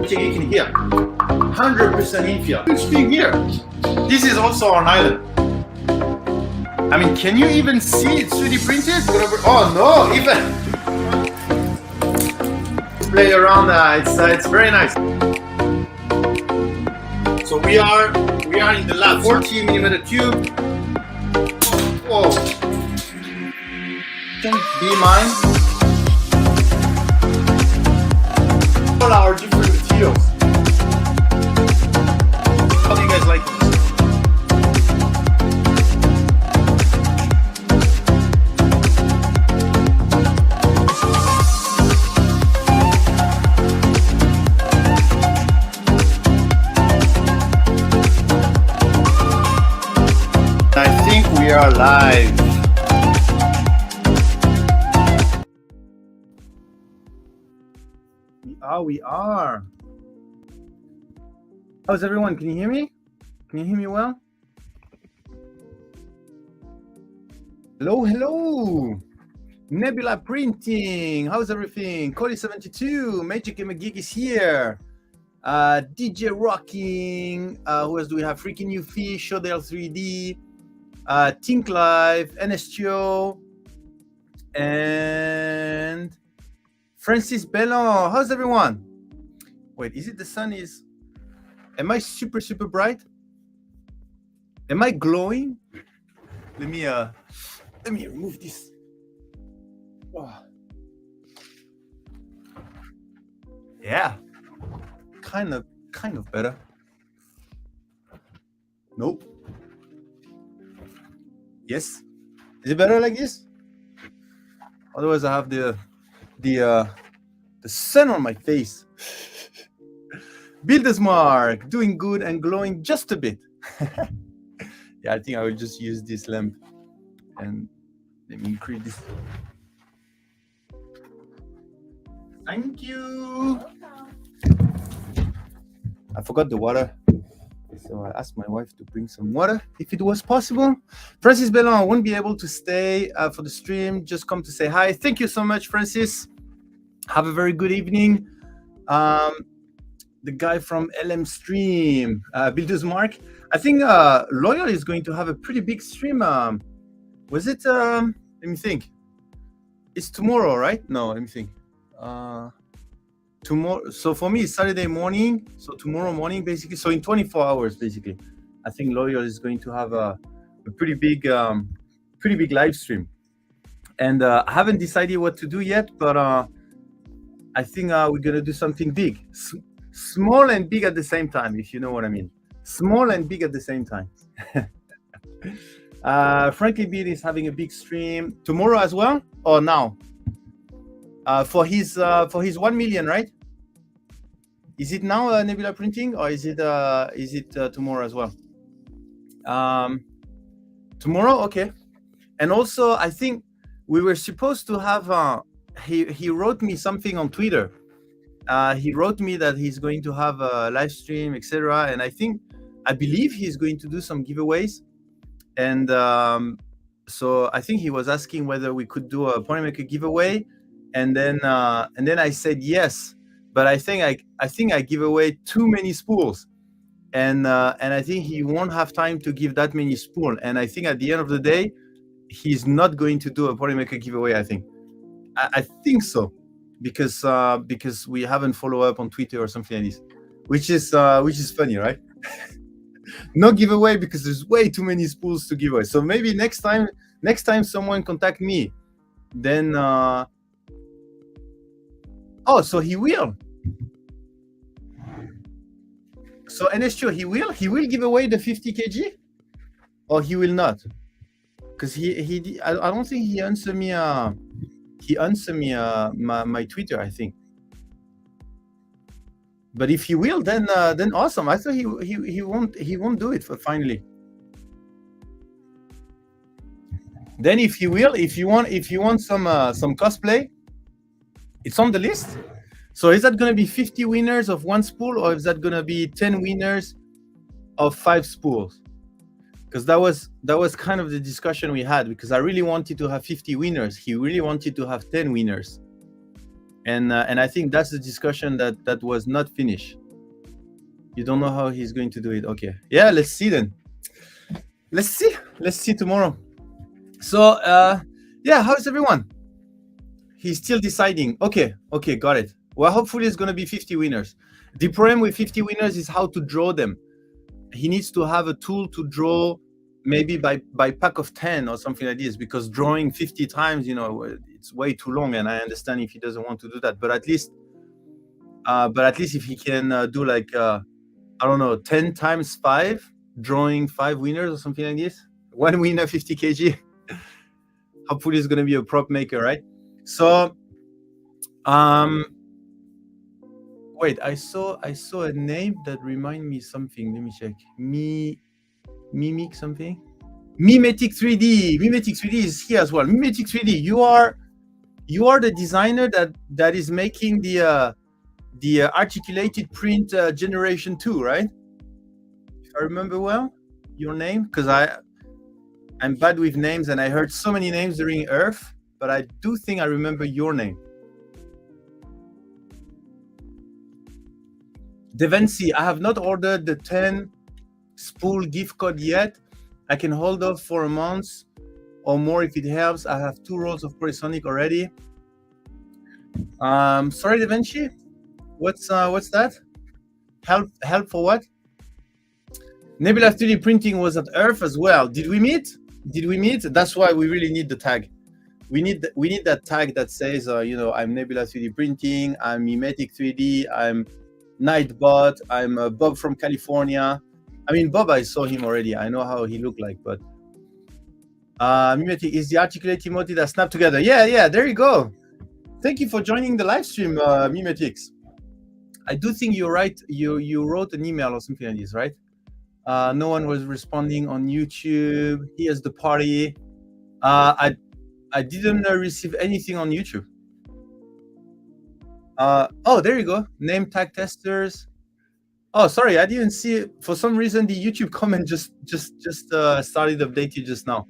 You can hear 100% infill. Huge thing here. This is also on island. I mean, can you even see it 3D printed? Oh no, even play around. It's very nice. So we are in the lab. 40mm cube. Whoa. Be mine. All our different materials. How do you guys like this? I think we are live. We are. How's everyone? Can you hear me? Can you hear me well? Hello. Nebula Printing. How's everything? Cody72. Magic and McGeek is here. DJ Rocking. Who else do we have? Freaking New Fish, Shodale 3D, Think Live, NSTO, and Francis Bellon. How's everyone? Wait, is it the sun is... Am I super bright? Am I glowing? Let me remove this. Oh. Yeah. Kind of better. Nope. Yes. Is it better like this? Otherwise I have the The sun on my face. Builder's mark, doing good and glowing just a bit. Yeah, I think I will just use this lamp and let me increase this. Thank you. I forgot the water, so I asked my wife to bring some water if it was possible. Francis Bellon won't be able to stay for the stream, just come to say hi. Thank you so much, Francis. Have a very good evening. The guy from LM Stream, Builder's Mark. I think Loyal is going to have a pretty big stream. Was it? Let me think. It's tomorrow, right? No, let me think. Tomorrow. So for me, it's Saturday morning. So tomorrow morning, basically. So in 24 hours, basically, I think Loyal is going to have a pretty big live stream. And I haven't decided what to do yet, but I think we're gonna do something big. Small and big at the same time, if you know what I mean. Small and big at the same time. Frankie Beat is having a big stream tomorrow as well, or now? For his 1 million, right? Is it now Nebula Printing, or is it tomorrow as well? Tomorrow, okay. And also, I think we were supposed to have. He wrote me something on Twitter. He wrote me that he's going to have a live stream, etc. And I believe he's going to do some giveaways. And so I think he was asking whether we could do a Polymaker giveaway. And then I said yes, but I think I give away too many spools, and I think he won't have time to give that many spools. And I think at the end of the day, he's not going to do a Polymaker giveaway. I think so. Because we haven't followed up on Twitter or something like this, which is funny, right? No giveaway because there's way too many spools to give away. So maybe next time someone contact me, then so he will. So NSTO, he will give away the 50 kg, or he will not, because I don't think he answered me. He answered me my Twitter, I think. But if he will, then awesome. I thought he won't do it for finally. Then if you want some cosplay, it's on the list. So is that going to be 50 winners of 1 spool, or is that going to be 10 winners of 5 spools? Because that was kind of the discussion we had, because I really wanted to have 50 winners. He really wanted to have 10 winners. And I think that's the discussion that was not finished. You don't know how he's going to do it. Okay. Yeah, let's see then. Let's see tomorrow. So yeah, how's everyone? He's still deciding. Okay, got it. Well, hopefully it's going to be 50 winners. The problem with 50 winners is how to draw them. He needs to have a tool to draw, maybe by pack of 10 or something like this, because drawing 50 times, it's way too long, and I understand if he doesn't want to do that. But at least if he can do like I don't know, 10 times 5, drawing 5 winners or something like this. 1 winner, 50 kg. Hopefully it's going to be a prop maker, right? So wait, I saw a name that reminded me something. Let me check. Mimic something. Mimetic 3D. Mimetic 3D is here as well. Mimetic 3D. You are the designer that is making the articulated print generation 2, right? If I remember well, your name, because I'm bad with names, and I heard so many names during Earth, but I do think I remember your name. Devancy, I have not ordered the 10 spool gift code yet. I can hold off for a month or more if it helps. I have 2 rolls of Polysonic already. Sorry, Devancy, what's that? Help for what? Nebula 3D printing was at Earth as well. Did we meet? That's why we really need the tag. We need that tag that says, I'm Nebula 3D printing, I'm Mimetic 3D, I'm Nightbot, I'm Bob from California. I mean, Bob, I saw him already. I know how he looked like, but Mimetic is the articulated emoji that snap together. Yeah, there you go. Thank you for joining the live stream, Mimetics. I do think you're right. You wrote an email or something like this, right? No one was responding on YouTube. Here's the party. I didn't receive anything on YouTube. Oh, there you go. Name tag testers. Oh, sorry, I didn't see it. For some reason, the YouTube comment just started updating just now.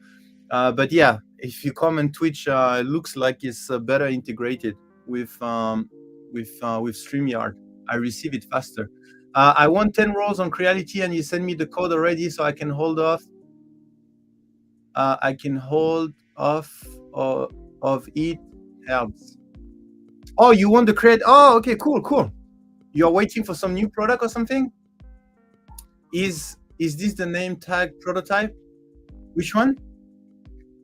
But yeah, if you comment Twitch, it looks like it's better integrated with StreamYard. I receive it faster. I want 10 rows on Creality, and you send me the code already, so I can hold off. I can hold off of it. Helps. Oh, you want the create? Oh, okay, cool. You're waiting for some new product or something? Is this the name tag prototype? Which one?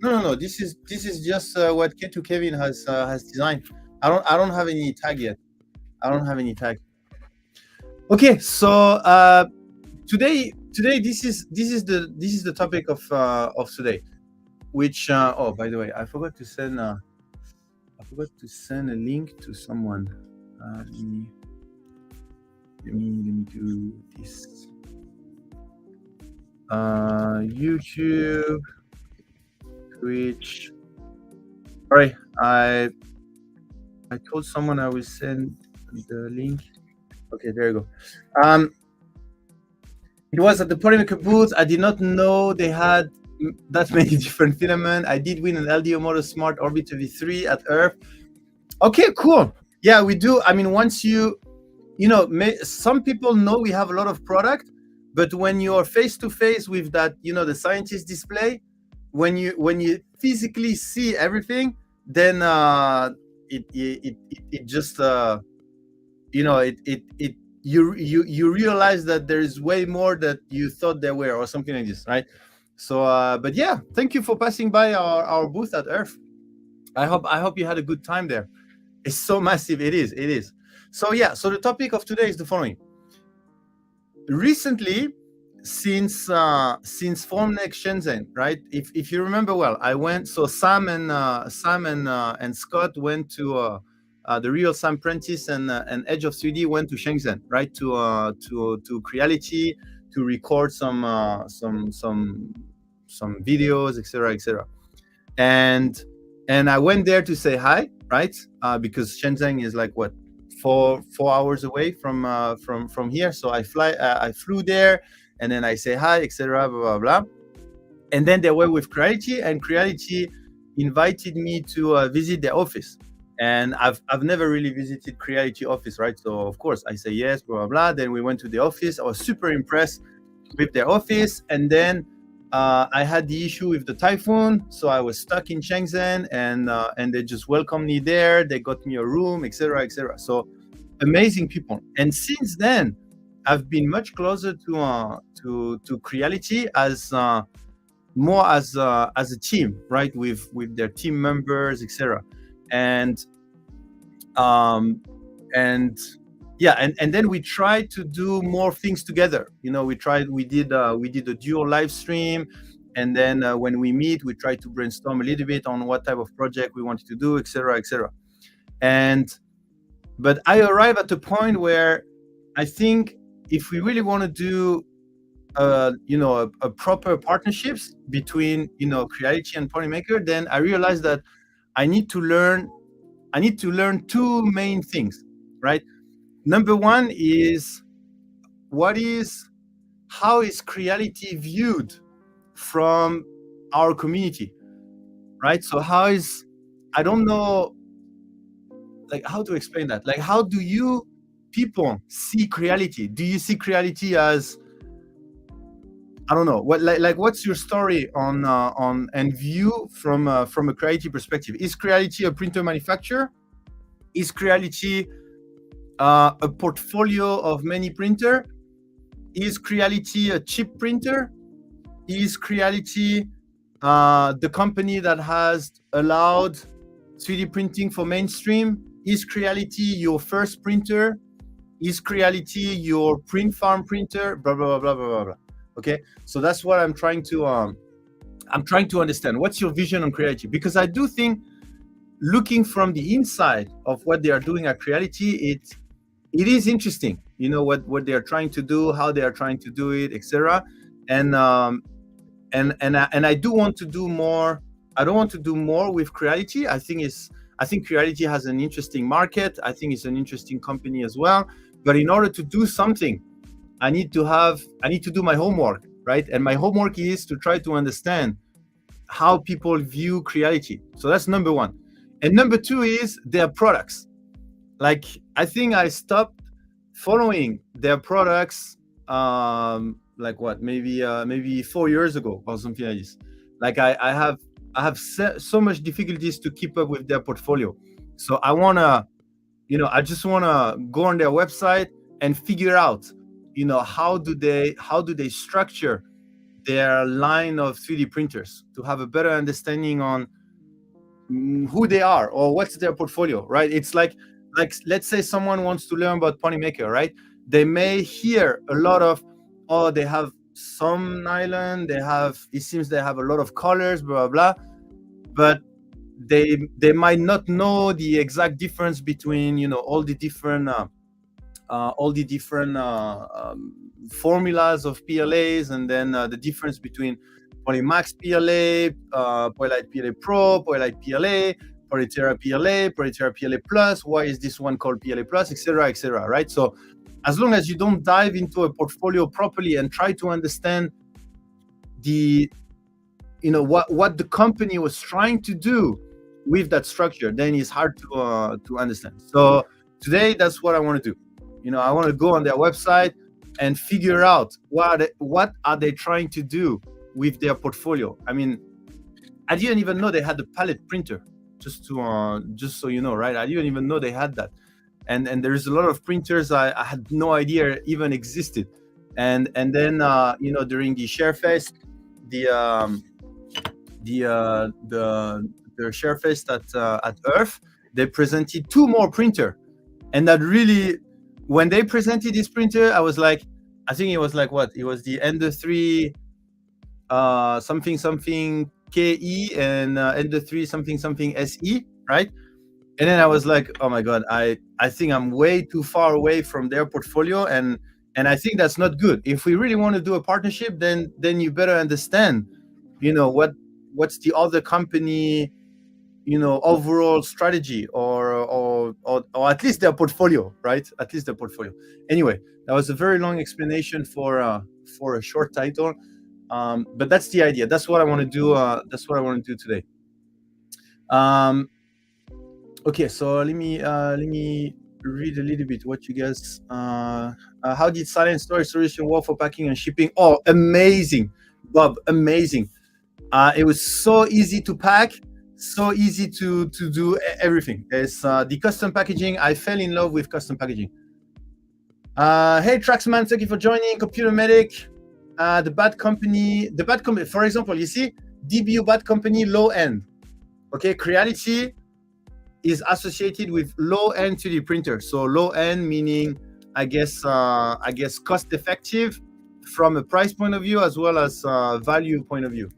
No. This is just what K2 Kevin has designed. I don't have any tag yet. I don't have any tag. Okay, so today this is the topic of today, which oh, by the way, I forgot to send a link to someone. Let me do this. YouTube, Twitch. Sorry, I told someone I will send the link. Okay, there you go. It was at the Polymaker booth. I did not know they had that many different filament. I did win an LDO Motor Smart Orbiter V3 at Earth. Okay, cool. Yeah, we do. I mean, once you know, some people know we have a lot of product, but when you're face to face with that, you know, the scientist display, when you physically see everything, then it just you know, you realize that there is way more that you thought there were, or something like this, right? So but yeah, thank you for passing by our booth at Earth. I hope you had a good time there. It's so massive. It is. So yeah, so the topic of today is the following. Recently, since Formnext Shenzhen, right? If you remember well, I went. So Sam and Scott went to the real Sam Prentice and Edge of 3D went to Shenzhen, right? To Creality to record some videos, etc. And I went there to say hi, right? Because Shenzhen is like what, 4 hours away from here. So I flew there, and then I say hi, etc. Blah blah blah. And then they were with Creality, and Creality invited me to visit their office. And I've never really visited Creality office, right? So of course I say yes, blah blah blah. Then we went to the office. I was super impressed with their office, and then I had the issue with the typhoon, so I was stuck in Shenzhen, and they just welcomed me there. They got me a room, etc. So amazing people. And since then, I've been much closer to Creality as more as a team, right? With their team members, etc. And yeah, and then we tried to do more things together. You know, we did a dual live stream, and then when we meet, we try to brainstorm a little bit on what type of project we wanted to do, etc. But I arrive at a point where I think if we really want to do you know, a proper partnerships between, you know, Creality and Polymaker, then I realized that I need to learn 2 main things, right? Number one is how is Creality viewed from our community, right? So I don't know, like, how to explain that. Like, how do you people see Creality? Do you see Creality as, I don't know, what, like what's your story on and view from a Creality perspective? Is Creality a printer manufacturer? Is Creality a portfolio of many printer? Is Creality a cheap printer? Is Creality the company that has allowed 3D printing for mainstream? Is Creality your first printer? Is Creality your print farm printer? Blah blah blah blah blah blah. Okay, so that's what I'm trying to understand. What's your vision on Creality? Because I do think looking from the inside of what they are doing at Creality, it is interesting, what they are trying to do, how they are trying to do it, etc. And I do want to do more. I don't want to do more with Creality. I think Creality has an interesting market. I think it's an interesting company as well. But in order to do something, I need to do my homework, right? And my homework is to try to understand how people view Creality. So that's number one. And number two is their products. Like, I think I stopped following their products like what, maybe 4 years ago or something like this. Like I have so much difficulties to keep up with their portfolio. So I just wanna go on their website and figure out, how do they structure their line of 3D printers, to have a better understanding on who they are or what's their portfolio, right? It's like let's say someone wants to learn about Polymaker, right? They may hear a lot of, oh, they have some nylon, it seems they have a lot of colors, blah blah blah, but they might not know the exact difference between all the different formulas of PLAs, and then the difference between Polymax PLA, Polylite PLA Pro, Polylite PLA, Polytera PLA, Polytera PLA Plus. Why is this one called PLA Plus, etc., right? So as long as you don't dive into a portfolio properly and try to understand what the company was trying to do with that structure, then it's hard to understand. So today, that's what I want to do. I want to go on their website and figure out what are they trying to do with their portfolio. I mean, I didn't even know they had a palette printer, just so you know, right? I didn't even know they had that. And there's a lot of printers I had no idea even existed. And then during the ShareFest, the ShareFest at Earth, they presented 2 more printer, and that really, when they presented this printer, I was like, I think it was like what? It was the Ender 3 something KE and Ender 3 something SE, right? And then I was like, oh my God, I think I'm way too far away from their portfolio, and I think that's not good. If we really want to do a partnership, then you better understand, what's the other company, overall strategy, or at least their portfolio, right? At least their portfolio. Anyway, that was a very long explanation for a short title, but that's the idea. That's what I want to do. That's what I want to do today. Okay, so let me read a little bit what you guys. How did Silent Storage Solution work for packing and shipping? Oh, amazing, Bob, amazing. It was so easy to pack, so easy to do everything. It's the custom packaging. I fell in love with custom packaging. Hey, Traxman, thank you for joining. Computer Medic, the bad company. For example, you see, DBU bad company, low end. Okay, Creality is associated with low-end 3D printer. So low-end meaning, I guess cost-effective from a price point of view as well as value point of view.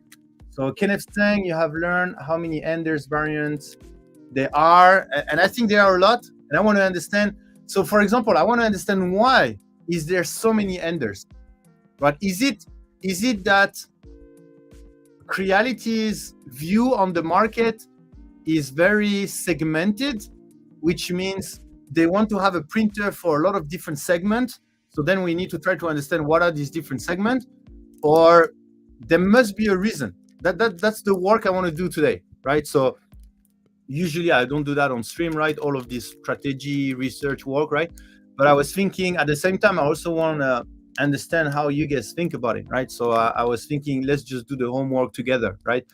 So Kenneth saying, you have learned how many Enders variants there are, and I think there are a lot. And I want to understand. So, for example, I want to understand why is there so many Enders, right? Is it that Creality's view on the market is very segmented, which means they want to have a printer for a lot of different segments? So then we need to try to understand what are these different segments, or there must be a reason. That's the work I want to do today, right? So usually I don't do that on stream, right? All of this strategy research work, right? But I was thinking at the same time, I also want to understand how you guys think about it, right? So I was thinking, let's just do the homework together, right?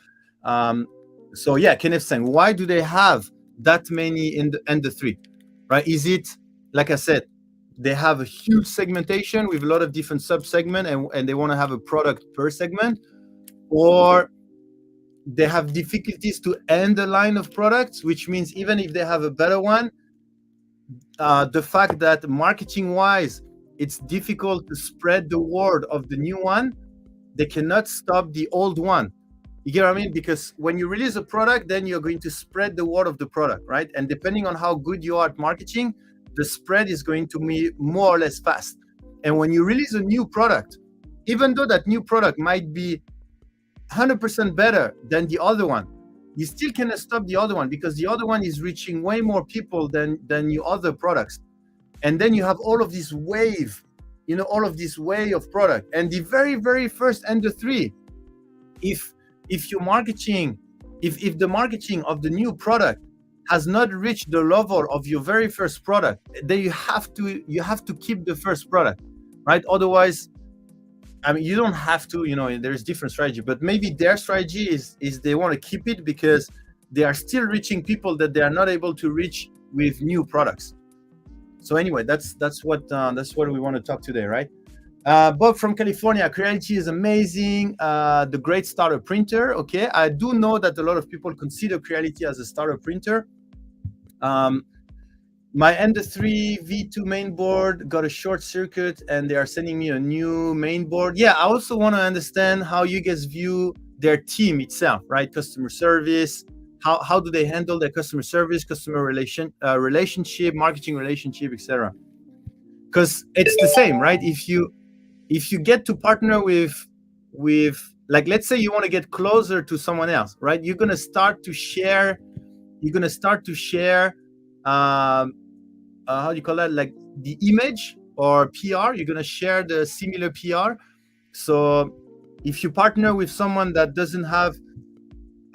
So yeah, Kenneth saying, why do they have that many in the Ender 3, right? Is it, like I said, they have a huge segmentation with a lot of different sub-segments, and they want to have a product per segment, or they have difficulties to end the line of products, which means even if they have a better one, the fact that marketing-wise, it's difficult to spread the word of the new one, they cannot stop the old one. You get what I mean? Because when you release a product, then you're going to spread the word of the product, right? And depending on how good you are at marketing, the spread is going to be more or less fast. And when you release a new product, even though that new product might be 100% better than the other one, you still cannot stop the other one, because the other one is reaching way more people than your other products. And then you have all of this wave, all of this wave of product. And the very, very first Ender 3, if your marketing, if the marketing of the new product has not reached the level of your very first product, then you have to keep the first product, right? Otherwise, I mean, you don't have to, there's different strategy, but maybe their strategy is they want to keep it because they are still reaching people that they are not able to reach with new products. So anyway, that's what we want to talk today, right? Bob from California, Creality is amazing. The great starter printer. Okay, I do know that a lot of people consider Creality as a starter printer. My Ender 3 V2 mainboard got a short circuit, and they are sending me a new mainboard. Yeah, I also want to understand how you guys view their team itself, right? Customer service. How do they handle their customer service, customer relationship, marketing relationship, etc. Because it's the same, right? If you get to partner with like, let's say you want to get closer to someone else, right? You're gonna start to share how do you call that, like the image or PR. You're gonna share the similar PR. So if you partner with someone that doesn't have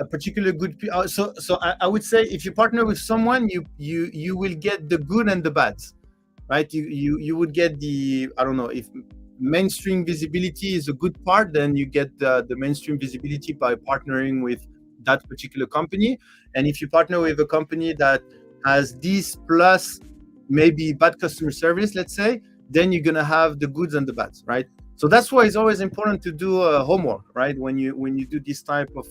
a particular good PR, so I would say if you partner with someone, you will get the good and the bad, right? You would get the, I don't know, if mainstream visibility is a good part, then you get the mainstream visibility by partnering with that particular company. And if you partner with a company that has this plus maybe bad customer service, let's say, then you're gonna have the goods and the bads, right? So that's why it's always important to do homework, right? When you do this type of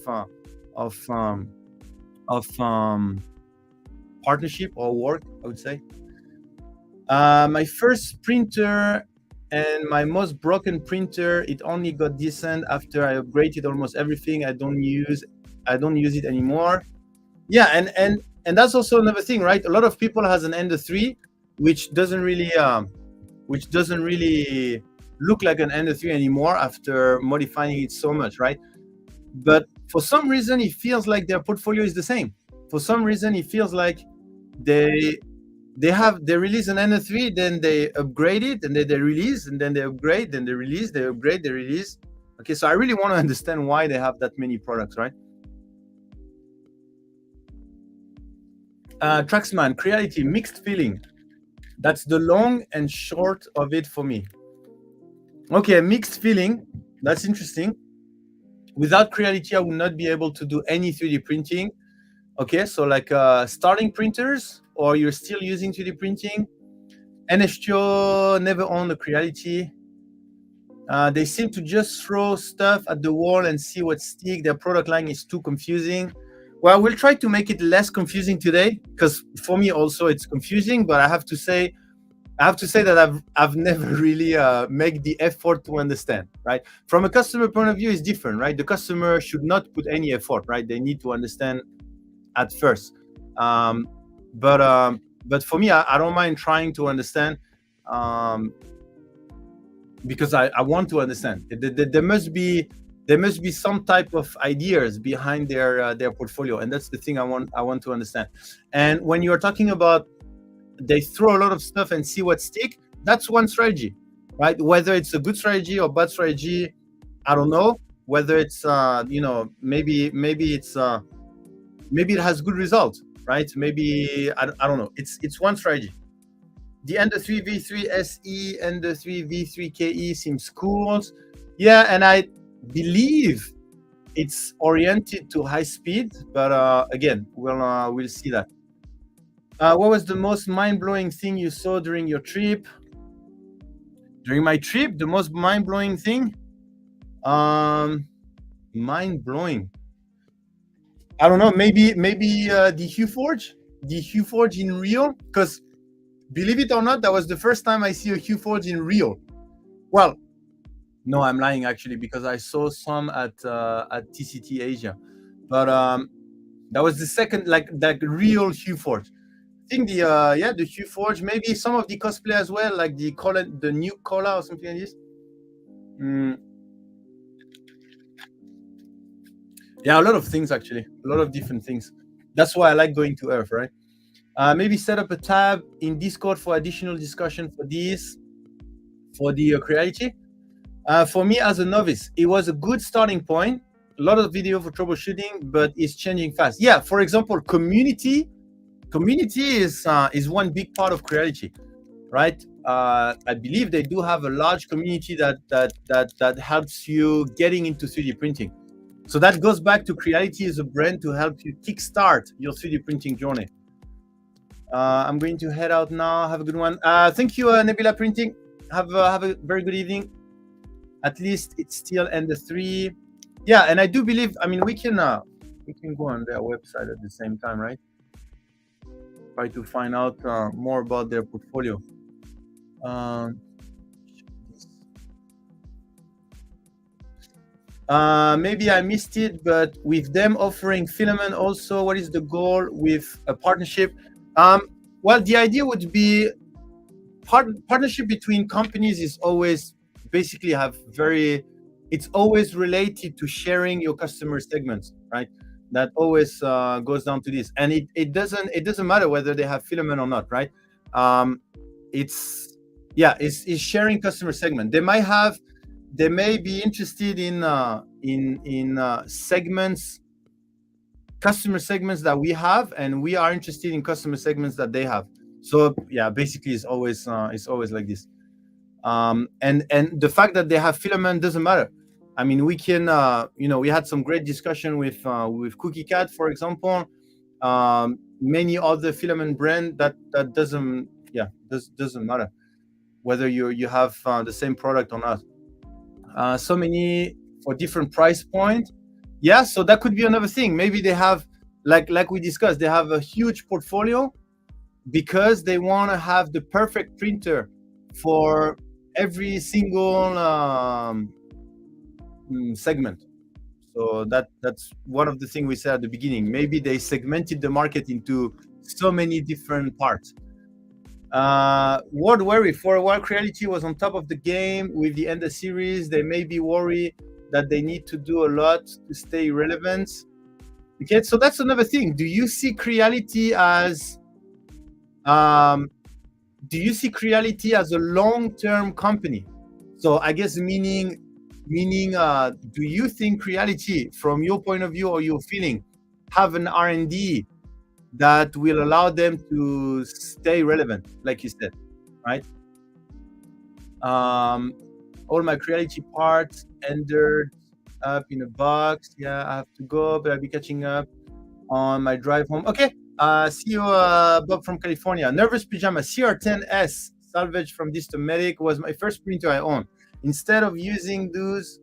partnership or work, I would say. My first printer and my most broken printer, it only got decent after I upgraded almost everything. I don't use it anymore. Yeah, and that's also another thing, right? A lot of people has an Ender 3, which doesn't really look like an Ender 3 anymore after modifying it so much, right? But for some reason, it feels like their portfolio is the same. For some reason, it feels like they release an Ender 3, then they upgrade it, and then they release, and then they upgrade, then they release, they upgrade, they release. Okay, so I really want to understand why they have that many products, right? Traxman, Creality, mixed feeling. That's the long and short of it for me. Okay, mixed feeling. That's interesting. Without Creality, I would not be able to do any 3D printing. Okay, so like starting printers, or you're still using 3D printing. NSTO never owned a Creality. They seem to just throw stuff at the wall and see what sticks. Their product line is too confusing. Well, we'll try to make it less confusing today, because for me also it's confusing. But I have to say that I've never really made the effort to understand, right? From a customer point of view, it's different, right? The customer should not put any effort, right? They need to understand at first. But for me, I don't mind trying to understand, because I want to understand. There must be some type of ideas behind their portfolio, and that's the thing I want to understand. And when you're talking about they throw a lot of stuff and see what stick, that's one strategy, right? Whether it's a good strategy or bad strategy, I don't know. Whether it's maybe it has good results, right? Maybe I don't know. It's one strategy. The Ender 3 V3 SE, Ender 3 V3 KE seems cool. Yeah, and I believe it's oriented to high speed, but again, we'll see that. What was the most mind-blowing thing you saw during your trip? During my trip, the most mind-blowing thing? Mind-blowing. I don't know. Maybe the Hue Forge in Rio, because believe it or not, that was the first time I see a Hue Forge in Rio. Well, No, I'm lying actually, because I saw some at TCT Asia, but that was the second, like real Hue Forge. I think the Hue Forge, maybe some of the cosplay as well, like the new Cola or something like this. Yeah, a lot of things actually, a lot of different things. That's why I like going to Earth, right? Maybe set up a tab in Discord for additional discussion for this, for the Creality. For me as a novice, it was a good starting point. A lot of video for troubleshooting, but it's changing fast. Yeah, for example, community is one big part of Creality, right? I believe they do have a large community that helps you getting into 3D printing. So that goes back to Creality as a brand to help you kickstart your 3D printing journey. I'm going to head out now. Have a good one. Thank you, Nebula Printing. Have a very good evening. At least it's still end 3. Yeah, and I do believe, I mean, we can go on their website at the same time, right? Try to find out more about their portfolio. Maybe I missed it, but with them offering Filament also, what is the goal with a partnership? Well, the idea would be partnership between companies is always basically it's always related to sharing your customer segments, right? That always goes down to this, and it doesn't matter whether they have Filament or not, right? It's sharing customer segment. They may be interested in segments, customer segments that we have, and we are interested in customer segments that they have. So yeah, basically it's always like this. And the fact that they have Filament doesn't matter. I mean, we can we had some great discussion with Cookie Cat, for example. Many other Filament brand that doesn't matter whether you have the same product or not. So many for different price point. Yeah, so that could be another thing. Maybe they have, like we discussed, they have a huge portfolio because they want to have the perfect printer for every single segment. So that's one of the things we said at the beginning. Maybe they segmented the market into so many different parts. Word worry, for a while Creality was on top of the game with the Ender series. They may be worried that they need to do a lot to stay relevant. Okay, so that's another thing. Do you see Creality as a long-term company? So I guess meaning do you think Creality, from your point of view or your feeling, have an R&D that will allow them to stay relevant, like you said, right? All my Creality parts ended up in a box. Yeah, I have to go, but I'll be catching up on my drive home. Okay, see you, Bob from California. Nervous Pajama CR10S salvage from Distomatic was my first printer I owned. Instead of using those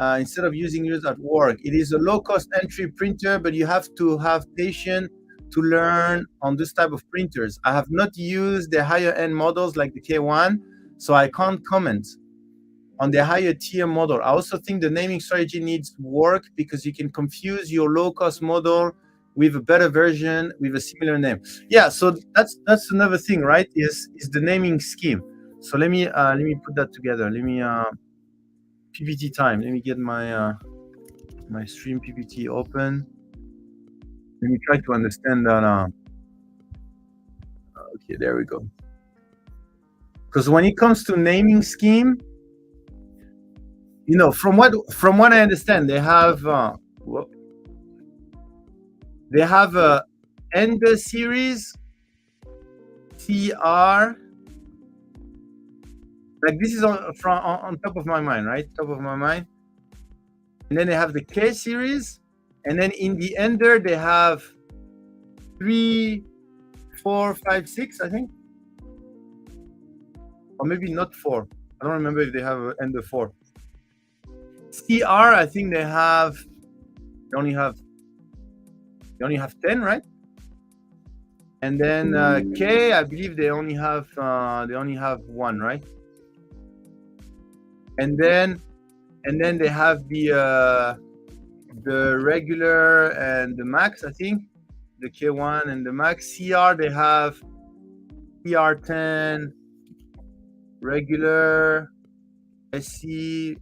at work, it is a low-cost entry printer, but you have to have patience to learn on this type of printers. I have not used the higher-end models like the K1, so I can't comment on the higher tier model. I also think the naming strategy needs work because you can confuse your low-cost model with a better version with a similar name. Yeah, so that's another thing, right? Is the naming scheme. So let me put that together. Let me PPT time. Let me get my my stream PPT open. Let me try to understand that. Okay, there we go. Because when it comes to naming scheme, from what I understand, they have a Ender series, TR. Like this is on top of my mind, right? Top of my mind. And then they have the K series, and then in the Ender they have 3, 4, 5, 6, I think, or maybe not 4. I don't remember if they have Ender 4. CR, I think they only have 10, right? And then K, I believe they only have 1, right? and then they have the regular and the max, I think, the K1 and the max. CR, they have CR10, regular, SC,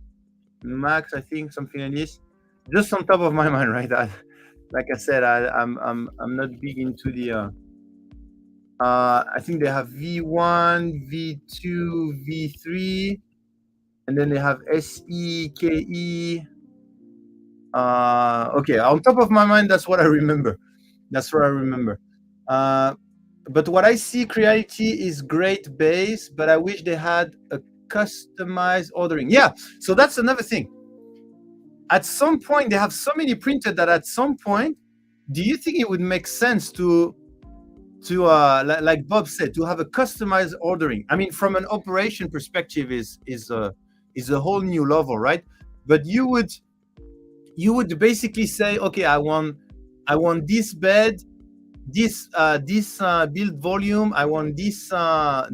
max, I think, something like this. Just on top of my mind, right? Like I said, I'm not big into the. I think they have V1, V2, V3, and then they have SE, KE. Okay, on top of my mind, that's what I remember. But what I see, Creality is great base, but I wish they had a customized ordering. Yeah, so that's another thing. At some point, they have so many printed that at some point, do you think it would make sense to like Bob said, to have a customized ordering? I mean, from an operation perspective, is a whole new level, right? But you would basically say, okay, I want this bed, this build volume, I want this hot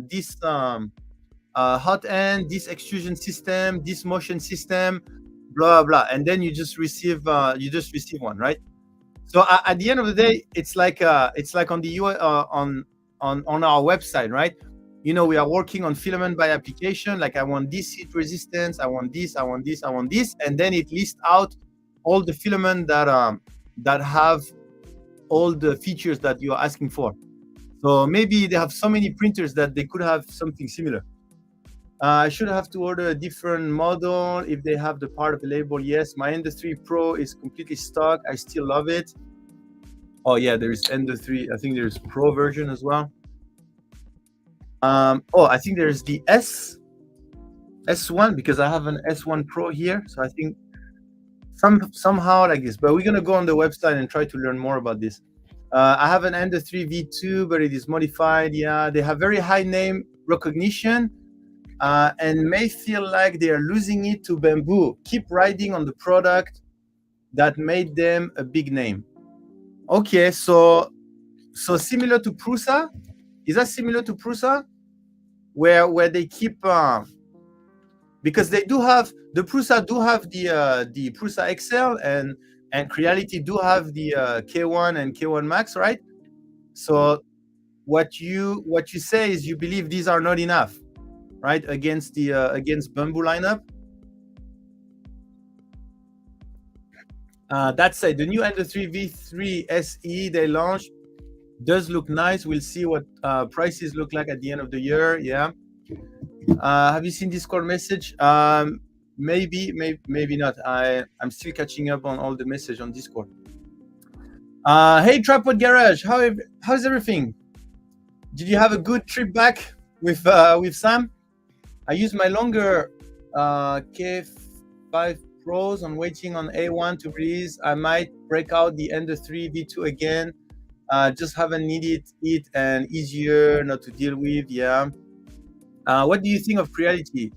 end, this extrusion system, this motion system, blah blah, and then you just receive one, right? So at the end of the day, it's like on the on our website, right? We are working on filament by application. Like, I want this heat resistance, I want this, I want this, I want this, and then it lists out all the filament that have all the features that you are asking for. So maybe they have so many printers that they could have something similar. I should have to order a different model if they have the part available. Yes, my Ender 3 Pro is completely stock. I still love it. Oh yeah, there is Ender 3. I think there's Pro version as well. I think there's the S1, because I have an S1 Pro here. So I think somehow like this. But we're gonna go on the website and try to learn more about this. I have an Ender 3 V2, but it is modified. Yeah, they have very high name recognition. And may feel like they are losing it to Bamboo. Keep riding on the product that made them a big name. Okay, so similar to Prusa? Is that similar to Prusa? Where they keep because they do have the Prusa the Prusa XL, and Creality do have the K1 and K1 Max, right? So what you say is you believe these are not enough, right, against Bamboo lineup. That said, the new Ender 3 V3 SE they launched does look nice. We'll see what prices look like at the end of the year. Yeah. Have you seen Discord message? Maybe not. I'm still catching up on all the message on Discord. Hey, Tripod Garage, how's everything? Did you have a good trip back with Sam? I use my longer K5 Pros. I'm waiting on A1 to release. I might break out the Ender 3 V2 again. Just haven't needed it, and easier not to deal with. Yeah. What do you think of Creality?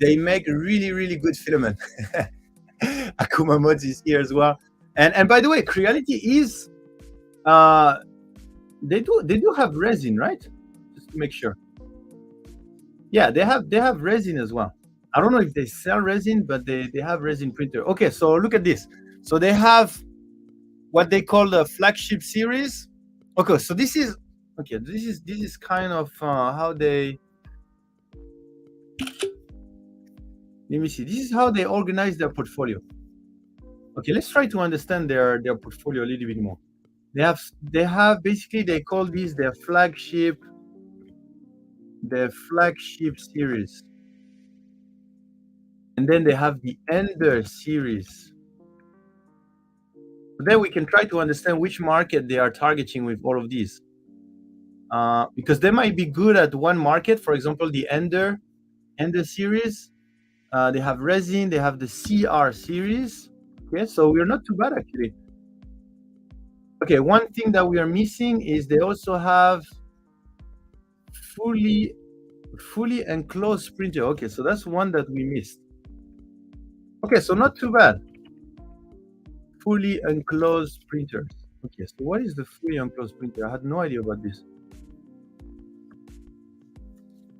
They make really, really good filament. Akuma Mods is here as well. And by the way, Creality is they do have resin, right? Just to make sure. Yeah, they have resin as well. I don't know if they sell resin, but they have resin printer. Okay, so look at this. So they have what they call the flagship series. Okay, so this is kind of how they. Let me see. This is how they organize their portfolio. Okay, let's try to understand their portfolio a little bit more. They have basically, they call these their flagship series. And then they have the Ender series. Then we can try to understand which market they are targeting with all of these. Because they might be good at one market. For example, the Ender series. They have resin, they have the CR series. Okay, so we're not too bad actually. Okay, one thing that we are missing is they also have fully enclosed printer. Okay, so that's one that we missed. Okay, so not too bad. Fully enclosed printers. Okay, so what is the fully enclosed printer? I had no idea about this.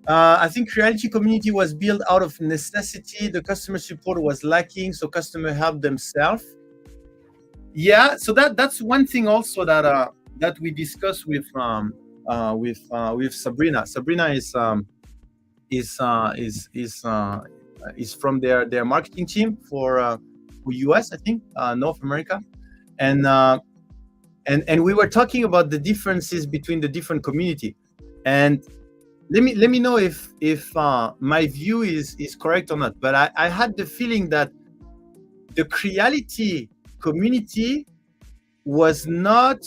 I think Creality community was built out of necessity. The customer support was lacking, so customer helped themselves. Yeah, so that's one thing also that we discussed with Sabrina. Sabrina is from their marketing team for US, I think, North America, and and we were talking about the differences between the different community. And let me know if my view is correct or not. But I had the feeling that the Creality community was not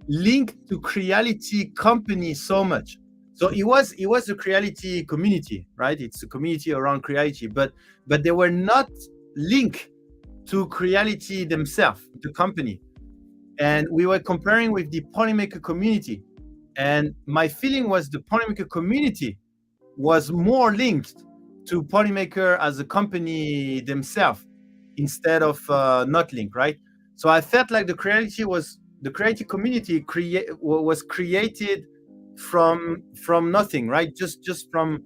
linked to Creality company so much. So it was a Creality community, right? It's a community around Creality, but they were not linked to Creality themselves, the company. And we were comparing with the Polymaker community, and my feeling was the Polymaker community was more linked to Polymaker as a company themselves instead of not linked, right? So I felt like the Creality community was created from nothing, right? Just from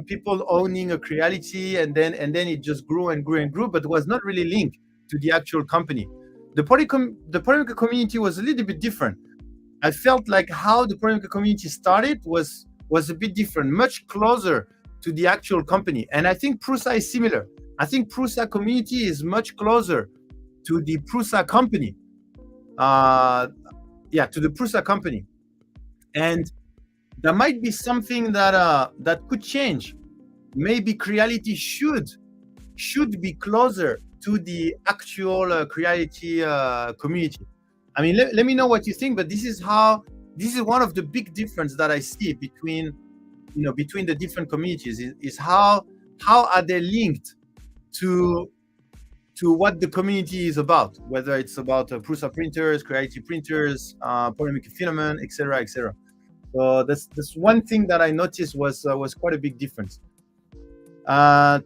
people owning a Creality, and then it just grew and grew and grew, but was not really linked to the actual company. The Polymaker community was a little bit different. I felt like how the Polymaker community started was a bit different, much closer to the actual company. And I think Prusa is similar. I think Prusa community is much closer to the Prusa company. To the Prusa company. And there might be something that could change. Maybe Creality should be closer to the actual Creality community. I mean, let me know what you think, but this is one of the big difference that I see between the different communities is how are they linked to what the community is about, whether it's about Prusa printers, Creality printers, Polymaker Filament, etc., etc. So that's one thing that I noticed was quite a big difference.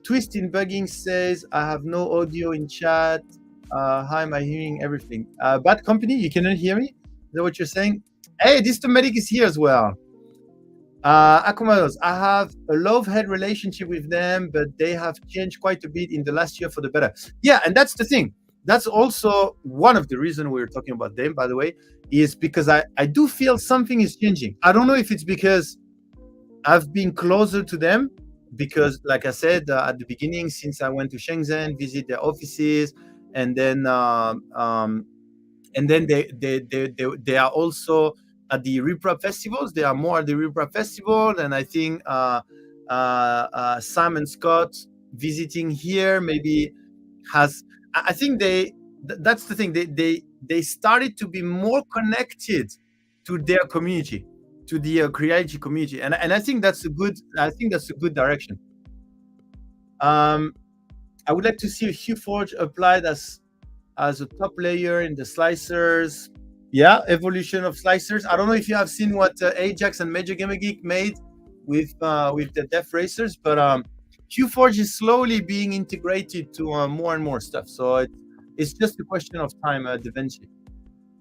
Twist in Bugging says, I have no audio in chat. How am I hearing everything? Bad company, you cannot hear me? Is that what you're saying? Hey, Distomedic is here as well. Akumados, I have a love-hate relationship with them, but they have changed quite a bit in the last year for the better. Yeah, and that's the thing. That's also one of the reasons we're talking about them, by the way, is because I do feel something is changing. I don't know if it's because I've been closer to them, because like I said at the beginning, since I went to Shenzhen, visit their offices, and then they are also at the Repro festivals. They are more at the Repro festival, and I think Sam and Scott visiting here maybe has. I think that's the thing. They started to be more connected to their community, to the Creality community, and I think that's a good. I think that's a good direction. I would like to see HueForge applied as a top layer in the slicers. Yeah, evolution of slicers. I don't know if you have seen what Ajax and Major Gamer Geek made with the Def Racers, but HueForge is slowly being integrated to more and more stuff. So it's just a question of time, DaVinci.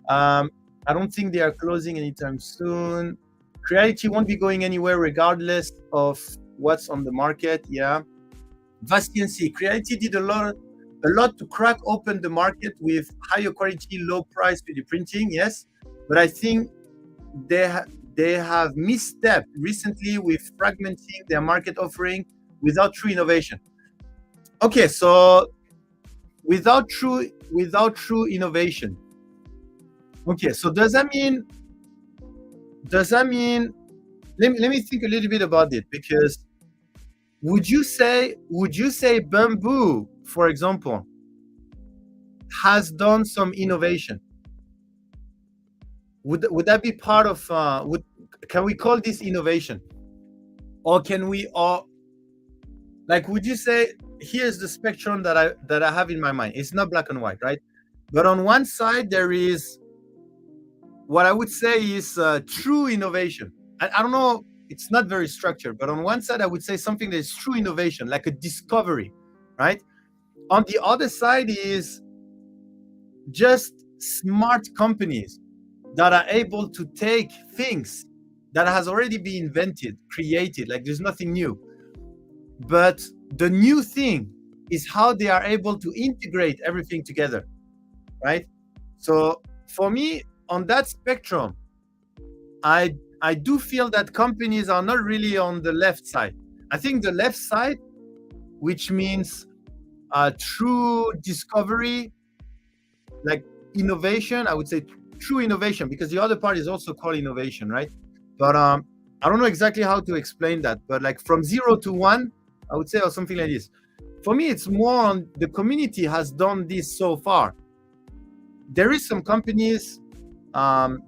I don't think they are closing anytime soon. Creality won't be going anywhere regardless of what's on the market. Yeah. Vastiancy, Creality did a lot to crack open the market with higher quality, low price 3D printing. Yes, but I think they have misstepped recently with fragmenting their market offering without true innovation. Okay, so without true innovation. Okay, so does that mean? Let me think a little bit about it, because would you say Bamboo, for example, has done some innovation? Would that be part of can we call this innovation? Or can we would you say, here's the spectrum that I have in my mind. It's not black and white, right? But on one side there is what I would say is true innovation. I don't know, it's not very structured, but on one side I would say something that is true innovation, like a discovery, right? On the other side is just smart companies that are able to take things that has already been invented, created. Like there's nothing new. But the new thing is how they are able to integrate everything together, right? So for me, on that spectrum, I do feel that companies are not really on the left side. I think the left side, which means true discovery, like innovation, I would say true innovation, because the other part is also called innovation, right? But I don't know exactly how to explain that, but like from 0 to 1, I would say, or something like this. For me, it's more on the community has done this so far. There is some companies, there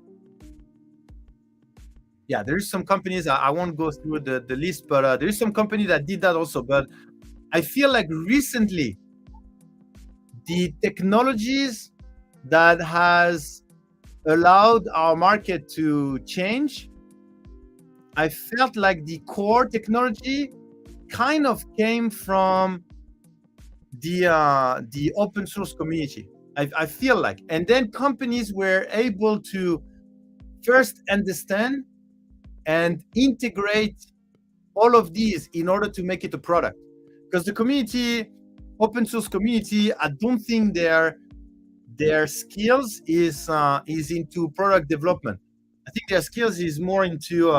is some companies, I won't go through the list, but there is some company that did that also. But I feel like recently, the technologies that has allowed our market to change, I felt like the core technology kind of came from the open source community. I feel like, and then companies were able to first understand and integrate all of these in order to make it a product. Because the community, open source community, I don't think their skills is into product development. I think their skills is more into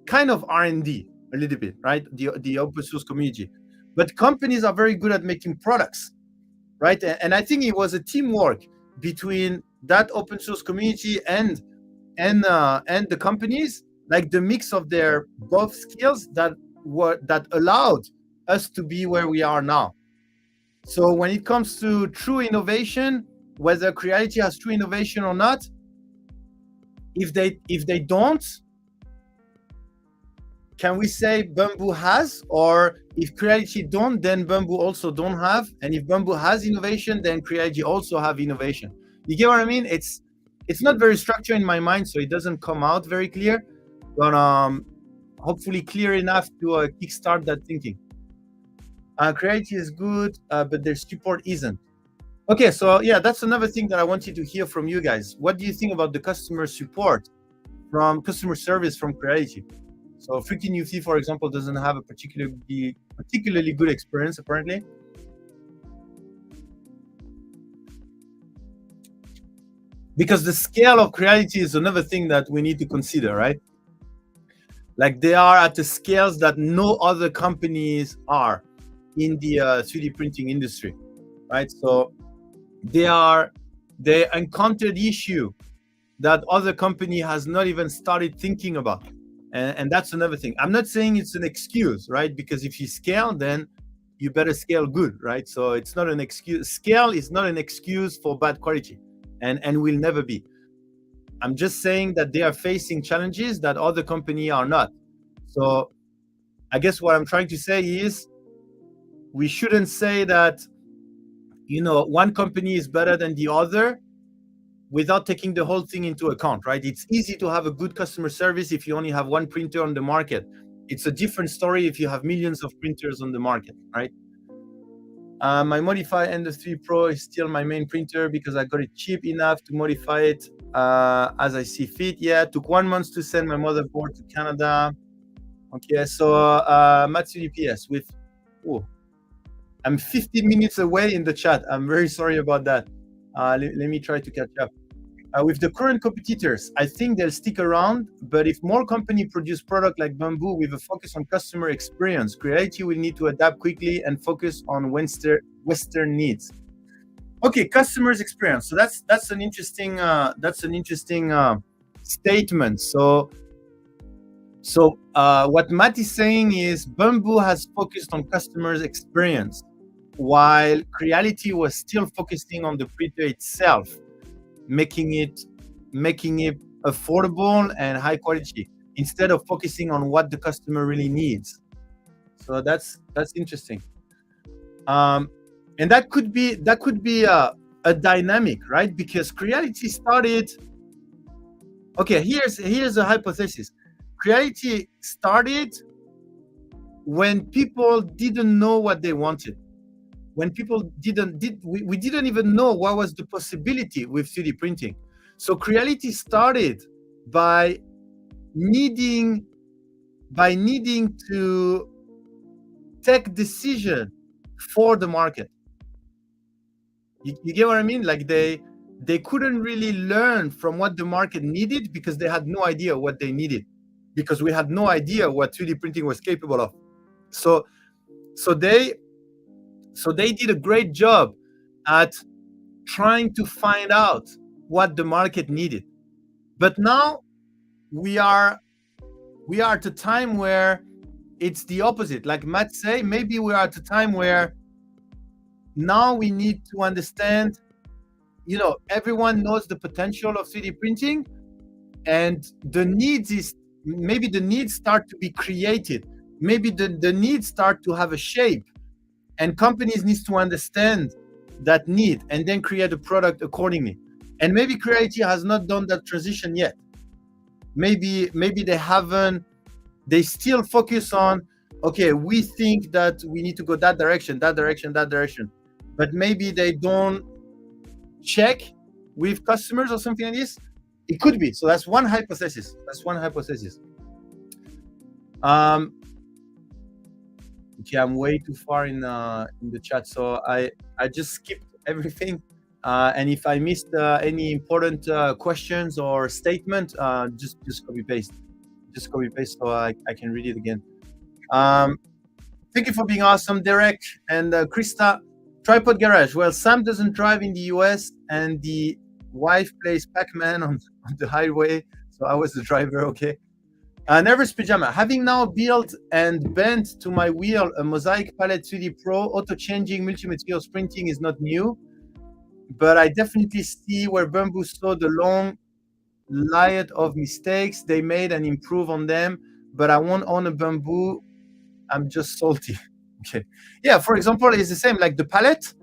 kind of R&D a little bit, right? The open source community. But companies are very good at making products, right? And I think it was a teamwork between that open source community and the companies, like the mix of their both skills that allowed us to be where we are now. So when it comes to true innovation, whether Creality has true innovation or not, if they don't, can we say Bamboo has? Or if Creality don't, then Bamboo also don't have. And if Bamboo has innovation, then Creality also have innovation. You get what I mean? It's not very structured in my mind, so it doesn't come out very clear, but hopefully clear enough to kickstart that thinking. Creality is good, but their support isn't. Okay, so yeah, that's another thing that I wanted to hear from you guys. What do you think about the customer support from customer service from Creality? So Freaking UFI, for example, doesn't have a particularly good experience, apparently. Because the scale of Creality is another thing that we need to consider, right? Like they are at the scales that no other companies are in the 3D printing industry, right? So they encountered issue that other company has not even started thinking about. And that's another thing. I'm not saying it's an excuse, right? Because if you scale, then you better scale good, right? So it's not an excuse. Scale is not an excuse for bad quality, and will never be. I'm just saying that they are facing challenges that other companies are not. So I guess what I'm trying to say is we shouldn't say that, one company is better than the other without taking the whole thing into account, right? It's easy to have a good customer service if you only have one printer on the market. It's a different story if you have millions of printers on the market, right? My Modify Ender 3 Pro is still my main printer because I got it cheap enough to modify it as I see fit. Yeah, it took 1 month to send my motherboard to Canada. Okay, so Matsu DPS with, I'm 15 minutes away in the chat. I'm very sorry about that. Let me try to catch up. With the current competitors, I think they'll stick around, but if more companies produce product like Bamboo with a focus on customer experience, Creality will need to adapt quickly and focus on Western needs. Okay, customers experience. So that's an interesting statement. So what Matt is saying is Bamboo has focused on customers experience, while Creality was still focusing on the printer itself, making it affordable and high quality instead of focusing on what the customer really needs. So that's interesting. And that could be a dynamic, right? Because Creality started. Okay, here's a hypothesis. Creality started when people didn't know what they wanted. When people we didn't even know what was the possibility with 3D printing. So Creality started by needing to take decision for the market. You get what I mean? Like they couldn't really learn from what the market needed because they had no idea what they needed, because we had no idea what 3D printing was capable of. So they did a great job at trying to find out what the market needed. But now we are at a time where it's the opposite. Like Matt say, maybe we are at a time where now we need to understand, everyone knows the potential of 3D printing, and the needs start to be created. Maybe the needs start to have a shape, and companies need to understand that need and then create a product accordingly. And maybe Creality has not done that transition yet. Maybe they haven't. They still focus on, okay, we think that we need to go that direction, but maybe they don't check with customers or something like this. It could be. So that's one hypothesis. Okay, I'm way too far in the chat, so I just skipped everything. And if I missed any important questions or statement, just copy paste. Just copy paste so I can read it again. Thank you for being awesome, Derek and Krista. Tripod Garage. Well, Sam doesn't drive in the US, and the wife plays Pac-Man on the highway, so I was the driver. Okay. Nervous Pajama. Having now built and bent to my wheel a Mosaic Palette 3D Pro, auto-changing multi-materials printing is not new, but I definitely see where Bamboo saw the long line of mistakes they made and improve on them, but I won't own a Bamboo. I'm just salty. Okay. Yeah, for example, it's the same. Like the palette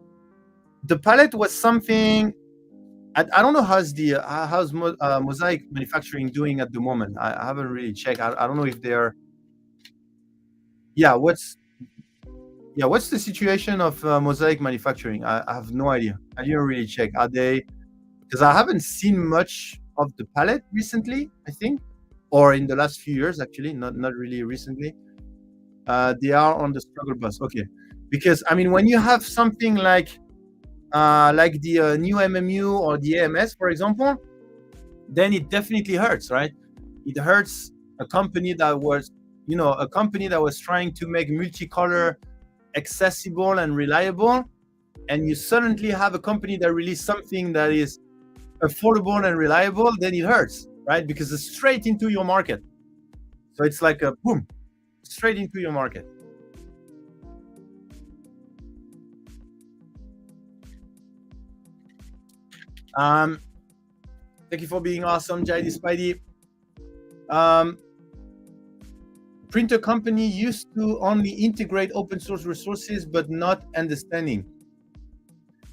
was something. I don't know how's Mosaic manufacturing doing at the moment. I haven't really checked. I don't know if they're. Yeah, what's the situation of Mosaic manufacturing? I have no idea. I didn't really check. Are they? Because I haven't seen much of the palette recently, I think, or in the last few years actually. Not really recently. They are on the struggle bus. Okay, because I mean, when you have something like the new MMU or the AMS, for example, then it definitely hurts, right? It hurts a company that was trying to make multicolor accessible and reliable, and you suddenly have a company that released something that is affordable and reliable, then it hurts, right? Because it's straight into your market. So it's like a boom, straight into your market. Thank you for being awesome, Jaidi Spidey. Printer company used to only integrate open source resources, but not understanding.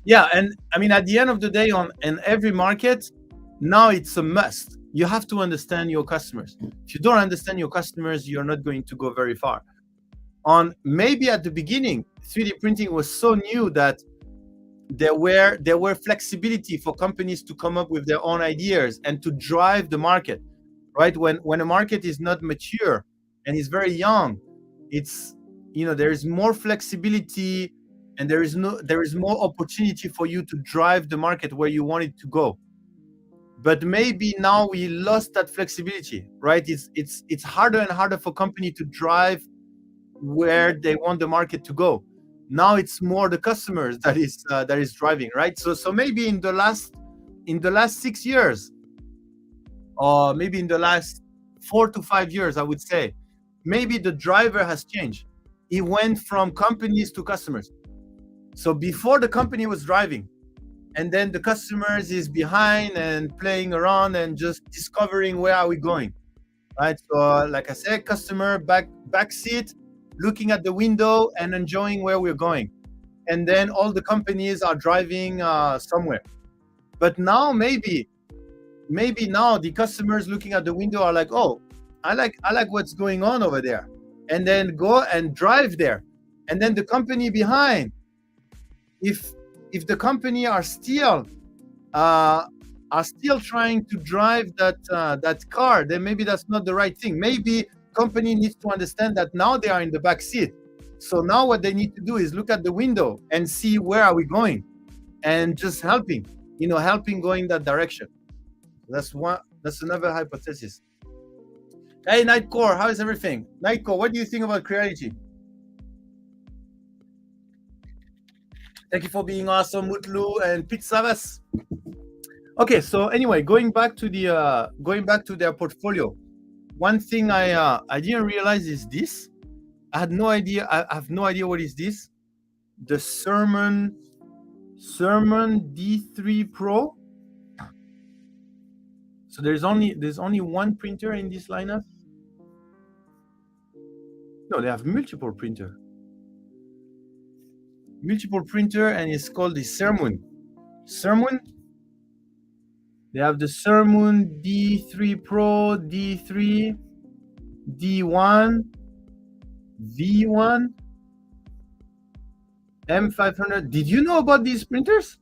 Yeah, and I mean, at the end of the day, in every market, now it's a must. You have to understand your customers. If you don't understand your customers, you're not going to go very far. Maybe at the beginning, 3D printing was so new that there were flexibility for companies to come up with their own ideas and to drive the market, right? When a market is not mature and is very young, it's there is more flexibility and there is more opportunity for you to drive the market where you want it to go. But maybe now we lost that flexibility, right? It's harder and harder for company to drive where they want the market to go. Now it's more the customers that is driving, right? So maybe in the last 6 years, or maybe in the last 4 to 5 years, I would say, maybe the driver has changed. It went from companies to customers. So before, the company was driving, and then the customers is behind and playing around and just discovering where are we going, right? So like I said, customer back seat, looking at the window and enjoying where we're going, and then all the companies are driving somewhere. But now maybe now the customers looking at the window are like, oh, I like what's going on over there, and then go and drive there. And then the company behind, if the company are still are still trying to drive that car, then maybe that's not the right thing. Maybe company needs to understand that now they are in the back seat. So now what they need to do is look at the window and see where are we going, and just helping, helping going that direction. That's one. That's another hypothesis. Hey, Nightcore, how is everything? Nightcore, what do you think about Creality? Thank you for being awesome, Mutlu and Pizzavas. Okay, so anyway, going back to their portfolio. One thing I didn't realize is this. I had no idea. I have no idea what is this. The Sermon D3 Pro. So there's only one printer in this lineup. No, they have multiple printer, and it's called the Sermon. They have the Sermon D3 Pro, D3, D1, V1, M500. Did you know about these printers?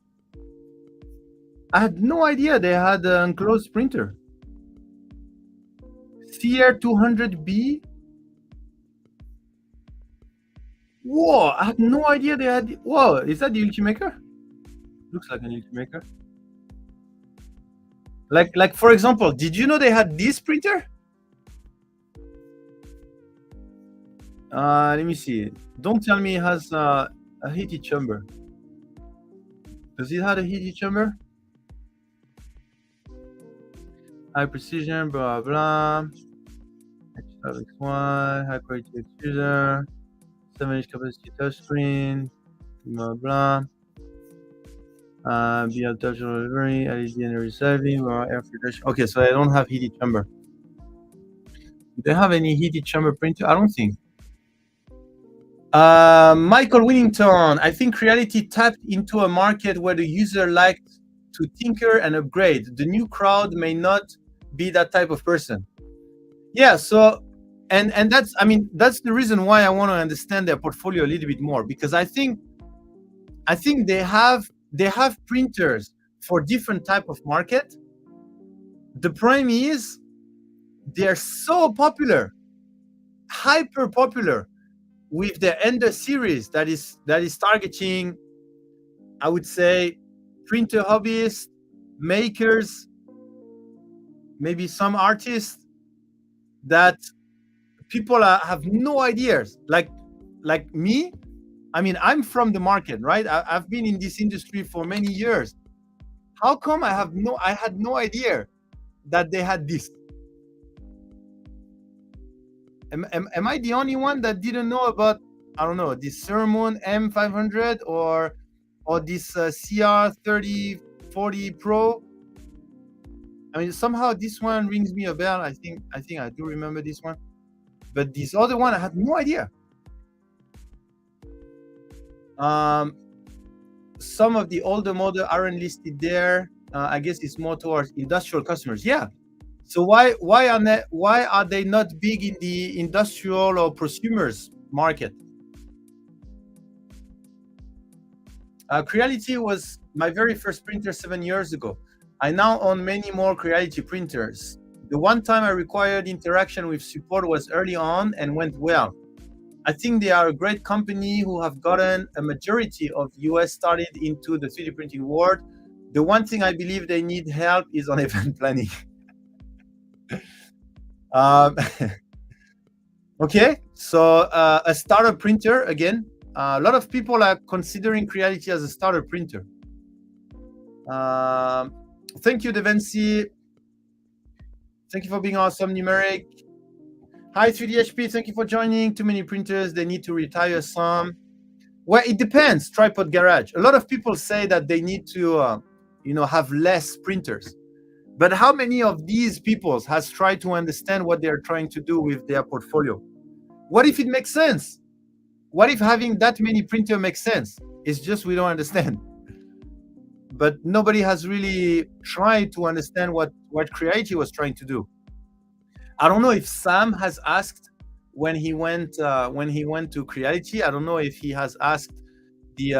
I had no idea they had an enclosed printer. CR200B. Whoa, I had no idea they had. Whoa, is that the Ultimaker? Looks like an Ultimaker. Like for example, did you know they had this printer? Let me see. Don't tell me it has a heated chamber. Does it have a heated chamber? High precision, blah blah. X1, high quality extruder, 7-inch capacity touchscreen, blah blah. BL touch delivery, LED energy saving, air filtration. Okay, so I don't have heated chamber. Do they have any heated chamber printer? I don't think. Michael Winnington, I think Creality tapped into a market where the user liked to tinker and upgrade. The new crowd may not be that type of person. Yeah, so and that's the reason why I want to understand their portfolio a little bit more, because I think they have printers for different type of market. The problem is they're so popular, hyper popular, with the Ender series that is targeting, I would say, printer hobbyists, makers, maybe some artists, that people have no ideas. Like me, I'm from the market, right? I've been in this industry for many years. How come I had no idea that they had this? Am I the only one that didn't know about, I don't know, this Sermon M500 or this CR3040 Pro? Somehow this one rings me a bell. I think I do remember this one, but this other one I had no idea. Some of the older models aren't listed there. I guess it's more towards industrial customers. Yeah. So why are they not big in the industrial or prosumers market? Creality was my very first printer 7 years ago. I now own many more Creality printers. The one time I required interaction with support was early on and went well. I think they are a great company who have gotten a majority of US started into the 3D printing world. The one thing I believe they need help is on event planning. Okay, so a starter printer, again, a lot of people are considering Creality as a starter printer. Thank you, Devancy. Thank you for being awesome, Numeric. Hi, 3DHP, thank you for joining. Too many printers, they need to retire some. Well, it depends, Tripod Garage. A lot of people say that they need to have less printers. But how many of these people has tried to understand what they're trying to do with their portfolio? What if it makes sense? What if having that many printer makes sense? It's just we don't understand. But nobody has really tried to understand what Creality was trying to do. I don't know if Sam has asked when he went to Creality. I don't know if he has asked the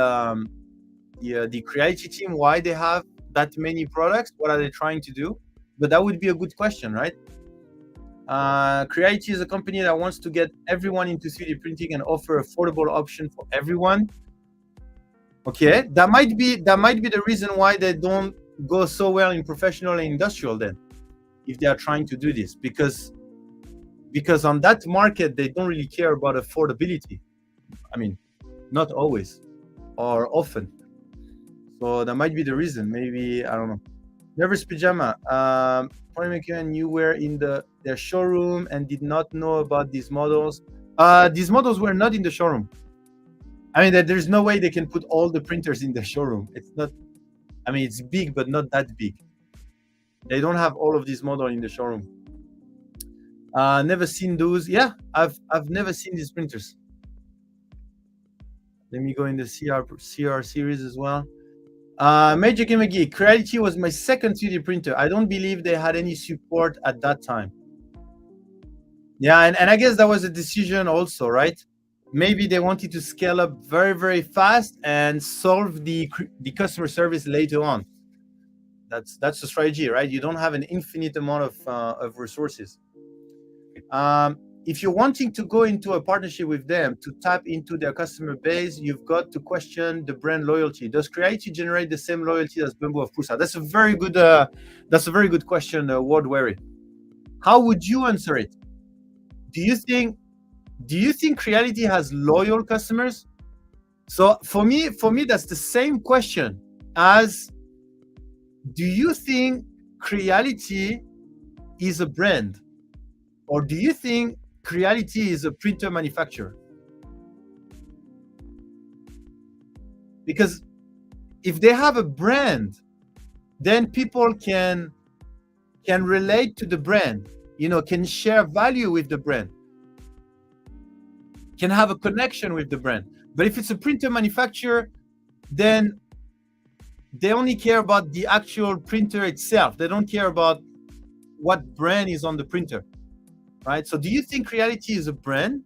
Creality team why they have that many products? What are they trying to do? But that would be a good question, right? Creality is a company that wants to get everyone into 3D printing and offer affordable option for everyone. Okay, that might be the reason why they don't go so well in professional and industrial then, if they are trying to do this, because on that market they don't really care about affordability. I mean, not always or often. So that might be the reason. Maybe, I don't know. Nervous Pajama. Polymaker and you were in their showroom and did not know about these models. These models were not in the showroom. I mean, there's no way they can put all the printers in the showroom. It's not. I mean, it's big, but not that big. They don't have all of these models in the showroom. Never seen those. Yeah, I've never seen these printers. Let me go in the CR series as well. Major Gamer Geek, Creality was my second 3D printer. I don't believe they had any support at that time. Yeah, and I guess that was a decision also, right? Maybe they wanted to scale up very, very fast and solve the customer service later on. That's the strategy, right? You don't have an infinite amount of resources. If you're wanting to go into a partnership with them to tap into their customer base, you've got to question the brand loyalty. Does Creality generate the same loyalty as Bamboo of Prusa? That's a very good question, Ward Wary. How would you answer it? Do you think Creality has loyal customers? So for me, that's the same question as, do you think Creality is a brand? Or do you think Creality is a printer manufacturer? Because if they have a brand, then people can relate to the brand, can share value with the brand, can have a connection with the brand. But if it's a printer manufacturer, then they only care about the actual printer itself. They don't care about what brand is on the printer. Right? So do you think Creality is a brand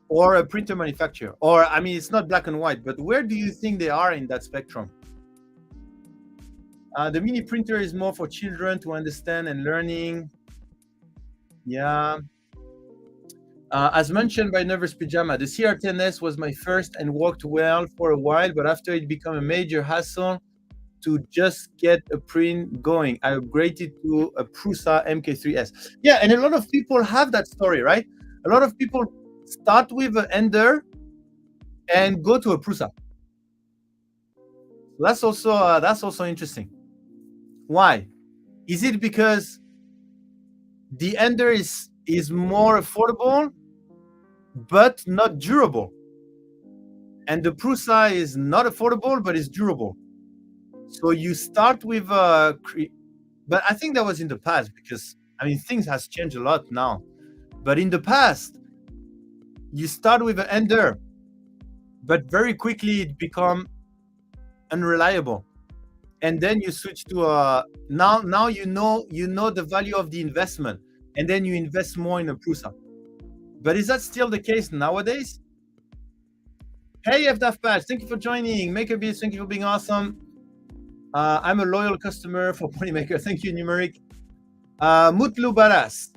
or a printer manufacturer? Or, I mean, it's not black and white, but where do you think they are in that spectrum? The mini printer is more for children to understand and learning. Yeah. As mentioned by Nervous Pajama, the CR10S was my first and worked well for a while, but after it became a major hassle to just get a print going, I upgraded to a Prusa MK3S. Yeah, and a lot of people have that story, right? A lot of people start with an Ender and go to a Prusa. That's also interesting. Why? Is it because the Ender is more affordable but not durable, and the Prusa is not affordable but is durable? So you start with but I think that was in the past, because I mean things has changed a lot now. But in the past, you start with an Ender, but very quickly it become unreliable, and then you switch to now you know the value of the investment, and then you invest more in a Prusa. But is that still the case nowadays? Hey, FDAF Patch, thank you for joining. MakerBeats, thank you for being awesome. I'm a loyal customer for Polymaker. Thank you, Numeric. Mutlu Baras.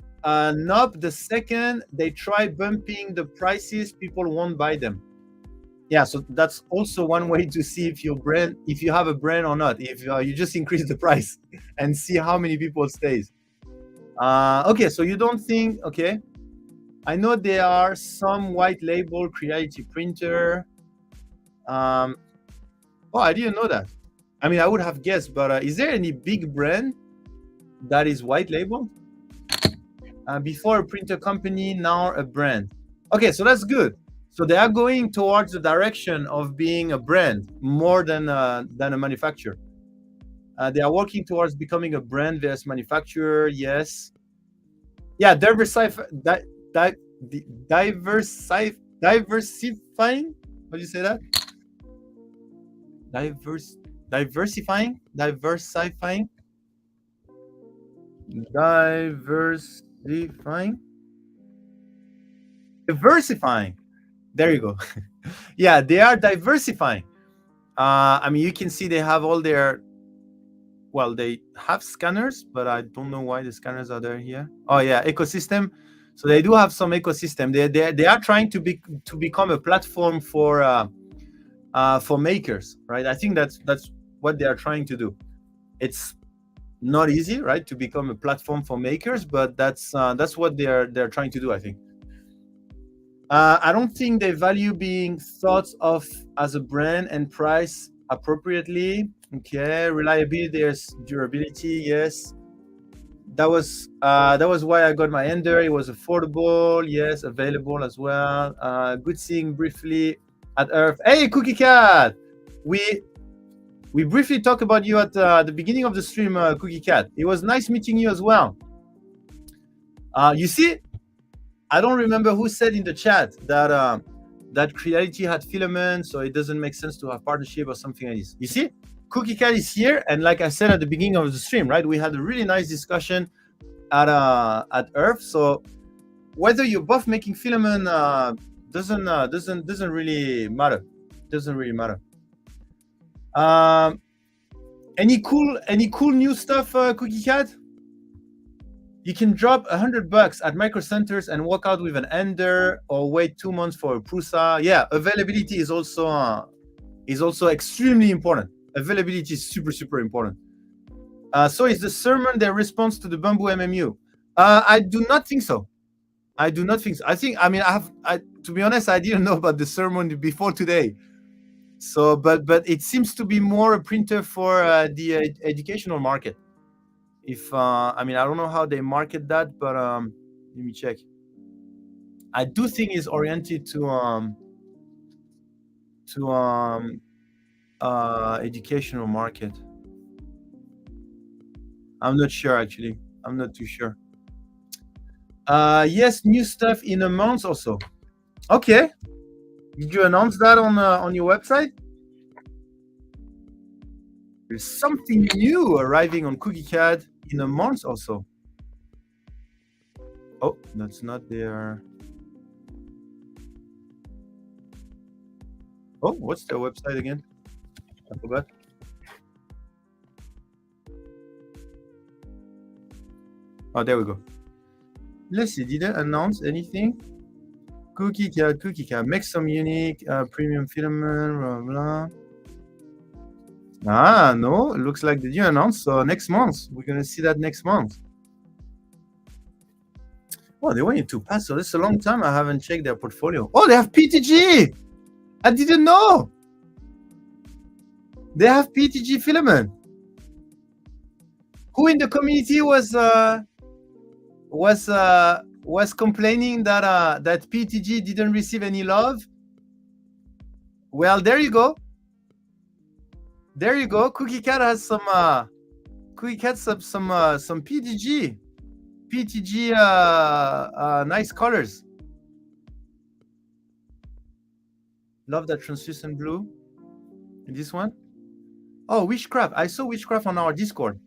Nope, the second they try bumping the prices, people won't buy them. Yeah, so that's also one way to see if you have a brand or not. If you just increase the price and see how many people stays. Okay, so you don't think, okay. I know there are some white label Creality printer. Oh, I didn't know that. I mean, I would have guessed, but is there any big brand that is white label? Before a printer company, now a brand. Okay, so that's good. So they are going towards the direction of being a brand more than a manufacturer. They are working towards becoming a brand versus manufacturer. Yes. Yeah, diversifying. How do you say that? Diversifying. There you go. Yeah, they are diversifying. I mean, you can see they have all their well, they have scanners, but I don't know why the scanners are there here. Oh yeah, ecosystem. So they do have some ecosystem. They are trying to become a platform for makers, right? I think that's what they are trying to do. It's not easy, right, to become a platform for makers, but that's what they're trying to do, I think. I don't think they value being thought of as a brand and price appropriately. Okay, reliability, there's durability, yes. That was why I got my Ender. It was affordable, yes, available as well. Good seeing briefly at Earth. Hey, Cookie Cat, we briefly talked about you at the beginning of the stream, Cookie Cat. It was nice meeting you as well. You see, I don't remember who said in the chat that that Creality had Filament, so it doesn't make sense to have partnership or something like this. You see, Cookie Cat is here, and like I said at the beginning of the stream, right, we had a really nice discussion at Earth. So whether you're both making Filament doesn't really matter. Doesn't really matter. Any cool new stuff, Cookie Cat? You can drop $100 at Micro Centers and walk out with an Ender, or wait 2 months for a Prusa. Yeah, availability is also extremely important. Availability is super important. So is the sermon their response to the Bamboo MMU? I do not think so. I do not think so. I to be honest, I didn't know about the sermon before today. So, but it seems to be more a printer for the educational market. If I don't know how they market that, but let me check. I do think it's oriented to educational market. I'm not sure, actually. I'm not too sure. Yes, new stuff in a month or so. Okay. Did you announce that on your website? There's something new arriving on Cookie Cat in a month or so. Oh, that's not there. Oh, what's their website again? I forgot. Oh, there we go. Let's see, didn't announce anything. Cookie Cat, make some unique premium filament, blah blah. Ah, no, it looks like they didn't announce. So next month, we're gonna see that next month. Oh, they went into pass, so this is a long time I haven't checked their portfolio. Oh, they have PTG! I didn't know! They have PTG filament. Who in the community was complaining that that PTG didn't receive any love? Well, there you go. There you go. Cookie Cat has some some PTG nice colors. Love that translucent blue. And this one? Oh, Witchcraft. I saw Witchcraft on our Discord.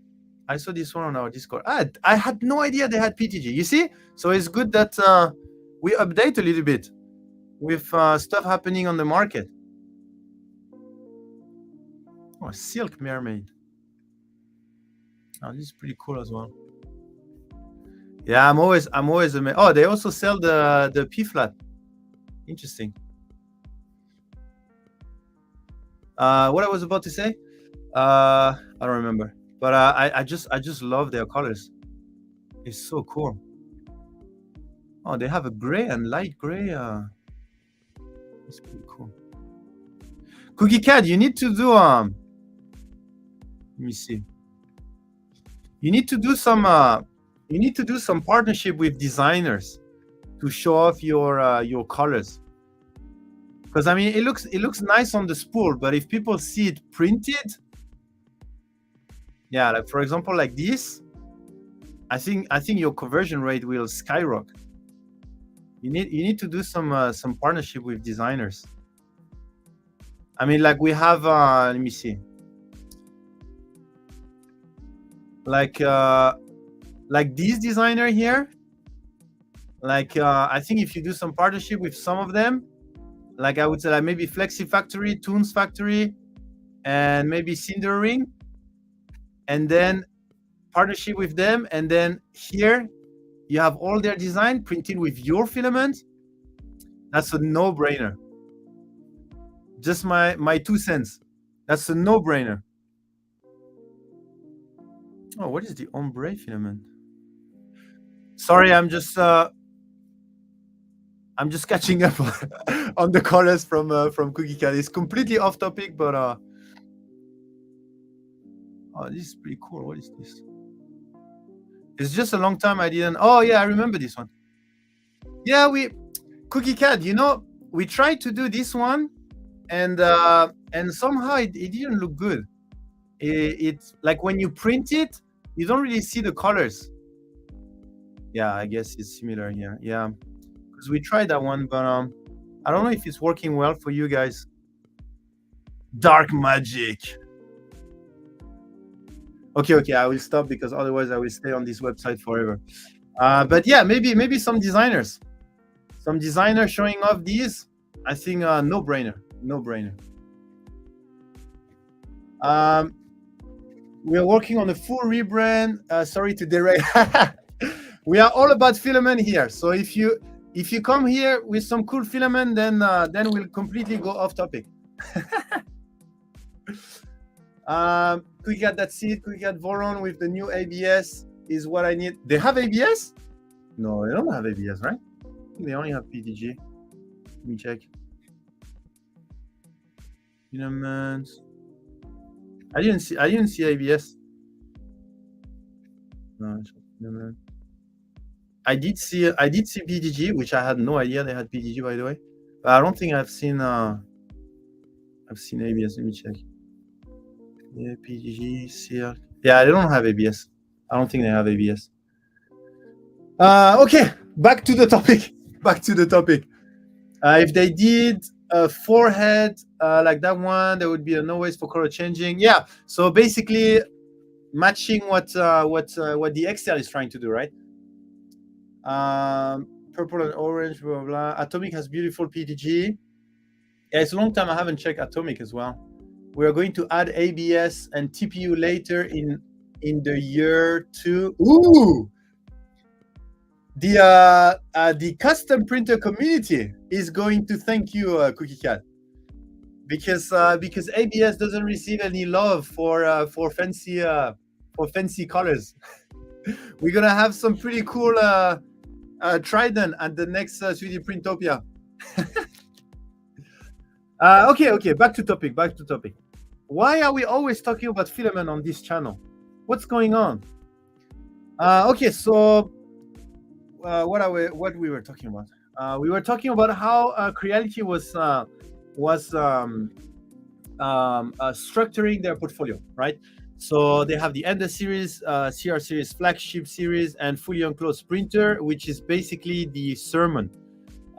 I saw this one on our Discord. I had no idea they had PTG. You see? So it's good that we update a little bit with stuff happening on the market. Oh, Silk Mermaid. Oh, this is pretty cool as well. Yeah, I'm always amazed. Oh, they also sell the P flat. Interesting. What I was about to say, I don't remember. But I just love their colors. It's so cool. Oh, they have a gray and light gray. It's pretty cool. Cookie Cat, you need to do let me see. You need to do some partnership with designers to show off your colors. Because I mean, it looks nice on the spool, but if people see it printed, yeah, like for example, like this, I think your conversion rate will skyrocket. You need to do some partnership with designers. I mean, like we have let me see, like this designer here, like I think if you do some partnership with some of them, like I would say, like maybe Flexi Factory, Toons Factory, and maybe Cinder Ring, and then partnership with them, and then here you have all their design printed with your filament. That's a no-brainer. Just my 2 cents. That's a no-brainer. Oh, what is the ombre filament? Sorry, I'm just catching up on the colors from Cookie Cat. It's completely off topic, but oh, this is pretty cool. What is this? It's just a long time I didn't. Oh yeah, I remember this one. Yeah, Cookie Cat. You know, we tried to do this one, and somehow it didn't look good. It's like when you print it, you don't really see the colors. Yeah, I guess it's similar here. Yeah, because we tried that one, but I don't know if it's working well for you guys. Dark magic. Okay, I will stop because otherwise I will stay on this website forever. But yeah, maybe some designers showing off these. I think no brainer. We are working on a full rebrand. Sorry to derail. We are all about filament here. So if you come here with some cool filament, then we'll completely go off topic. Cookie Cat, that's it. Cookie Cat Voron with the new ABS is what I need. They have ABS? No, they don't have ABS, right? I think they only have PTG. Let me check. Filament. I didn't see ABS. No, I did see PTG, which I had no idea they had PTG, by the way. But I don't think I've seen ABS. Let me check. Yeah, PTG, CR. Yeah, they don't have ABS. I don't think they have ABS. Okay, back to the topic. If they did a forehead like that one, there would be no ways for color changing. Yeah, so basically matching what the Excel is trying to do, right? Purple and orange, blah, blah, blah. Atomic has beautiful PTG. Yeah, it's a long time I haven't checked Atomic as well. We are going to add ABS and TPU later in the year 2. Ooh! The custom printer community is going to thank you, Cookie Cat, because ABS doesn't receive any love for fancy colors. We're gonna have some pretty cool Trident at the next 3D Printopia. Okay, back to topic. Why are we always talking about filament on this channel? What's going on? Okay, so what we were talking about? We were talking about how Creality was structuring their portfolio, right? So they have the Ender series, CR series, flagship series, and fully enclosed printer, which is basically the Sermon.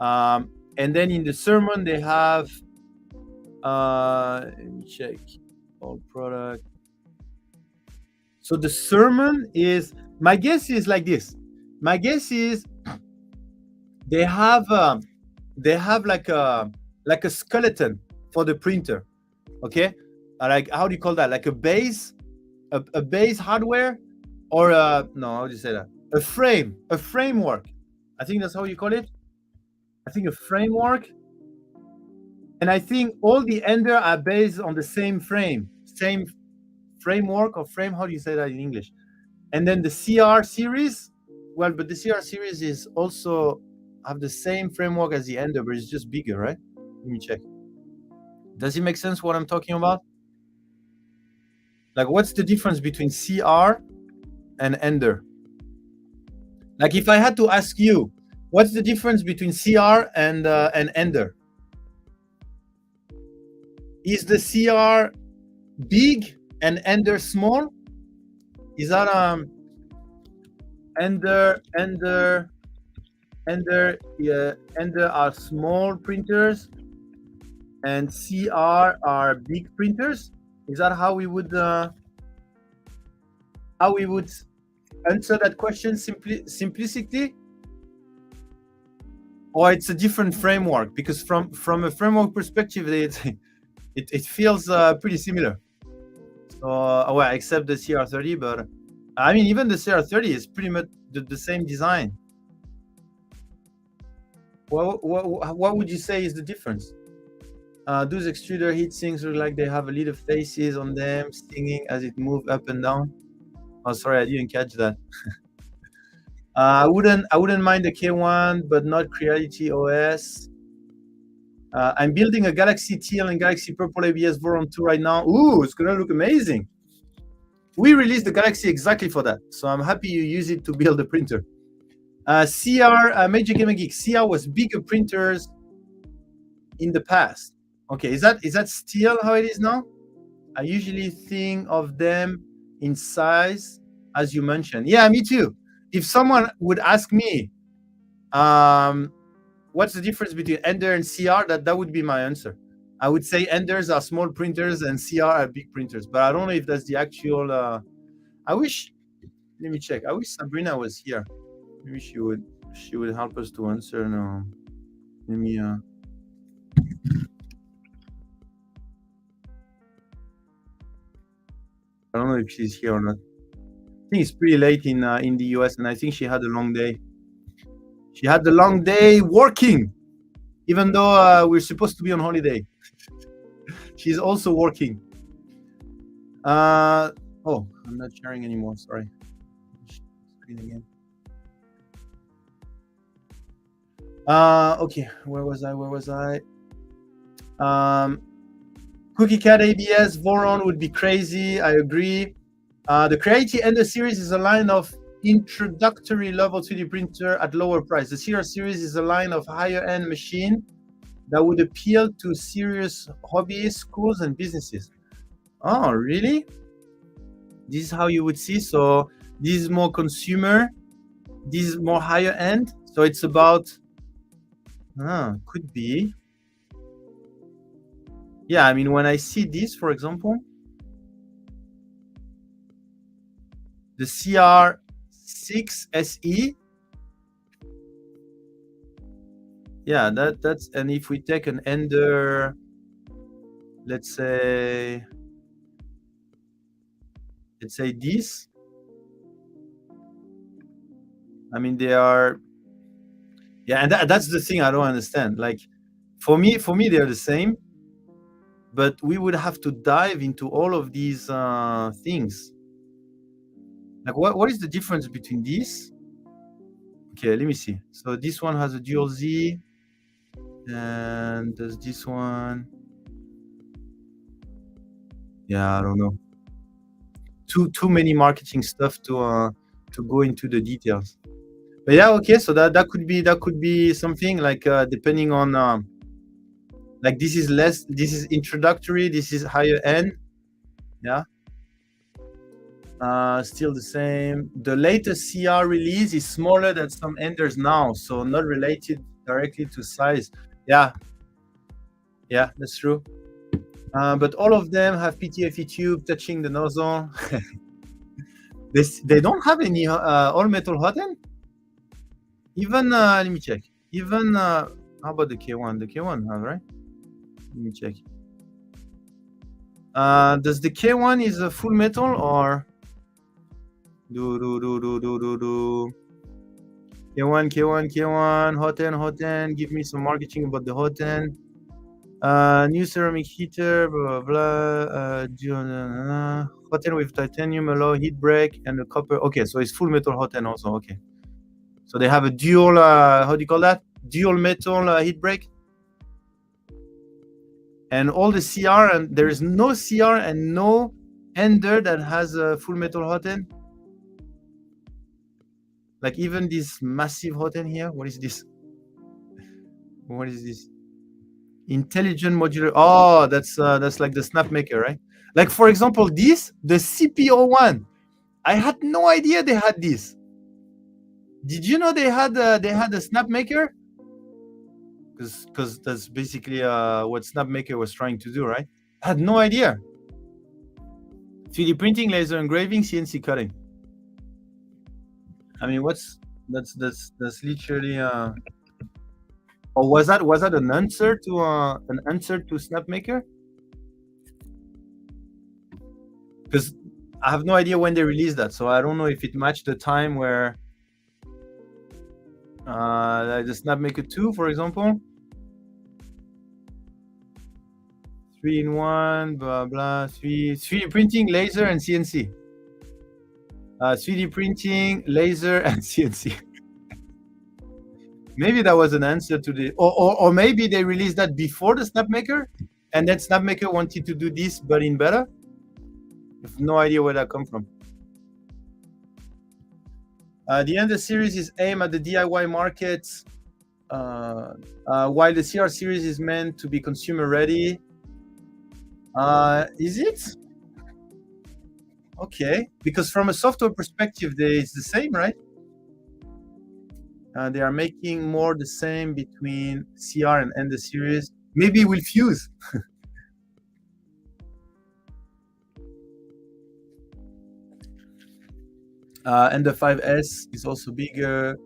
And then in the Sermon they have let me check all product. So the Sermon is, my guess is like this. My guess is they have like a skeleton for the printer. Okay, like, how do you call that? Like a base hardware, or no, how do you say that? A framework. I think that's how you call it. I think a framework. And I think all the Ender are based on the same framework or frame. How do you say that in English? And then the CR series, well, but the CR series is also have the same framework as the Ender, but it's just bigger, right? Let me check. Does it make sense what I'm talking about? Like, what's the difference between CR and Ender? Like, if I had to ask you, what's the difference between CR and Ender? Is the CR big and Ender small? Is that Ender are small printers and CR are big printers? Is that how we would answer that question simplistically? Or it's a different framework? Because from a framework perspective, it feels pretty similar. So, well, except the CR30, but I mean, even the CR30 is pretty much the same design. What would you say is the difference? Those extruder heat sinks look like they have a little faces on them, stinging as it moves up and down. Oh, sorry, I didn't catch that. I wouldn't mind the K1, but not Creality OS. I'm building a Galaxy Teal and Galaxy Purple ABS Voron 2 right now. Ooh, it's gonna look amazing. We released the Galaxy exactly for that, so I'm happy you use it to build the printer. CR, Major Gamer Geek, CR was bigger printers in the past. Okay, is that still how it is now? I usually think of them in size, as you mentioned. Yeah, me too. If someone would ask me, what's the difference between Ender and CR, that would be my answer. I would say Enders are small printers and CR are big printers, but I don't know if that's the actual. I wish. Let me check. I wish Sabrina was here. Maybe she would help us to answer. No, let me. I don't know if she's here or not. I think it's pretty late in the US, and I think she had a long day. She had the long day working, even though we're supposed to be on holiday. She's also working. Oh, I'm not sharing anymore. Sorry. Screen again. Okay, where was I? Cookie Cat ABS Voron would be crazy. I agree. The Creality Ender series is a line of introductory level 3D printer at lower price. The CR series is a line of higher end machine that would appeal to serious hobbyists, schools, and businesses. Oh, really? This is how you would see. So this is more consumer. This is more higher end. So it's about. Could be. Yeah, I mean, when I see this, for example, the CR6 SE. Yeah, that's, and if we take an Ender, let's say this. I mean, they are. Yeah, and that's the thing I don't understand. Like, for me, they're the same, but we would have to dive into all of these things. Like, what is the difference between these? Okay, let me see. So this one has a dual Z, and does this one? Yeah, I don't know. Too many marketing stuff to go into the details. But yeah, okay. So that could be something like depending on like this is less. This is introductory. This is higher end. Yeah. Still the same. The latest CR release is smaller than some Enders now, so not related directly to size. Yeah, that's true. But all of them have PTFE tube touching the nozzle. They don't have any all metal hot end. Even let me check. Even how about the K1? The K1 have, right? Let me check. Does the K1 is a full metal or K1 hot end. Give me some marketing about the hot end. New ceramic heater, blah blah blah. Hot end with titanium alloy, heat break, and the copper. Okay, so it's full metal hot end also. Okay, so they have a dual. How do you call that? Dual metal heat break. And all the CR, and there is no CR and no Ender that has a full metal hot end. Like even this massive hot end here. What is this? What is this? Intelligent modular. Oh, that's like the SnapMaker, right? Like, for example, this, the CP01. I had no idea they had this. Did you know they had a SnapMaker? Because that's basically what SnapMaker was trying to do, right? I had no idea. 3D printing, laser engraving, CNC cutting. I mean, that's literally or was that an answer to SnapMaker? because I have no idea when they released that, so I don't know if it matched the time where like the Snapmaker 2, for example, 3-in-1, blah blah, 3D printing, laser, and CNC. 3D printing, laser, and CNC. Maybe that was an answer to the, or maybe they released that before the Snapmaker, and then Snapmaker wanted to do this but in better. I have no idea where that come from. The Ender series is aimed at the DIY market, while the CR series is meant to be consumer ready. Is it? Okay, because from a software perspective, it's the same, right? They are making more the same between CR and Ender series. Maybe we'll fuse. Ender 5S is also bigger.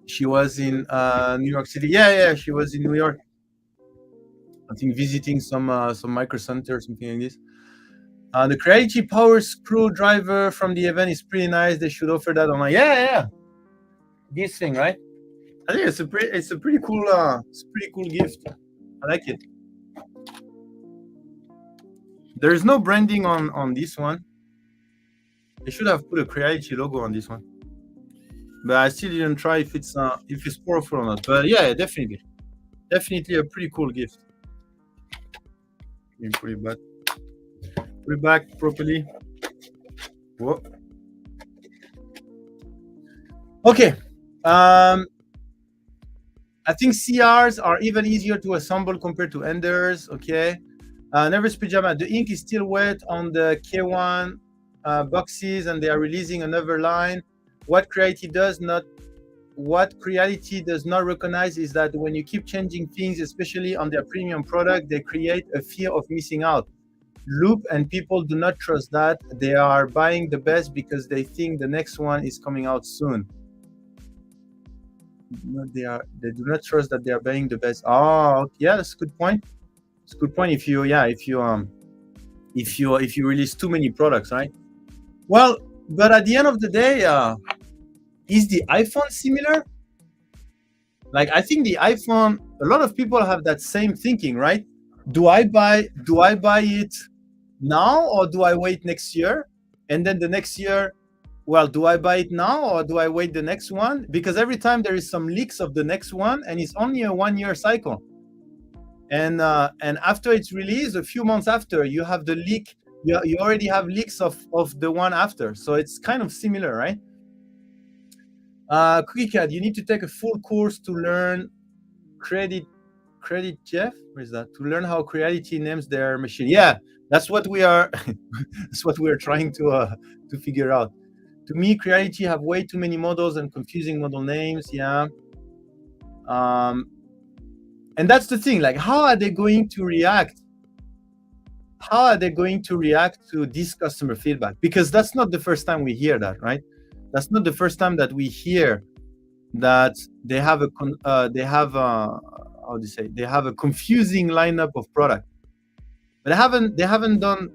She was in New York City. Yeah, she was in New York. I think visiting some micro center or something like this. The Creality power screwdriver from the event is pretty nice. They should offer that online. Yeah. This thing, right? I think it's a pretty cool gift. I like it. There is no branding on this one. They should have put a Creality logo on this one. But I still didn't try if it's powerful or not. But yeah, definitely a pretty cool gift. You put it back. Put it back properly. Whoa. Okay. I think CRs are even easier to assemble compared to Enders. Okay. Nervous Pajama. The ink is still wet on the K1 boxes, and they are releasing another line. What Creality does not recognize is that when you keep changing things, especially on their premium product, they create a fear of missing out loop, and people do not trust that. They are buying the best because they think the next one is coming out soon. They do not trust that they are buying the best. Oh, yeah, that's a good point. It's a good point. If you release too many products, right? Well, but at the end of the day, is the iPhone similar? Like, I think the iPhone, a lot of people have that same thinking, right? Do I buy it now, or do I wait next year? And then the next year, well, do I buy it now, or do I wait the next one? Because every time there is some leaks of the next one, and it's only a 1-year cycle. And after it's released, a few months after, you have the leak. You already have leaks of the one after. So it's kind of similar, right? QuickCAD, you need to take a full course to learn Credit Jeff? Where is that? To learn how Creality names their machine. Yeah, that's what we are. That's what we are trying to figure out. To me, Creality have way too many models and confusing model names. Yeah. And that's the thing. Like, how are they going to react? How are they going to react to this customer feedback? Because that's not the first time we hear that, right? That's not the first time that we hear that they have a confusing lineup of product, but they haven't done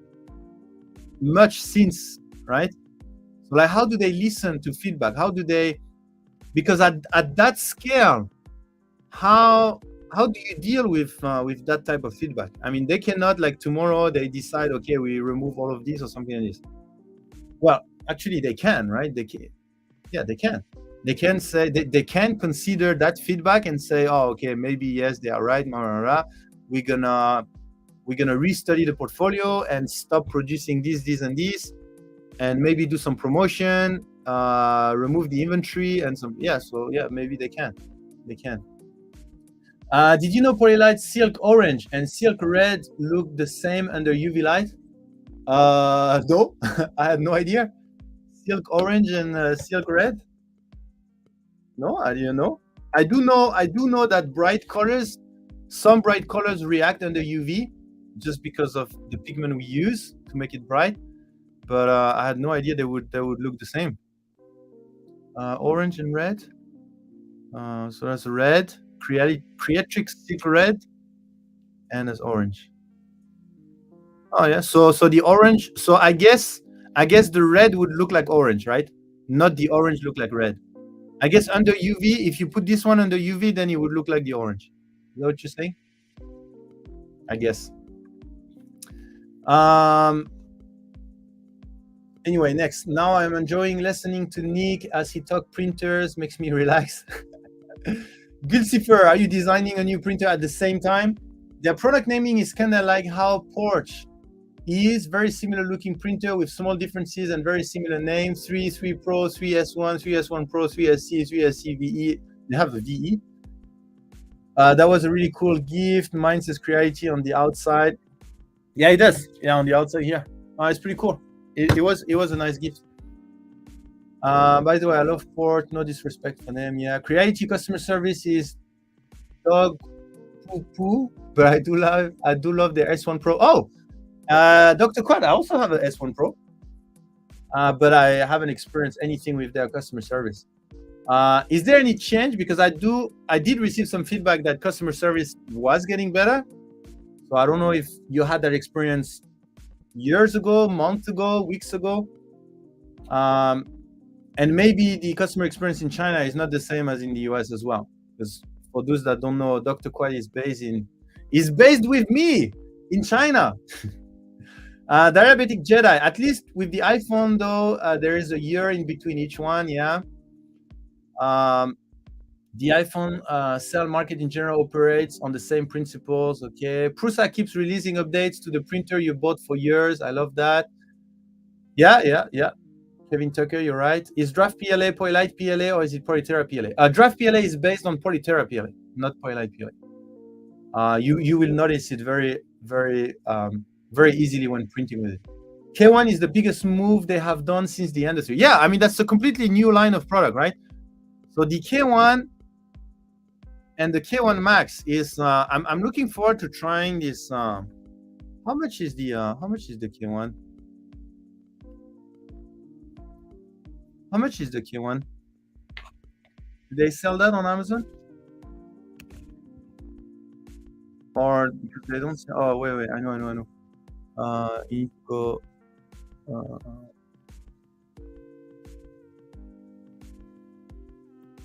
much since, right? So, like, how do they listen to feedback? How do they? Because at that scale, how do you deal with that type of feedback? I mean, they cannot, like, tomorrow they decide, okay, we remove all of these or something like this. Well, actually, they can, right? They can. Yeah, they can. They can say they can consider that feedback and say, oh, okay, maybe yes, they are right. We're gonna restudy the portfolio and stop producing this and this, and maybe do some promotion, remove the inventory and some. Yeah, so yeah, maybe they can. Did you know Polylight Silk Orange and Silk Red look the same under UV light? No, I had no idea. Silk Orange and Silk Red? No, I didn't know. I do know that some bright colors react under UV just because of the pigment we use to make it bright. But I had no idea they would look the same. Orange and red. So that's red, Creatrix Silk Red, and there's orange. Oh yeah. So the orange. So I guess the red would look like orange, right? Not the orange look like red. I guess under UV, if you put this one under UV, then it would look like the orange. Is that what you're saying? I guess. Anyway, next. Now I'm enjoying listening to Nick as he talk printers. Makes me relax. Gilcifer, are you designing a new printer at the same time? Their product naming is kind of like how Porsche is. Very similar looking printer with small differences and very similar names. 3 Pro, 3S1, 3S1 Pro, 3SC, 3SC VE. They have a VE. That was a really cool gift. Mine says Creality on the outside. Yeah, it does. Yeah, on the outside here. It's pretty cool. It was a nice gift. By the way, I love Port. No disrespect for them. Yeah, Creality customer service is dog poo poo, but I do love their S1 Pro. Oh, Dr. Quad, I also have an S1 Pro, but I haven't experienced anything with their customer service. Is there any change? Because I did receive some feedback that customer service was getting better. So I don't know if you had that experience years ago, months ago, weeks ago. And maybe the customer experience in China is not the same as in the US as well. Because for those that don't know, Dr. Kwai is based with me in China. Diabetic Jedi, at least with the iPhone though, there is a year in between each one, yeah. The iPhone cell market in general operates on the same principles, okay. Prusa keeps releasing updates to the printer you bought for years. I love that. Yeah. Kevin Tucker, you're right. Is Draft PLA Polylite PLA or is it Polytera PLA? Draft PLA is based on Polytera PLA, not Polylite PLA. You will notice it very easily when printing with it. K1 is the biggest move they have done since the industry. Yeah, I mean, that's a completely new line of product, right? So the K1 and the K1 Max is, I'm looking forward to trying this. How much is the K1? How much is the K1? Do they sell that on Amazon? Or because they don't sell? Oh, wait. I know. Eco.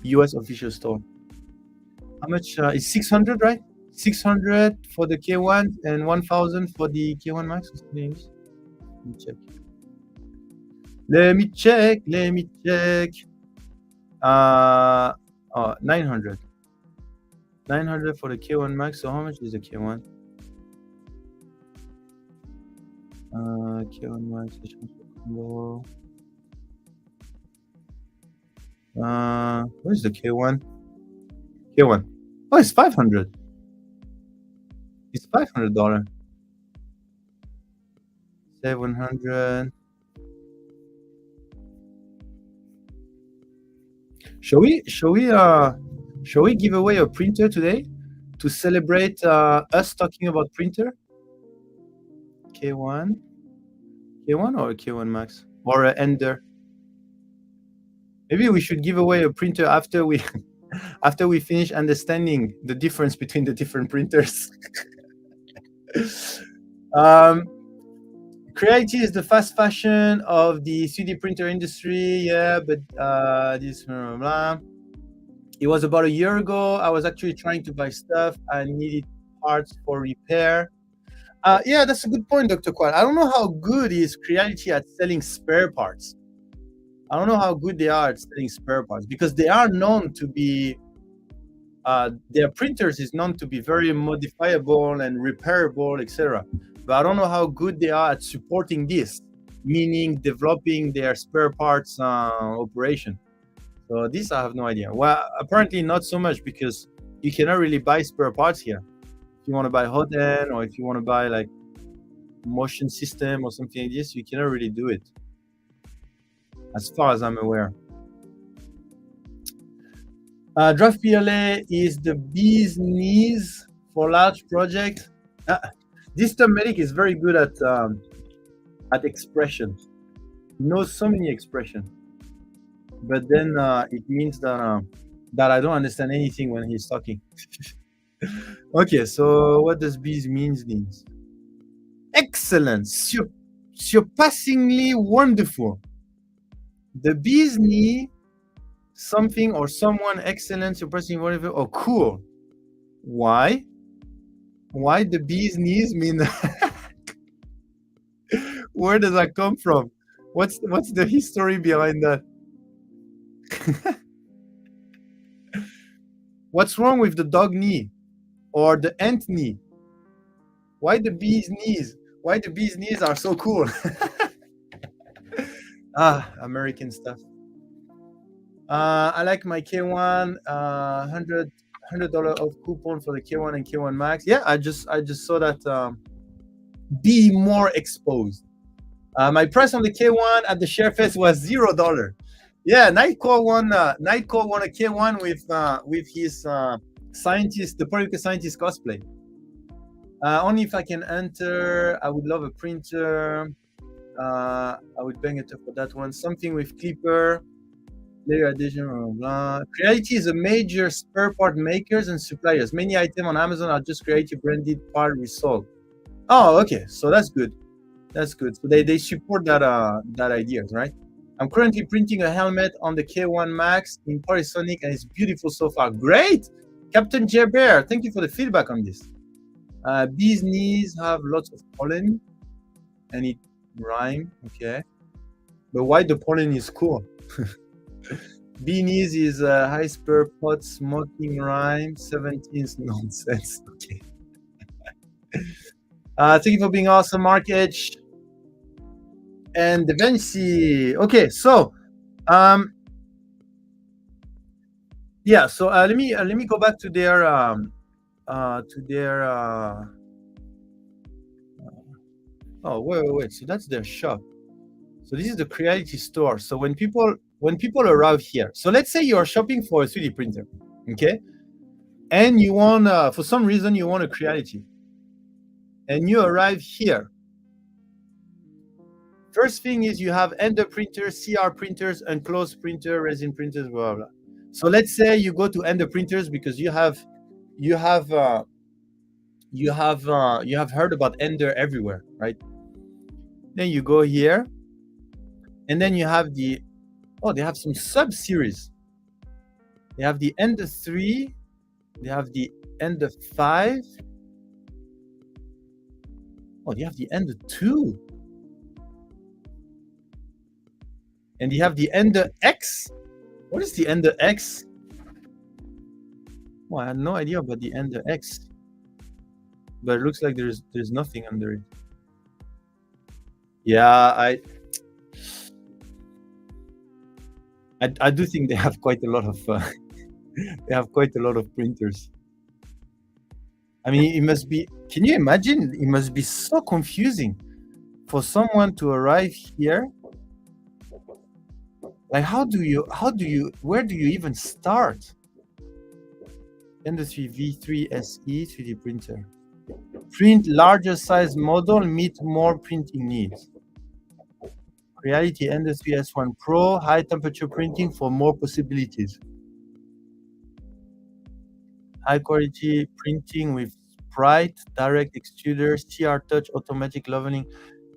US official store. How much is 600, right? 600 for the K1 and 1000 for the K1 Max. Let me check. 900. 900 for the K1 Max. So how much is the K1? K1 Max. Where's the K1? K1. Oh, it's 500. It's $500. 700. Shall we give away a printer today to celebrate us talking about printer? K1 or a K1 Max or an Ender? Maybe we should give away a printer after we finish understanding the difference between the different printers. Creality is the fast fashion of the 3D printer industry, yeah, but this blah, blah. It was about a year ago. I was actually trying to buy stuff. I needed parts for repair. Yeah, that's a good point, Dr. Kwan. I don't know how good is Creality at selling spare parts. I don't know how good they are at selling spare parts because they are known to be, their printers is known to be very modifiable and repairable, etc. But I don't know how good they are at supporting this, meaning developing their spare parts operation. So this I have no idea. Well, apparently not so much because you cannot really buy spare parts here. If you want to buy hot end or if you want to buy like motion system or something like this, you cannot really do it, as far as I'm aware. Draft PLA is the bee's knees for large projects. This term medic is very good at expression. He knows so many expressions, but then it means that I don't understand anything when he's talking. Okay, so what does bees means? excellent, surpassingly wonderful. The bee's knee, something or someone excellent, surpassingly wonderful, or cool. Why? Why the bee's knees mean where does that come from? What's the history behind that? What's wrong with the dog knee or the ant knee? Why the bee's knees? Why the bee's knees are so cool? American stuff. I like my K1 $100 off coupon for the K1 and K1 Max. Yeah, I just saw that. Be more exposed. My price on the K1 at the ShareFest was $0. Yeah, Nightcore won a K1 with his scientist, the political scientist cosplay. Only if I can enter. I would love a printer. I would bang it up for that one. Something with clipper, layer addition, blah, blah. Creality is a major spare part makers and suppliers. Many items on Amazon are just Creality branded part resold. Oh, okay. So that's good. That's good. So they support that ideas, right? I'm currently printing a helmet on the K1 Max in Parisonic, and it's beautiful so far. Great, Captain J Bear. Thank you for the feedback on this. Bees knees have lots of pollen, and it rhyme. Okay, but why the pollen is cool? Bee knees is high spur pot smoking rhyme. 17's nonsense. Okay. Thank you for being awesome, Mark H. And Da Vinci. Okay, so yeah, so let me go back to their oh wait, so that's their shop. So this is the Creality store. So when people arrive here, so let's say you are shopping for a 3D printer, okay, and you want for some reason you want a Creality, and you arrive here. First thing is you have Ender printers, CR printers, enclosed printer, resin printers, blah blah. So let's say you go to Ender printers because you have heard about Ender everywhere, right? Then you go here, and then you have they have some sub series. They have the Ender 3, they have the Ender 5. Oh, they have the Ender 2. And you have the Ender X. What is the Ender X? Well, I had no idea about the Ender X, but it looks like there's nothing under it. Yeah, I do think they have quite a lot of printers. I mean, it must be. Can you imagine? It must be so confusing for someone to arrive here. Like, where do you even start? Ender 3 V3 SE 3D printer. Print larger size model, meet more printing needs. Creality Ender 3 S1 Pro, high temperature printing for more possibilities. High quality printing with Sprite, direct extruder, CR touch, automatic leveling.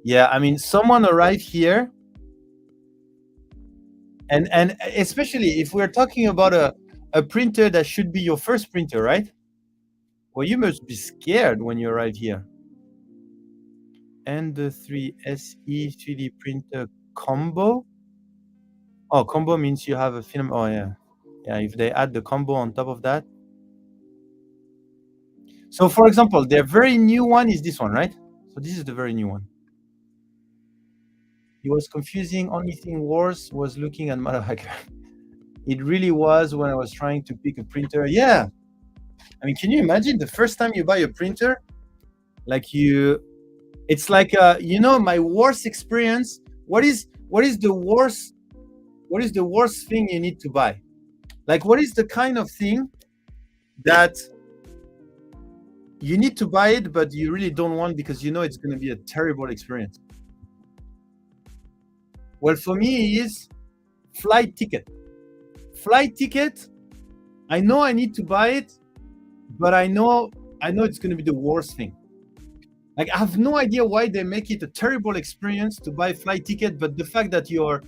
Yeah, I mean, someone arrived here. And especially if we're talking about a printer that should be your first printer, right? Well, you must be scared when you arrive here. Ender 3 SE 3D printer combo. Oh, combo means you have a film. Oh, yeah. Yeah, if they add the combo on top of that. So, for example, their very new one is this one, right? So this is the very new one. It was confusing. Only thing worse was looking at Motherhacker. It really was when I was trying to pick a printer. Yeah. I mean, can you imagine the first time you buy a printer? Like it's like my worst experience. What is the worst thing you need to buy? Like, what is the kind of thing that you need to buy it, but you really don't want because you know it's going to be a terrible experience? Well, for me, it is flight ticket. Flight ticket, I know I need to buy it, but I know it's going to be the worst thing. Like, I have no idea why they make it a terrible experience to buy flight ticket, but the fact that you're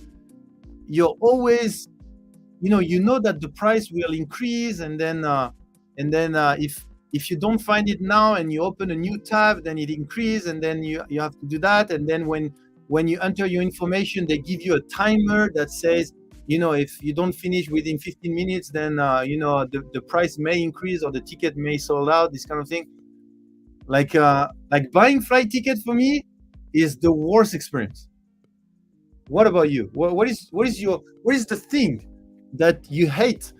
always, you know that the price will increase, and then if you don't find it now and you open a new tab, then it increases, and then you have to do that, and then when you enter your information, they give you a timer that says, if you don't finish within 15 minutes, then the price may increase or the ticket may sold out, this kind of thing. Like buying flight ticket for me is the worst experience. What about you? What is the thing that you hate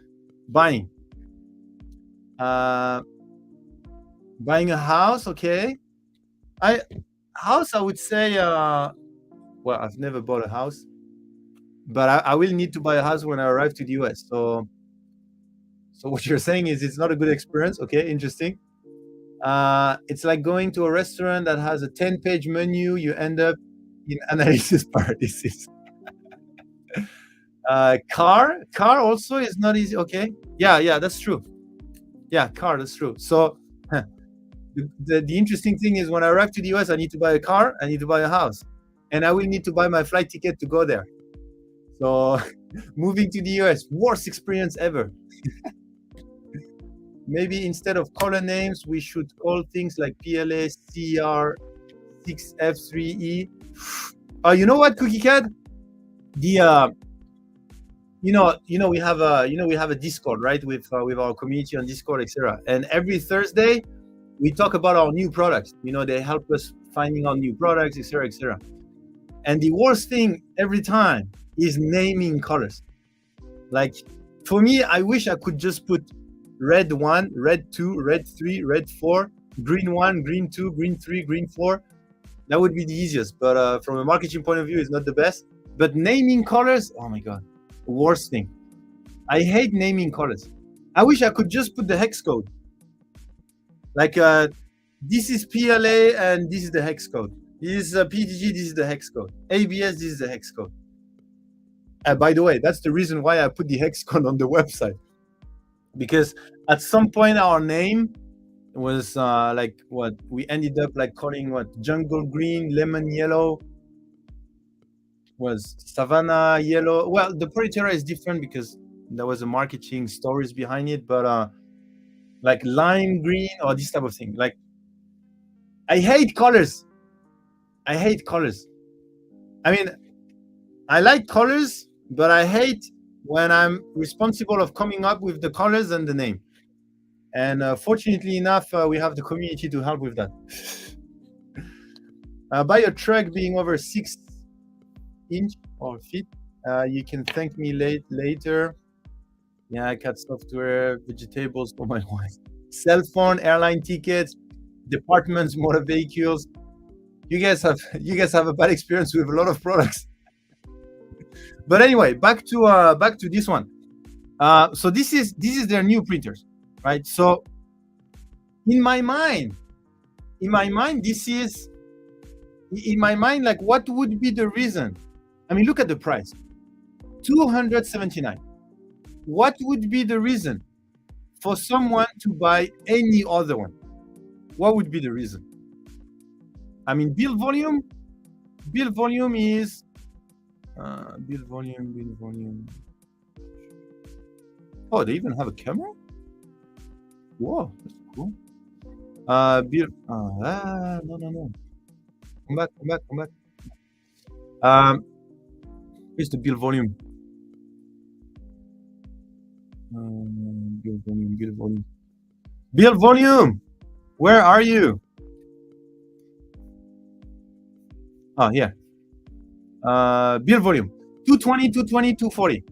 buying? Buying a house, okay. I would say, well, I've never bought a house, but I will need to buy a house when I arrive to the US. So what you're saying is it's not a good experience. Okay, interesting. It's like going to a restaurant that has a 10-page menu. You end up in analysis paralysis. Car also is not easy. Okay, yeah, that's true. Yeah, car, that's true. So the interesting thing is, when I arrive to the US, I need to buy a car, I need to buy a house, and I will need to buy my flight ticket to go there. So moving to the US, worst experience ever. Maybe instead of color names, we should call things like PLA CR6F3E. You know what, Cookie Cat? The we have a Discord, right, with our community on Discord, etc. And every Thursday we talk about our new products. They help us finding out new products, etc., etc. And the worst thing every time is naming colors. Like, for me, I wish I could just put red 1, red 2, red 3, red 4, green 1, green 2, green 3, green 4. That would be the easiest, but from a marketing point of view, it's not the best. But naming colors, oh my god, worst thing. I hate naming colors. I wish I could just put the hex code. Like, this is PLA and this is the hex code. This is PTG, this is the hex code. ABS, this is the hex code. By the way, that's the reason why I put the hex code on the website. Because at some point our name was like, what we ended up like calling jungle green, lemon yellow, was savannah yellow. Well, the Proletera is different because there was a marketing stories behind it, but like lime green or this type of thing. Like, I hate colors. I mean, I like colors, but I hate when I'm responsible of coming up with the colors and the name. And fortunately enough, we have the community to help with that. By a truck being over 6 inch or feet, you can thank me later. Yeah, cat software, vegetables for my wife, cell phone, airline tickets, departments, motor vehicles. You guys have a bad experience with a lot of products. But anyway, back to this one. So this is their new printers, right? So in my mind, this is like, what would be the reason? I mean, look at the price, $279. What would be the reason for someone to buy any other one? What would be the reason? I mean, build volume is build volume. Oh, they even have a camera? Whoa, that's cool. No. Come back. Here's the build volume. Build volume. Where are you? Oh, yeah. Build volume 220, 240.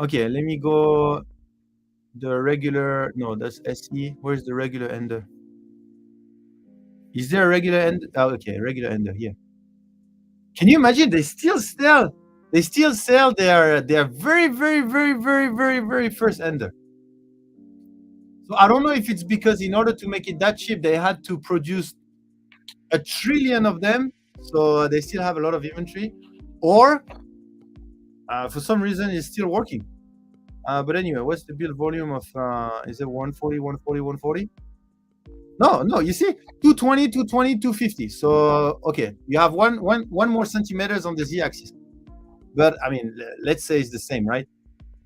Okay, let me go the regular. No, that's SE. Where's the regular ender? Is there a regular end? Oh, okay, regular ender here. Can you imagine? They still sell their very, very, very, very, very, very first ender. So I don't know if it's because in order to make it that cheap, they had to produce 1 trillion of them, so they still have a lot of inventory, or for some reason it's still working. But anyway, what's the build volume of? Is it 140, 140, 140? No, you see, 220, 220, 250. So okay, you have one more centimeters on the z-axis. But I mean, let's say it's the same, right?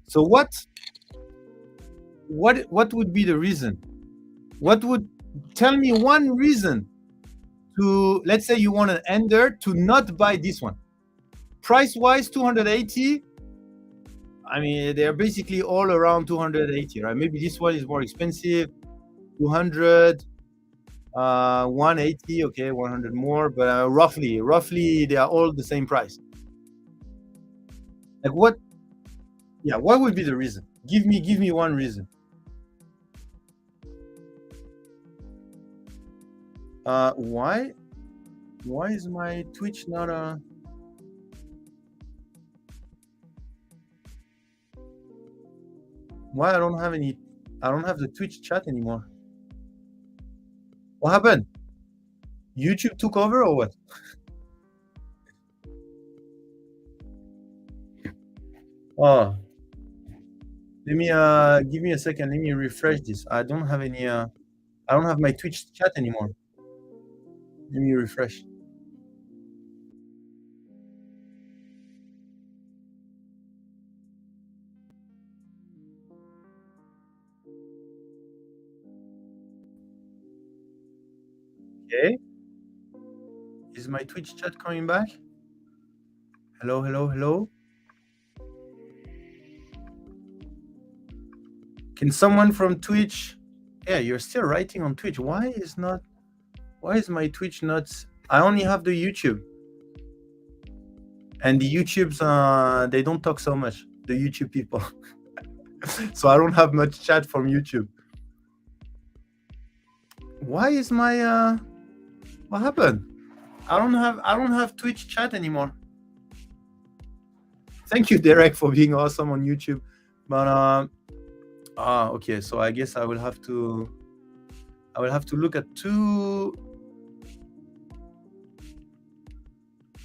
So what would be the reason? What would tell me one reason to, let's say you want an ender, to not buy this one? Price wise, 280. I mean, they're basically all around 280, right? Maybe this one is more expensive, 200, 180, okay, 100 more, but roughly they are all the same price. Like what? Yeah, what would be the reason? Give me one reason. Why is my Twitch not why I don't have the Twitch chat anymore? What happened? YouTube took over or what? Oh, let me give me a second. Let me refresh this. I don't have any I don't have my Twitch chat anymore. Let me refresh. Okay. Is my Twitch chat coming back? Hello, hello, hello. Can someone from Twitch? Yeah, you're still writing on Twitch. Why is my Twitch not? I only have the YouTube. And the YouTubes, they don't talk so much, the YouTube people. So I don't have much chat from YouTube. Why is my what happened? I don't have Twitch chat anymore. Thank you, Derek, for being awesome on YouTube. But okay, so I guess I will have to look at two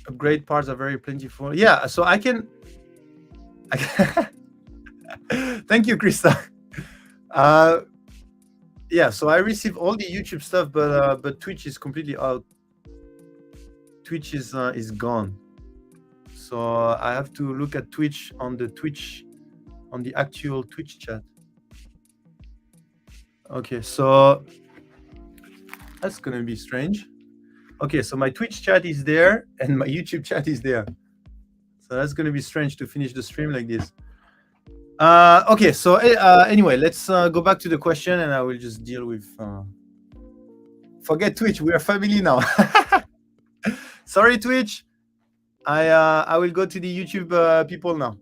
upgrade parts are very plentiful. Yeah, so I can thank you, Krista. Yeah, so I receive all the YouTube stuff, but Twitch is completely out. Twitch is gone. So I have to look at Twitch on the actual Twitch chat. Okay, so that's gonna be strange. Okay, so my Twitch chat is there and my YouTube chat is there. So that's gonna be strange to finish the stream like this. Okay, so anyway, let's go back to the question, and I will just deal with. Forget Twitch. We are family now. Sorry, Twitch. I will go to the YouTube people now.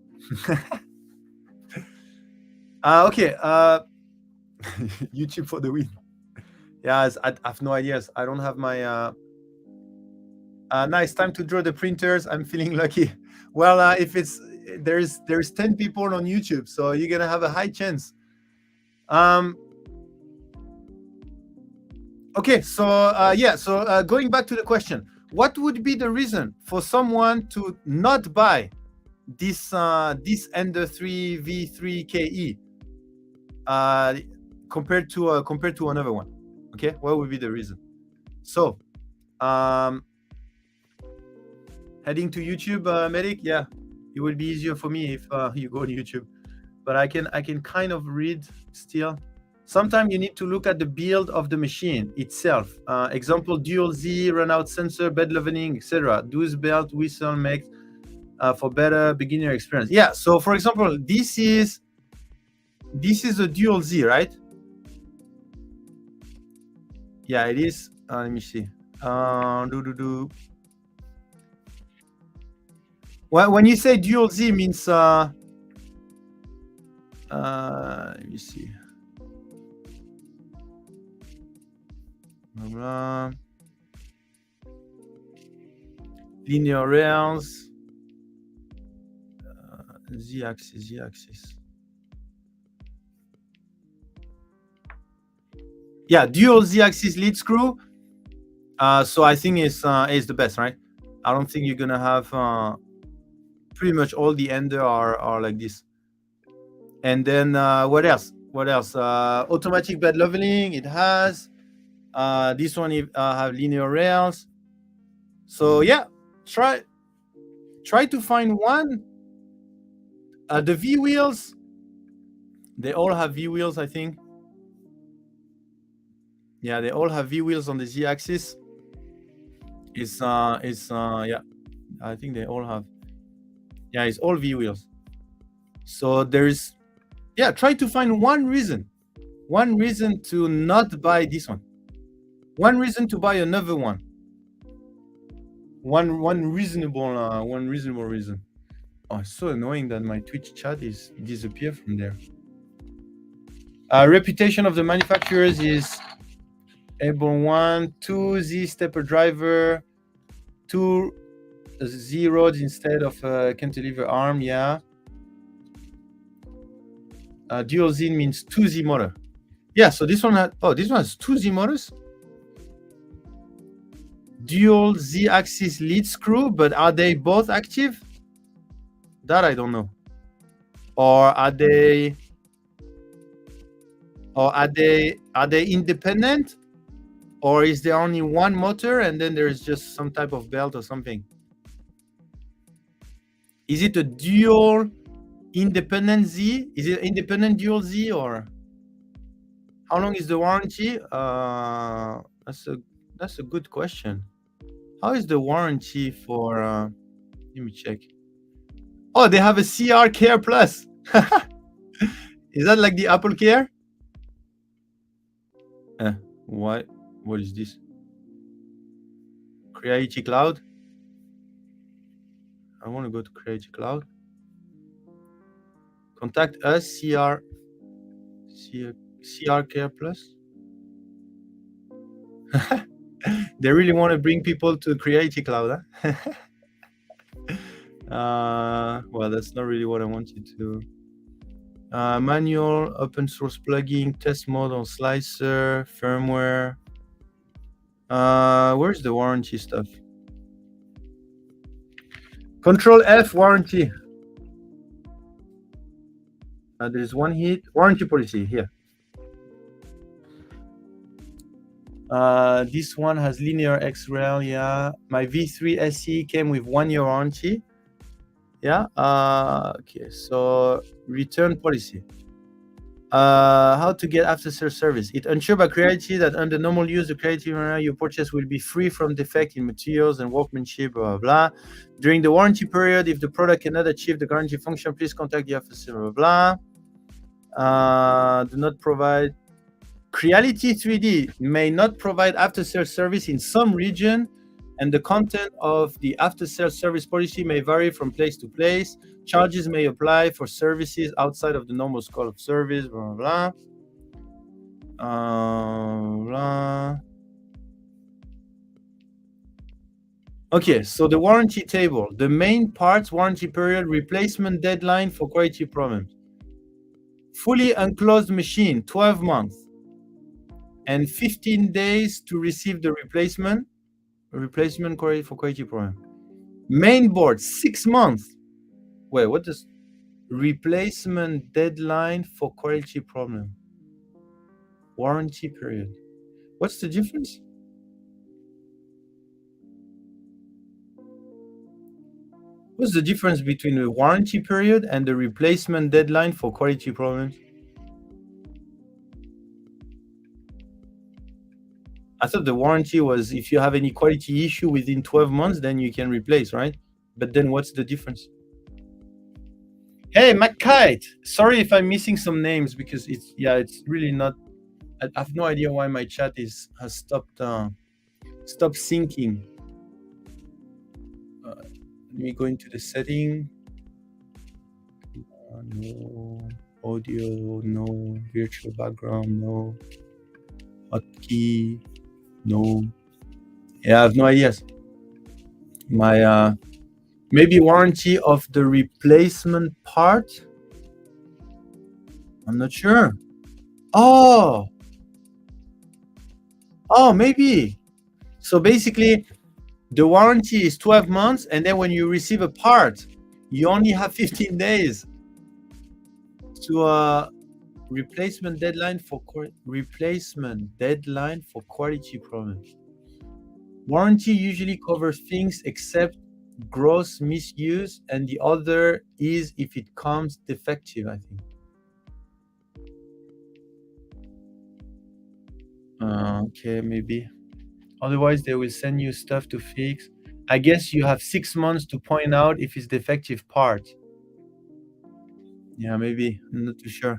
Okay. YouTube for the win. Yeah, I have no ideas. I don't have my. Nice time to draw the printers. I'm feeling lucky. Well, if it's there's 10 people on YouTube, so you're gonna have a high chance. Okay, so yeah, so going back to the question, what would be the reason for someone to not buy this Ender 3 V3 KE compared to another one? Okay, what would be the reason? So, heading to YouTube, Medic. Yeah, it would be easier for me if you go to YouTube, but I can kind of read still. Sometimes you need to look at the build of the machine itself. Example, dual Z, runout sensor, bed leveling, etc. Those belt whistle makes for better beginner experience. Yeah, so for example, this is a dual Z, right? Yeah, it is. Let me see. When you say dual Z means let me see. Linear rails, z-axis. Yeah, dual z-axis lead screw. So I think is the best, right? I don't think you're gonna have pretty much all the ender are like this. And then what else? Automatic bed leveling. It has. This one have linear rails. So yeah, try to find one. The V wheels, they all have V wheels, I think. Yeah, they all have V wheels on the Z axis. It's yeah, I think they all have. Yeah, it's all V wheels. So there's, yeah, try to find one reason to not buy this one. One reason to buy another one. One reasonable reason. Oh, it's so annoying that my Twitch chat is disappear from there. Reputation of the manufacturers is Airborne 1, 2 Z stepper driver, 2 Z rods instead of cantilever arm. Yeah. Dual Z means 2 Z motor. Yeah, so this one has 2 Z motors. Dual Z axis lead screw, but are they both active? That I don't know. Or are they independent? Or is there only one motor and then there's just some type of belt or something? Is it a dual independent Z? Is it independent dual Z, or how long is the warranty? That's a good question. How is the warranty for let me check. Oh, they have a CR Care Plus. Is that like the Apple Care? What is this? Creality Cloud? I want to go to Creality Cloud. Contact us, CR Care Plus. They really want to bring people to Creality Cloud, huh? Well, that's not really what I wanted to. Manual, open source plugin, test mode on slicer, firmware. Where's the warranty stuff? Control F, warranty. There's one hit. Warranty policy here. This one has linear X rail. Yeah, my V3 SE came with 1 year warranty. Yeah. Okay. So return policy. How to get after sales service? It ensures by Creality that under normal use, the Creality you purchase will be free from defect in materials and workmanship. Blah blah blah. During the warranty period, if the product cannot achieve the guarantee function, please contact the after sales. Blah blah. Do not provide. Creality 3D may not provide after-sales service in some region, and the content of the after-sales service policy may vary from place to place. Charges may apply for services outside of the normal scope of service, blah, blah, blah. Okay, so the warranty table. The main parts, warranty period, replacement deadline for quality problems. Fully enclosed machine, 12 months. And 15 days to receive the replacement quality for quality problem. Main board, 6 months. Wait, what is replacement deadline for quality problem? Warranty period. What's the difference? What's the difference between the warranty period and the replacement deadline for quality problems? I thought the warranty was if you have any quality issue within 12 months, then you can replace, right? But then what's the difference? Hey, McKite. Sorry if I'm missing some names because it's really not. I have no idea why my chat has stopped syncing. Let me go into the setting. No audio, no virtual background, no hotkey. No, yeah, I have no ideas. My maybe warranty of the replacement part. I'm not sure. Oh, maybe. So basically, the warranty is 12 months, and then when you receive a part, you only have 15 days to replacement deadline for quality problems. Warranty usually covers things except gross misuse, and the other is if it comes defective, I think. Okay, maybe. Otherwise, they will send you stuff to fix. I guess you have 6 months to point out if it's defective part. Yeah, maybe. I'm not too sure.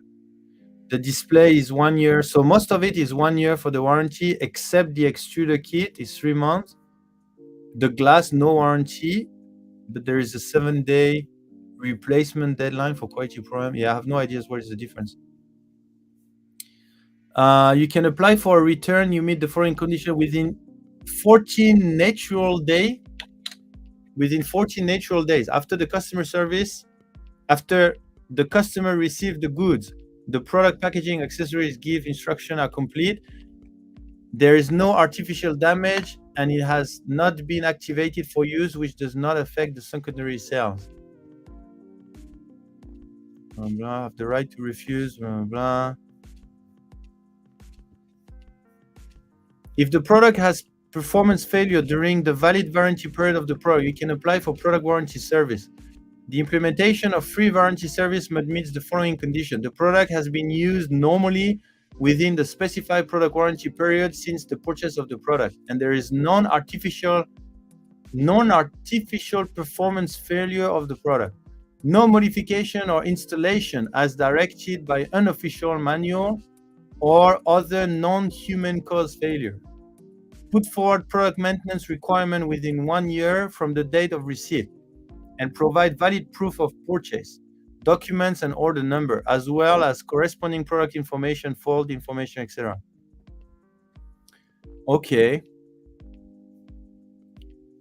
The display is 1 year, so most of it is 1 year for the warranty, except the extruder kit is 3 months. The glass, no warranty, but there is a 7-day replacement deadline for quality problem. Yeah, I have no idea what is the difference. You can apply for a return. You meet the following condition within 14 natural days. Within 14 natural days after the customer service, after the customer received the goods, the product packaging, accessories, gift instruction are complete. There is no artificial damage, and it has not been activated for use, which does not affect the secondary sales. Blah, blah, have the right to refuse. Blah, blah. If the product has performance failure during the valid warranty period of the product, you can apply for product warranty service. The implementation of free warranty service must meet the following condition. The product has been used normally within the specified product warranty period since the purchase of the product, and there is non-artificial performance failure of the product. No modification or installation as directed by unofficial manual or other non-human cause failure. Put forward product maintenance requirement within 1 year from the date of receipt, and provide valid proof of purchase, documents and order number, as well as corresponding product information, fault information, etc. Okay.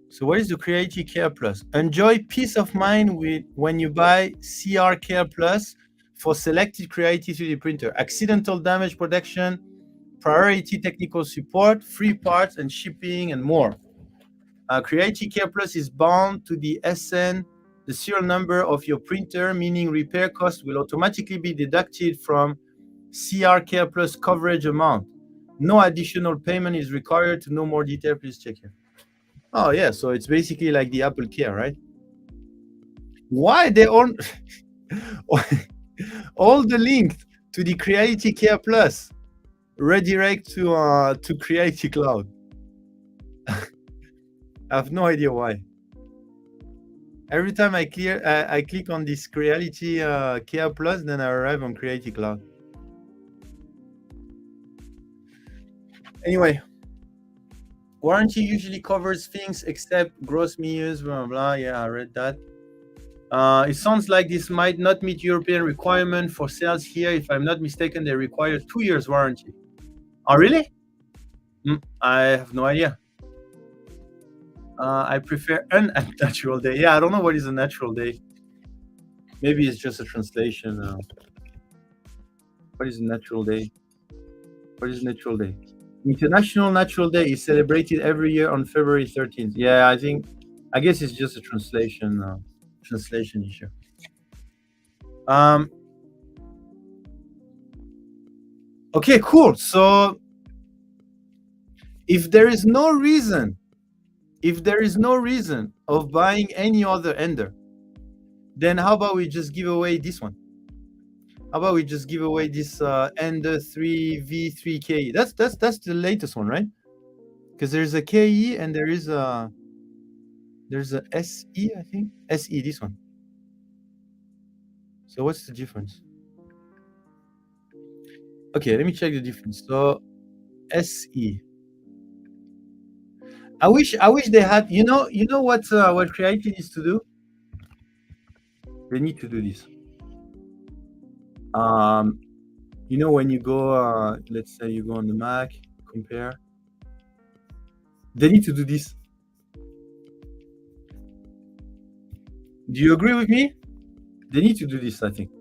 So what is the Creality Care Plus? Enjoy peace of mind when you buy CR Care Plus for selected Creality 3D printer. Accidental damage protection, priority technical support, free parts and shipping, and more. Creality Care Plus is bound to the SN, the serial number of your printer, meaning repair costs will automatically be deducted from CR Care Plus coverage amount. No additional payment is required. To know more detail, please check here. Oh yeah, so it's basically like the Apple Care, right? Why they all the links to the Creality Care Plus redirect to Creality Cloud? I have no idea why. Every time I click on this Creality Care Plus, then I arrive on Creality Cloud. Anyway, warranty usually covers things except gross misuse, blah, blah, blah. Yeah, I read that. It sounds like this might not meet European requirement for sales here. If I'm not mistaken, they require 2 years warranty. Oh, really? I have no idea. I prefer an unnatural day. Yeah, I don't know what is a natural day. Maybe it's just a translation. What is a natural day? What is natural day? International Natural Day is celebrated every year on February 13th. Yeah, I guess it's just a translation issue. Okay, cool. So if there is no reason of buying any other Ender, then how about we just give away this one? How about we just give away this Ender 3V3K? That's the latest one, right? Because there's a KE and there's a SE, I think. SE, this one. So what's the difference? Okay, let me check the difference. So SE. I wish they had, you know what Creality needs to do? They need to do this. When you go, let's say you go on the Mac, compare. They need to do this. Do you agree with me? They need to do this, I think.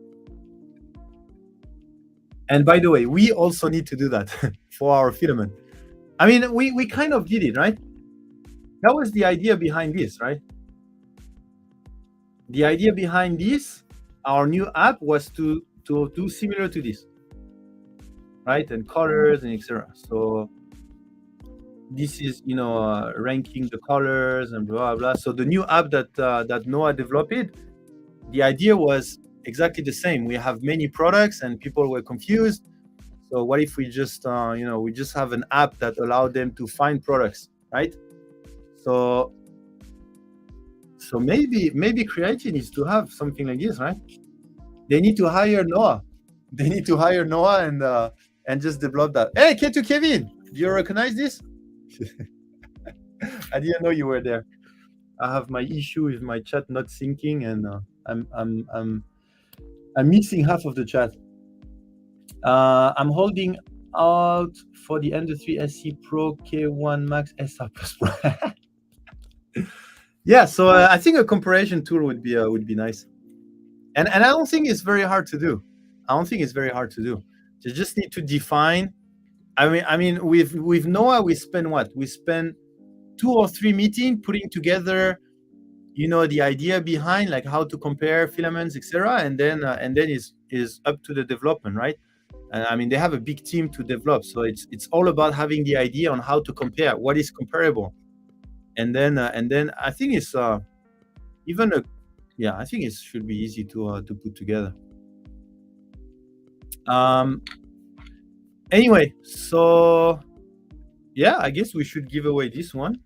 And by the way, we also need to do that for our filament. I mean, we kind of did it, right? That was the idea behind this, right? The idea behind this, our new app, was to do similar to this. right? And colors and etc. So this is, you know, ranking the colors and blah blah. So the new app that Noah developed, the idea was exactly the same. We have many products and people were confused. So what if we just, you know, we just have an app that allowed them to find products, right? So maybe Creality needs to have something like this, right? They need to hire Noah. They need to hire Noah and just develop that. Hey, K2 Kevin, do you recognize this? I didn't know you were there. I have my issue with my chat not syncing, and I'm missing half of the chat. I'm holding out for the Ender 3 SC Pro K1 Max SR Plus Pro. Yeah, so I think a comparison tool would be nice, and I don't think it's very hard to do. You just need to define. I mean, with Noah, we spend what? We spend 2 or 3 meetings putting together, you know, the idea behind, like how to compare filaments, etc. And then is up to the development, right? And I mean, they have a big team to develop, so it's all about having the idea on how to compare what is comparable, and then I think it's even a yeah, I think it should be easy to put together. Anyway, so yeah, I guess we should give away this one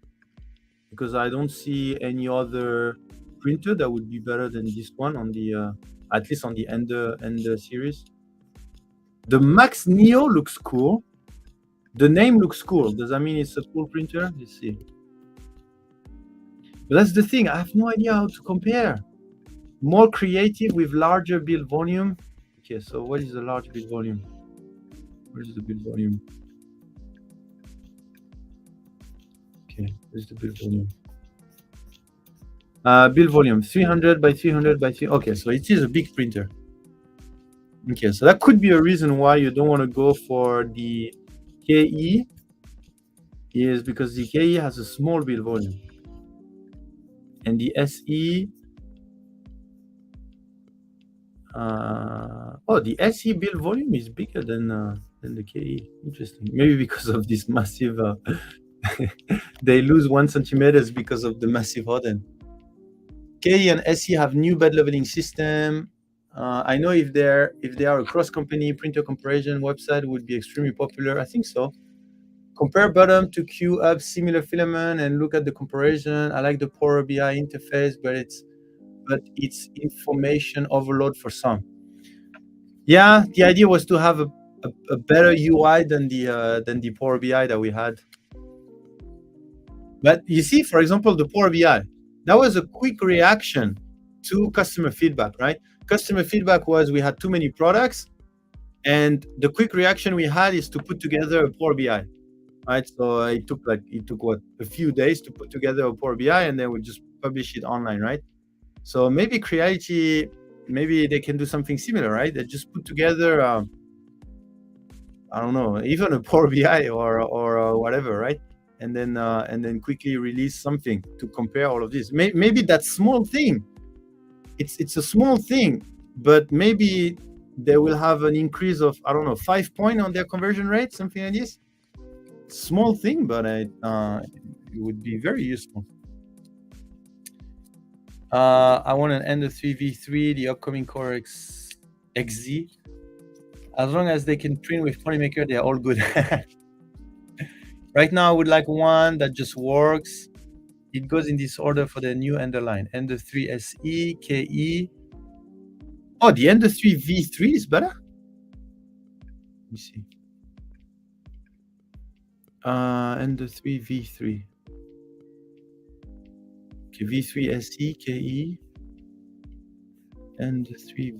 because I don't see any other printer that would be better than this one on the at least on the Ender series. The Max Neo looks cool. The name looks cool. Does that mean it's a cool printer? Let's see. But that's the thing. I have no idea how to compare. More creative with larger build volume. Okay, so what is the large build volume? Where is the build volume? Okay, where's the build volume? Build volume 300 by 300 by 3. Okay, so it is a big printer. Okay, so that could be a reason why you don't want to go for the KE, is because the KE has a small build volume, and the SE. The SE build volume is bigger than the KE. Interesting. Maybe because of this massive. They lose 1 centimeters because of the massive hot end. KE and SE have new bed leveling system. I know if they are a cross-company printer comparison website, would be extremely popular. I think so. Compare bottom to queue up similar filament and look at the comparison. I like the Power BI interface, but it's information overload for some. Yeah, the idea was to have a better UI than the Power BI that we had. But you see, for example, the Power BI, that was a quick reaction to customer feedback, right? Customer feedback was we had too many products, and the quick reaction we had is to put together a Power BI, right? So it took what, a few days to put together a Power BI, and then we just publish it online, right? So maybe Creality, maybe they can do something similar, right? They just put together, I don't know, even a Power BI or whatever, right? And then quickly release something to compare all of this. Maybe that small thing, it's a small thing, but maybe they will have an increase of, I don't know, 5 points on their conversion rate, something like this. Small thing, but it would be very useful. I want an Ender 3 V3, the upcoming Core XZ. As long as they can print with Polymaker, they're all good. Right now, I would like one that just works. It goes in this order for the new Ender line. Ender 3 SE, KE. Oh, the Ender 3 V3 is better? Let me see. Ender 3 V3. Okay, V3 SE, KE. Ender 3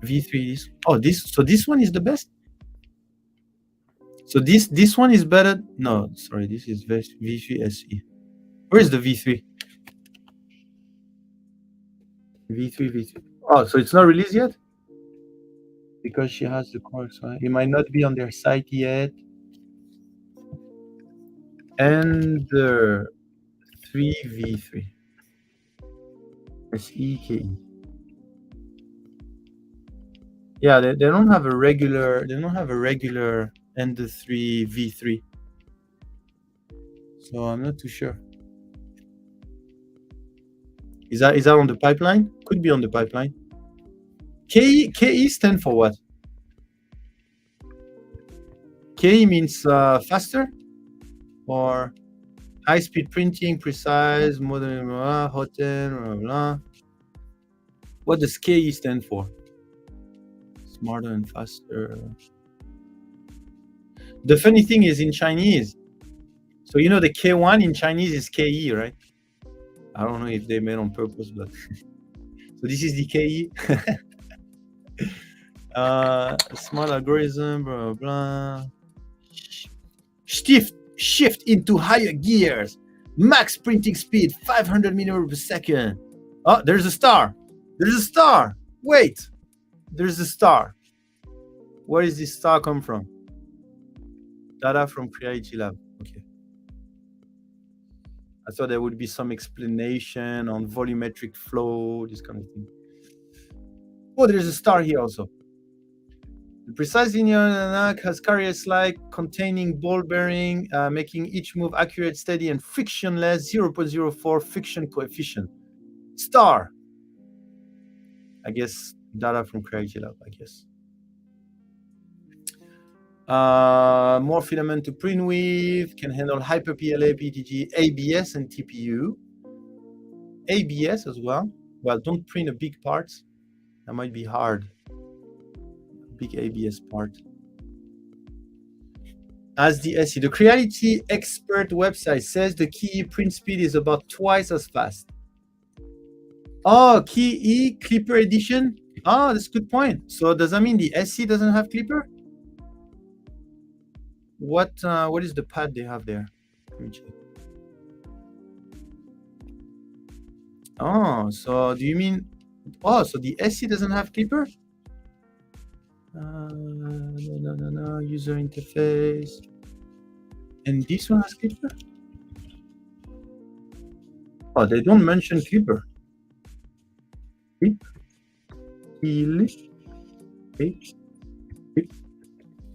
V3 is... Oh, so this one is the best? So this one is better? No, sorry, this is V3 SE. Where is the V3? V3. Oh, so it's not released yet? Because she has the corks, right? It might not be on their site yet. Ender 3 V3. SEKE. Yeah, they don't have a regular and the 3v3. So I'm not too sure. Is that on the pipeline? Could be on the pipeline. KE stand for what? KE means faster, or high-speed printing, precise, modern, hot end, blah, blah. What does KE stand for? Smarter and faster. The funny thing is in Chinese, so you know the K1 in Chinese is KE, right? I don't know if they made on purpose, but so this is the KE. Smart algorithm, blah, blah, blah. Shift into higher gears. Max printing speed, 500 millimeters per second. Oh, there's a star. There's a star. Wait, there's a star. Where does this star come from? Data from Creality Lab. Okay. I thought there would be some explanation on volumetric flow, this kind of thing. Oh, there's a star here also. The precise linear has carriers like containing ball bearing, making each move accurate, steady, and frictionless. 0.04 friction coefficient. Star. I guess data from Creality Lab, I guess. More filament to print with, can handle hyper PLA, PTG, ABS, and TPU. ABS as well. Well, don't print a big part. That might be hard. Big ABS part. As the SE, the Creality expert website says the KE print speed is about twice as fast. Oh, KE Clipper edition. Oh, that's a good point. So does that mean the SE doesn't have Clipper? What is the pad they have there? Let me check. Oh, so do you mean? Oh, so the SE doesn't have Clipper? No. User interface. And this one has Clipper? Oh, they don't mention Clipper.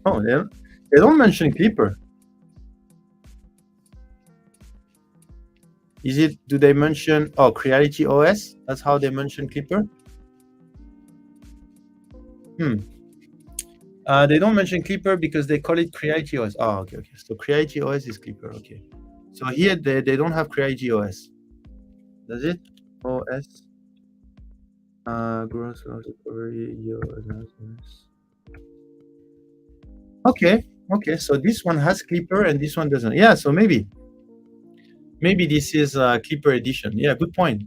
Oh, they don't mention Clipper. Is it? Do they mention? Oh, Creality OS. That's how they mention Clipper. They don't mention Clipper because they call it Creality OS. Oh, okay. So Creality OS is Clipper. Okay. So here they don't have Creality OS. Does it? OS. Gross recovery. Okay. So this one has Clipper and this one doesn't. Yeah. So maybe this is Clipper edition. Yeah. Good point.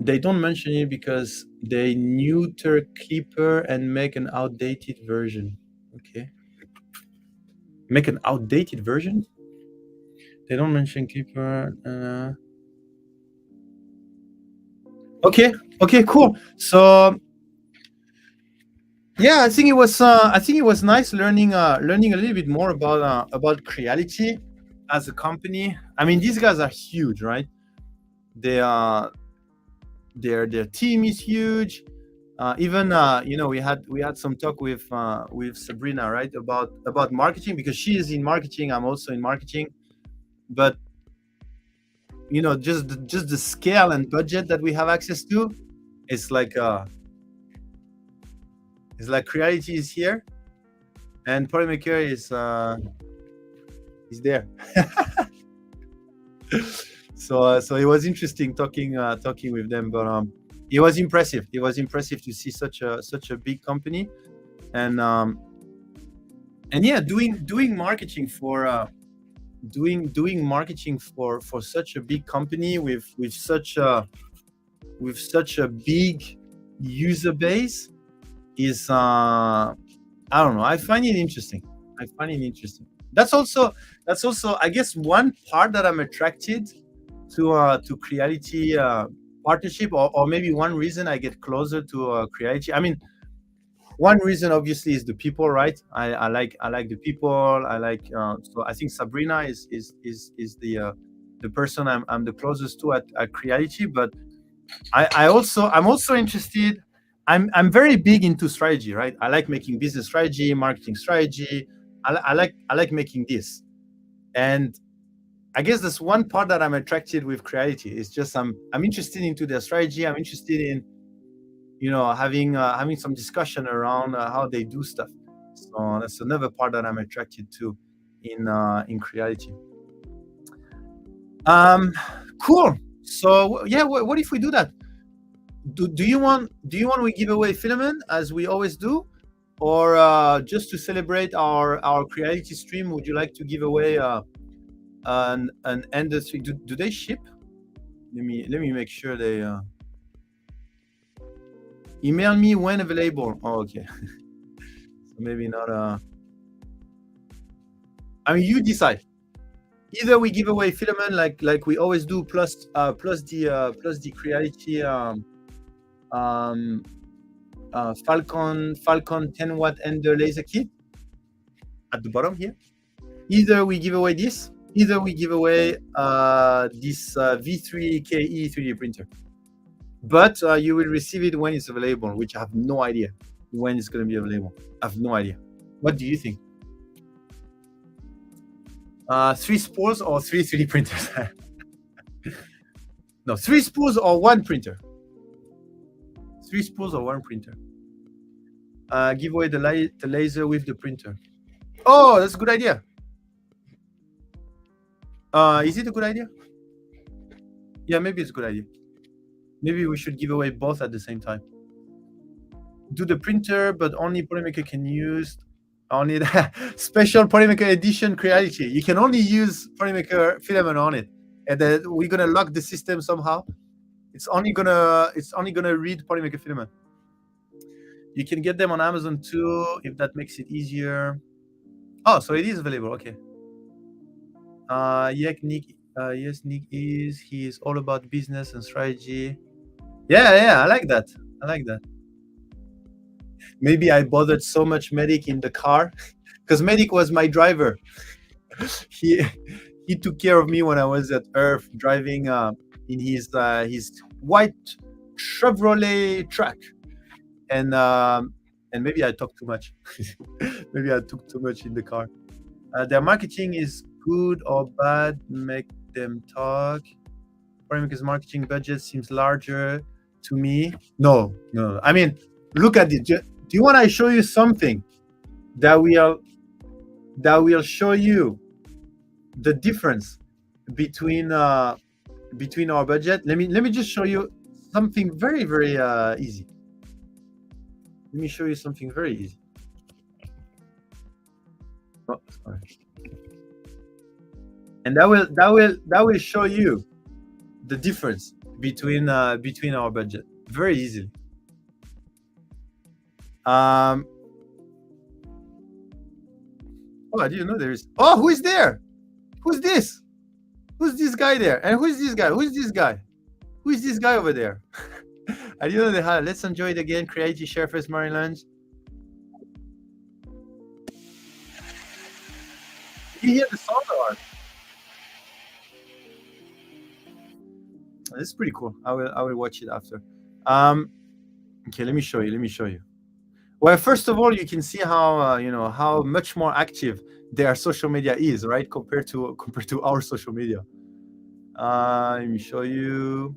They don't mention it because they neuter Clipper and make an outdated version. Okay. Make an outdated version? They don't mention Clipper. Okay, cool. So yeah, I think it was nice learning a little bit more about Creality as a company. I mean, these guys are huge, right? They are their team is huge. Even we had some talk with Sabrina, right, about marketing, because she is in marketing. I'm also in marketing, but just the scale and budget that we have access to, it's like Creality is here, and Polymaker is there. So it was interesting talking with them, but it was impressive. It was impressive to see such a big company, and yeah, doing marketing for such a big company with such a big user base is I don't know. I find it interesting. That's also I guess one part that I'm attracted to Creality partnership, or maybe one reason I get closer to Creality. I mean, one reason obviously is the people, right? I like the people. I like so I think Sabrina is the person I'm the closest to at Creality. But I'm also interested I'm very big into strategy, right? I like making business strategy, marketing strategy. I like making this, and I guess that's one part that I'm attracted with Creality. It's just I'm interested into their strategy. I'm interested in having some discussion around how they do stuff. So that's another part that I'm attracted to in Creality. Um, cool. So yeah, what if we do that? Do you want we give away Filament as we always do, or just to celebrate our Creality stream? Would you like to give away an industry? Do they ship? Let me make sure they email me when available. Oh, okay. So maybe not. I mean, you decide. Either we give away Filament like we always do, plus the Creality Falcon 10-watt ender laser kit at the bottom here. Either we give away this, either we give away this V3 KE 3D printer. But you will receive it when it's available, which I have no idea when it's going to be available. I have no idea. What do you think? 3 spools or 3 3D printers? No, 3 spools or 1 printer. 3 spools or 1 printer. Give away the laser with the printer. Oh, that's a good idea. Is it a good idea? Yeah, maybe it's a good idea. Maybe we should give away both at the same time. Do the printer, but only Polymaker can use. Only the special Polymaker edition Creality. You can only use Polymaker Filament on it, and then we're gonna lock the system somehow. It's only gonna read Polymaker Filament. You can get them on Amazon too, if that makes it easier. Oh, so it is available. Okay. Yeah, Nick. Yes, Nick is. He is all about business and strategy. Yeah. I like that. Maybe I bothered so much Medic in the car, because Medic was my driver. he took care of me when I was at Earth driving in his white Chevrolet truck, and maybe I talked too much. Maybe I took too much in the car. Their marketing is good or bad? Make them talk. Because marketing budget seems larger to me. No. I mean, look at it. Do you want to show you something that will show you the difference between our budget? Let me just show you something very, very easy. Let me show you something very easy. Oh, sorry. And that will show you the difference between our budget very easily. Oh, I didn't know there is. Oh, who is there? Who's this? Who's this guy there? And who's this guy? Who's this guy? Who is this guy over there? I didn't know they had. Let's enjoy it again. Creality Share First Marine Lunch. You hear the sound or? This is pretty cool. I will watch it after. Okay, let me show you. Well, first of all, you can see how how much more active their social media is, right, compared to our social media. Let me show you.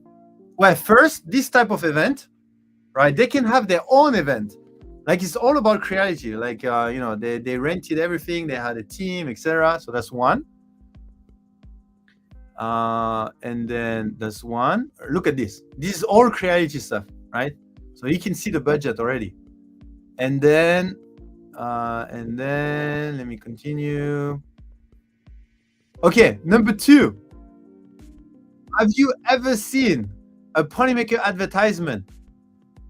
Well, first, this type of event, right? They can have their own event. Like, it's all about Creality. Like, they rented everything. They had a team, etc. So that's one. And then there's one. Look at this. This is all Creality stuff, right? So you can see the budget already. And then let me continue. Okay, number 2. Have you ever seen a Polymaker advertisement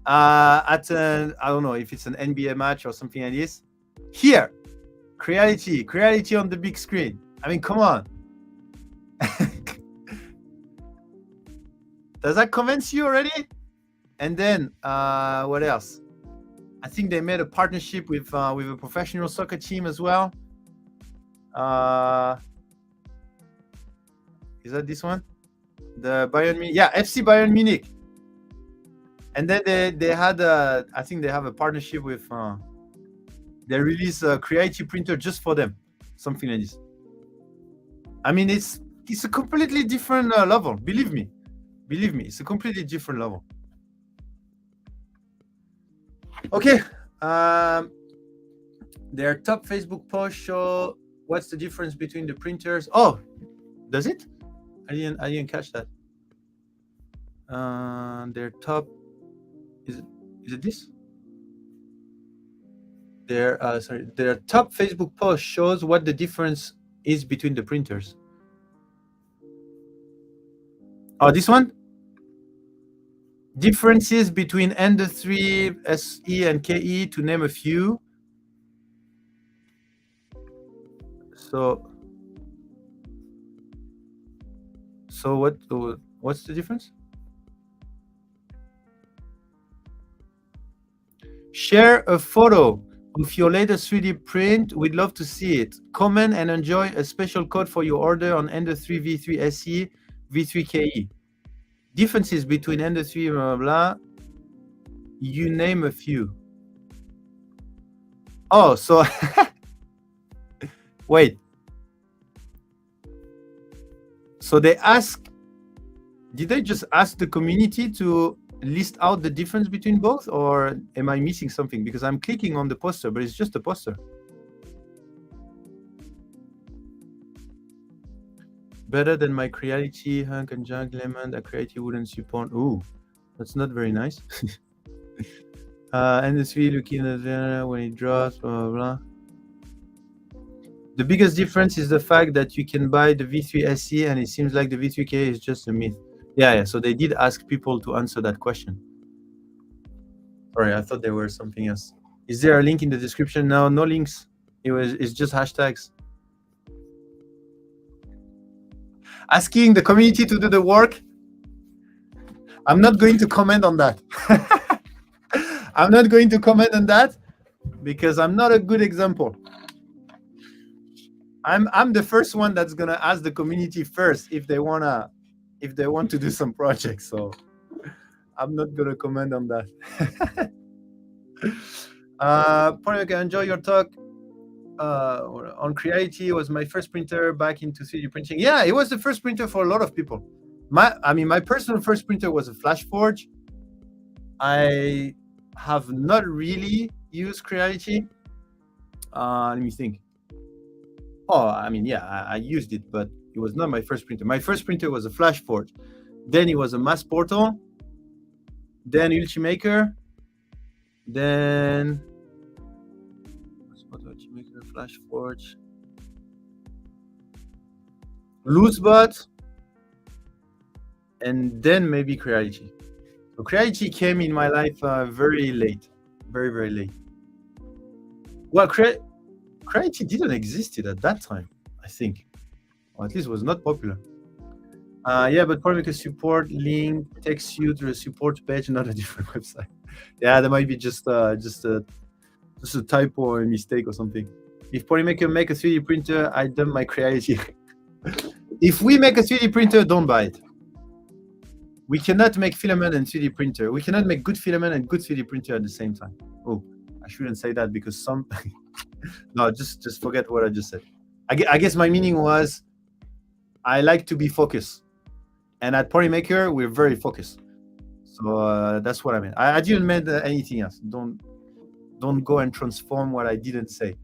at I don't know if it's an NBA match or something like this? Here, Creality on the big screen. I mean, come on. Does that convince you already? And then what else? I think they made a partnership with a professional soccer team as well. Is that this one? The Bayern Munich? Yeah, FC Bayern Munich. And then they had I think they have a partnership with they release a Creality printer just for them, something like this. I mean, it's a completely different level. Believe me, it's a completely different level. Okay, their top Facebook post show what's the difference between the printers. Oh, does it? I didn't catch that. Their top is it this? Their top Facebook post shows what the difference is between the printers. Oh, this one? Differences between Ender 3, SE, and KE, to name a few. So what's the difference? Share a photo of your latest 3D print. We'd love to see it. Comment and enjoy a special code for your order on Ender 3 V3 SE, V3 KE. Differences between Ender 3, blah, blah, blah. You name a few. Oh, so wait. So did they just ask the community to list out the difference between both, or am I missing something? Because I'm clicking on the poster, but it's just a poster. Better than my Creality, Hunk and Junk Lemon, that Creality wouldn't support. Ooh, that's not very nice. And the 3 looking at the when it drops, blah, blah, blah. The biggest difference is the fact that you can buy the V3 SE, and it seems like the V3K is just a myth. Yeah. So they did ask people to answer that question. Sorry, I thought there was something else. Is there a link in the description? No links. It's just hashtags. Asking the community to do the work. I'm not going to comment on that. I'm not going to comment on that because I'm not a good example. I'm the first one that's gonna ask the community first if they want to do some projects. So I'm not gonna comment on that. Polymaker, enjoy your talk. On Creality was my first printer back into 3D printing. Yeah, it was the first printer for a lot of people. My personal first printer was a FlashForge. I have not really used Creality. Let me think. Oh, I mean, yeah, I used it, but it was not my first printer. My first printer was a FlashForge. Then it was a Mass Portal. Then Ultimaker. Then Ultimaker, FlashForge, Loosebot, and then maybe Creality. So Creality came in my life very late, very, very late. Well, Creality didn't exist at that time, I think, or at least was not popular. Yeah, but probably because support link takes you to the support page, not a different website. Yeah, that might be just a typo or a mistake or something. If Polymaker make a 3D printer, I dump my Creality. If we make a 3D printer, don't buy it. We cannot make filament and 3D printer. We cannot make good filament and good 3D printer at the same time. Oh, I shouldn't say that because some... No, just forget what I just said. I guess my meaning was I like to be focused. And at Polymaker, we're very focused. So that's what I meant. I didn't mean anything else. Don't go and transform what I didn't say.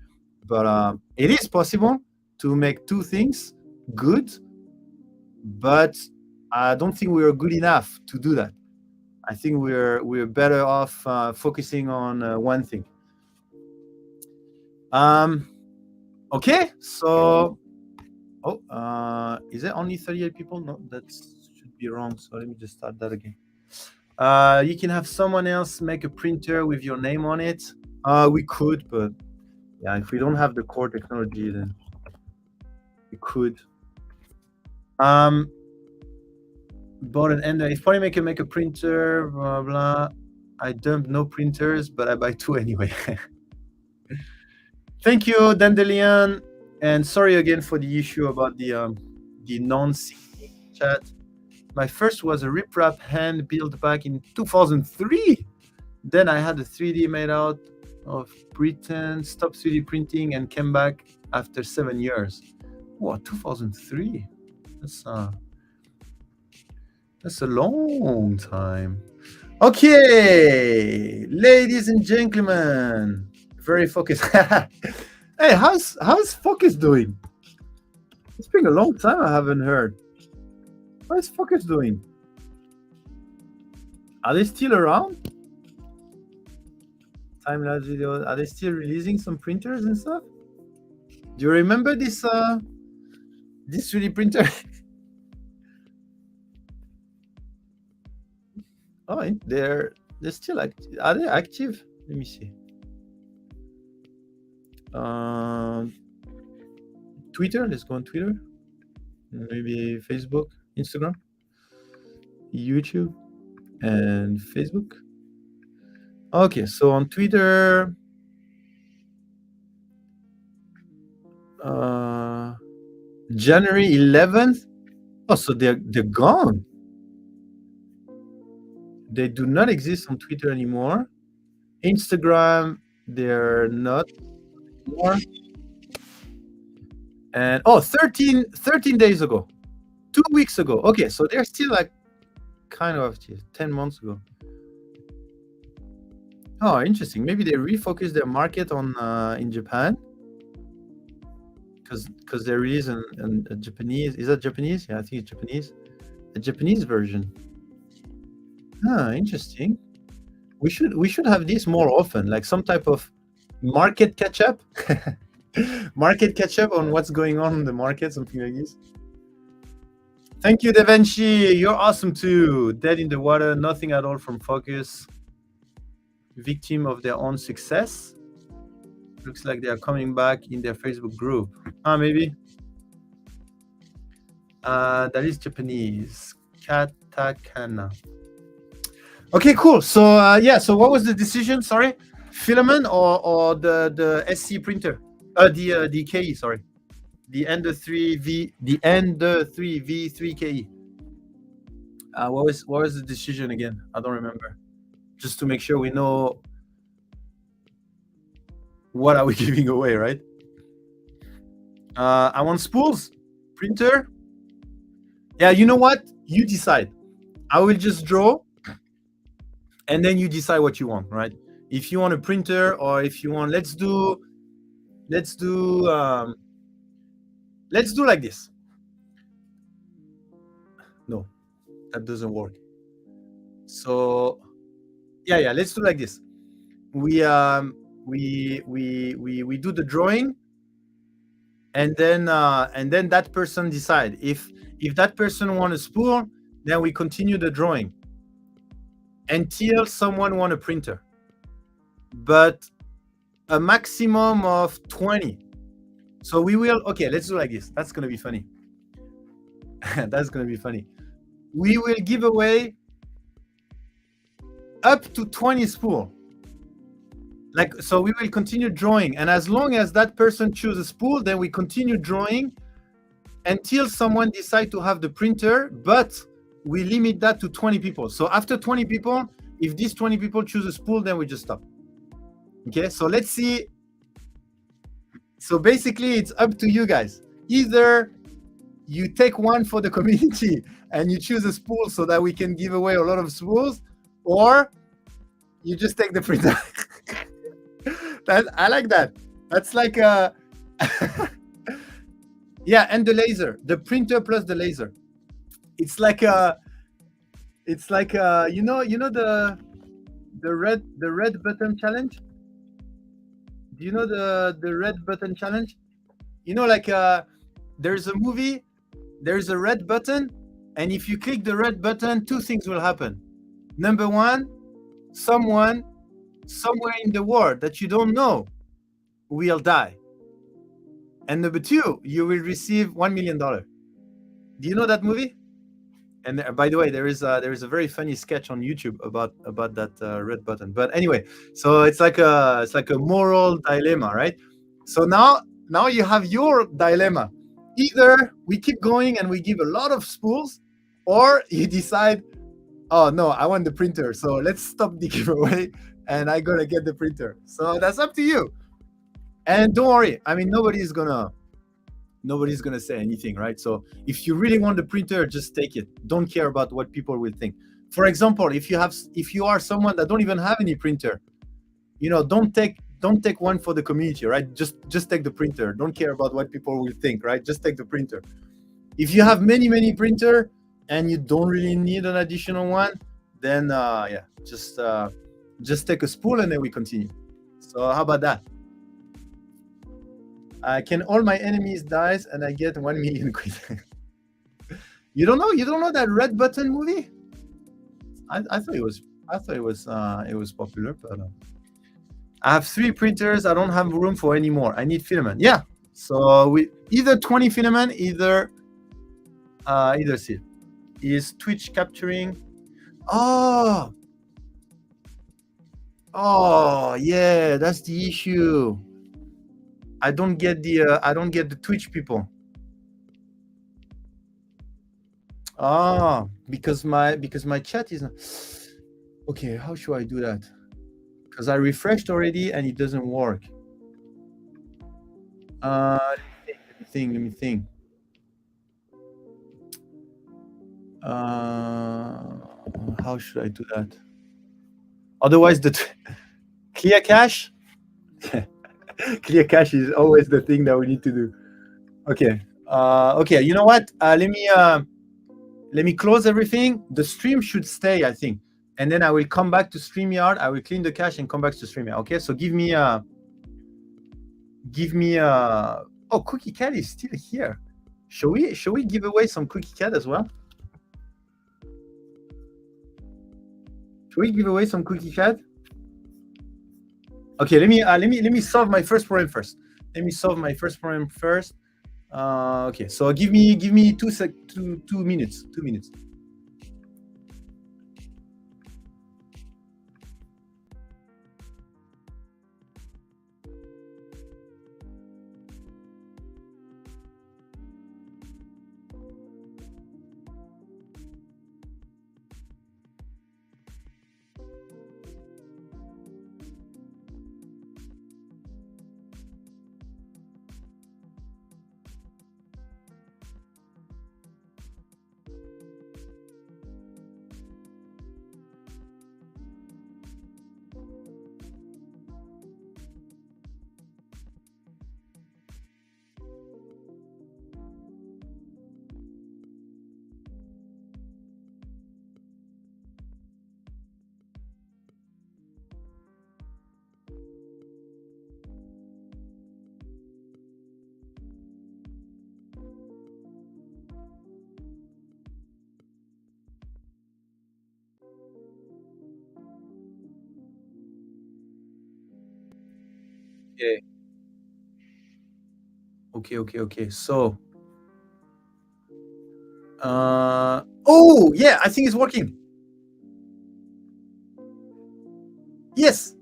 But it is possible to make two things good, but I don't think we are good enough to do that. I think we're better off focusing on one thing. Okay, so is there only 38 people? No, that should be wrong. So let me just start that again. You can have someone else make a printer with your name on it. We could, but yeah, if we don't have the core technology, then we could. Bought an Ender. If Polymaker make a printer, blah blah. I dump no printers, but I buy two anyway. Thank you, Dandelion, and sorry again for the issue about the non-syncing chat. My first was a riprap hand built back in 2003. Then I had a 3D made out of Britain, stopped 3D printing, and came back after 7 years. What, 2003? That's a long time. Okay, ladies and gentlemen, very focused. Hey, how's Focus doing? It's been a long time I haven't heard. How's Focus doing? Are they still around? Time-lapse videos, are they still releasing some printers and stuff? Do you remember this 3D printer? Oh, they're still active. Are they active? Let me see. Twitter. Let's go on Twitter. Maybe Facebook, Instagram, YouTube, and Facebook. Okay, so on Twitter, January 11th. Oh, so they're gone. They do not exist on Twitter anymore. Instagram, they're not anymore. And 13 days ago, 2 weeks ago. Okay, so they're still like kind of active, 10 months ago. Oh, interesting. Maybe they refocused their market on in Japan, because there is a Japanese. Is that Japanese? Yeah, I think it's Japanese. A Japanese version. Interesting. We should have this more often, like some type of market catch up. Market catch up on what's going on in the market, something like this. Thank you, Devanshi. You're awesome too. Dead in the water, nothing at all from Focus. Victim of their own success. Looks like they are coming back in their Facebook group. Maybe. That is Japanese. Katakana. Okay, cool. So yeah, so what was the decision? Sorry, Filament or the SC printer? The KE. Sorry, the Ender 3V, the Ender 3V3 KE. What was the decision again? I don't remember. Just to make sure we know what are we giving away, right? I want spools, printer. Yeah, you know what? You decide. I will just draw, and then you decide what you want, right? If you want a printer, or if you want, let's do like this. No, that doesn't work. So yeah, let's do like this. We do the drawing, and then that person decide. If that person want a spool, then we continue the drawing until someone want a printer, but a maximum of 20. So we will, okay, let's do like this. That's gonna be funny. That's gonna be funny. We will give away up to 20 spool. Like, so we will continue drawing, and as long as that person chooses a spool, then we continue drawing until someone decide to have the printer, but we limit that to 20 people. So after 20 people, if these 20 people choose a spool, then we just stop. Okay, so let's see. So basically, it's up to you guys. Either you take one for the community and you choose a spool so that we can give away a lot of spools, or you just take the printer. I like that. That's like a yeah, and the laser, the printer plus the laser. It's like a you know the red button challenge. Do you know the red button challenge? You know, like there's a movie, there's a red button, and if you click the red button, two things will happen. Number one, someone somewhere in the world that you don't know will die. And number two, you will receive $1 million. Do you know that movie? And by the way, there is a very funny sketch on YouTube about that red button. But anyway, so it's like a moral dilemma, right? So now you have your dilemma. Either we keep going and we give a lot of spools, or you decide, oh no, I want the printer, so let's stop the giveaway and I gotta get the printer. So that's up to you. And don't worry, I mean, nobody's gonna say anything, right? So if you really want the printer, just take it. Don't care about what people will think. For example, if you are someone that don't even have any printer, don't take one for the community, right? Just take the printer. Don't care about what people will think, right? Just take the printer. If you have many printer and you don't really need an additional one, then yeah, just take a spool and then we continue. So how about that? Can all my enemies dies and I get 1 million quid? You don't know that Red Button movie? I thought it was popular, but I have 3 printers. I don't have room for any more. I need filament. Yeah. So we either 20 filament, either seal. Is Twitch capturing? Oh yeah, that's the issue. I don't get the Twitch people. Because my chat is not. Okay, how should I do that? Because I refreshed already and it doesn't work. Let me think. How should I do that? Otherwise, clear cache. Clear cache is always the thing that we need to do. Okay. Okay. You know what? Let me close everything. The stream should stay, I think, and then I will come back to StreamYard. I will clean the cache and come back to StreamYard. Okay. So give me. Oh, Cookie Cat is still here. Shall we give away some Cookie Cat as well? Should we give away some Cookie Cat? Okay, let me solve my first problem first. Okay, so give me 2 minutes. 2 minutes. Okay. So, oh yeah, I think it's working. Yes,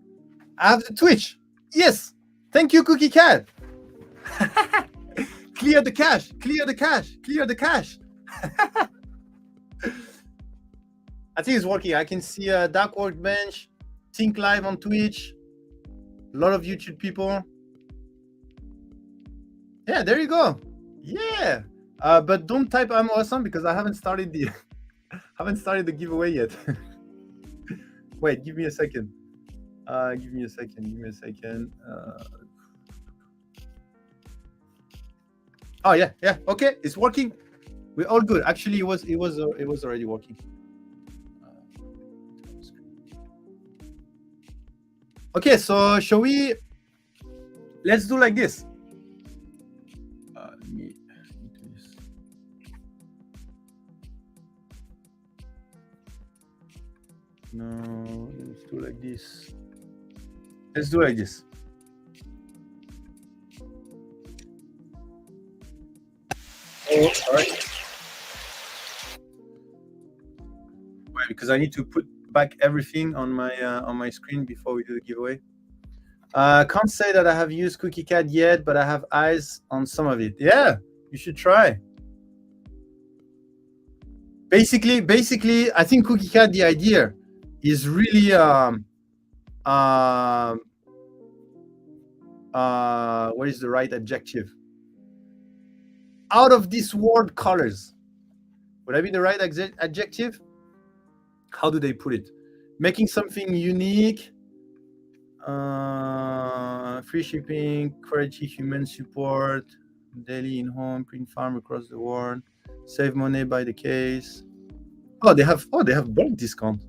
I have the Twitch. Yes, thank you, Cookie Cat. Clear the cache. I think it's working. I can see a Dark Workbench, Think Live on Twitch, a lot of YouTube people. Yeah, there you go. Yeah, but don't type I'm awesome because I haven't started the giveaway yet. Wait, give me a second. Give me a second. Oh yeah. Okay, it's working. We're all good. Actually, it was already working. Okay, so shall we? Let's do like this. Let me do this. No, let's do like this. Let's do like this. Oh, sorry. Why? Because I need to put back everything on my screen before we do the giveaway. Can't say that I have used Cookie Cat yet, but I have eyes on some of it. Yeah, you should try. basically, I think Cookie Cat, the idea is really what is the right adjective? Out of this world colors. Would that be the right adjective? How do they put it? Making something unique, free shipping, quality human support, daily in home, print farm across the world, save money by the case. Oh, they have bulk discount.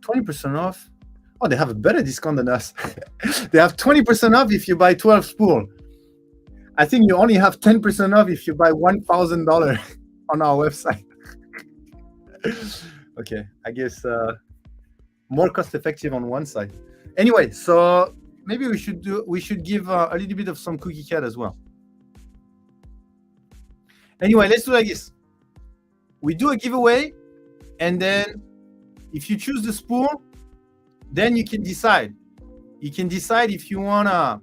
20% off. Oh, they have a better discount than us. They have 20% off if you buy 12 spool. I think you only have 10% off if you buy $1,000 on our website. Okay, I guess more cost effective on one side. Anyway, so maybe we should give a little bit of some Cookie Cat as well. Anyway, let's do like this. We do a giveaway, and then if you choose the spool, then you can decide. You can decide if you wanna,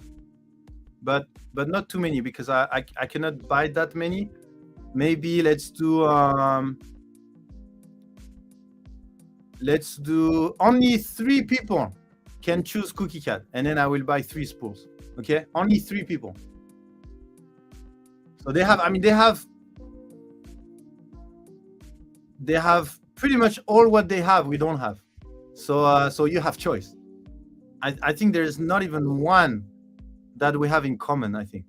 but not too many, because I cannot buy that many. Maybe let's do only 3 people can choose Cookie Cat, and then I will buy 3 spools. Okay, only 3 people. So they have pretty much all what they have, we don't have. So you have choice. I think there is not even one that we have in common, I think.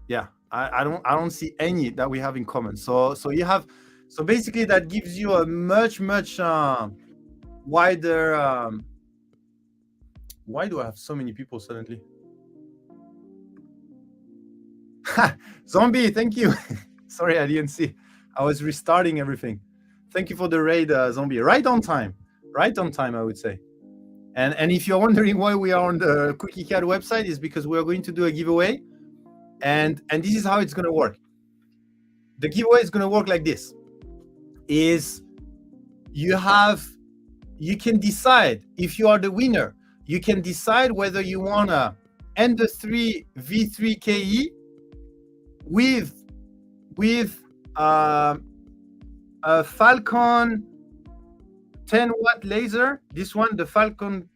Yeah, I don't see any that we have in common. So basically that gives you a much wider why do I have so many people suddenly? Zombie, thank you. Sorry, I didn't see. I was restarting everything. Thank you for the raid, Zombie. Right on time, I would say. And if you're wondering why we are on the Cookie Cat website, is because we're going to do a giveaway, and this is how it's going to work. The giveaway is going to work like this: is you can decide, if you are the winner, you can decide whether you want to Ender 3 V3KE with a Falcon 10-watt laser. This one, the Falcon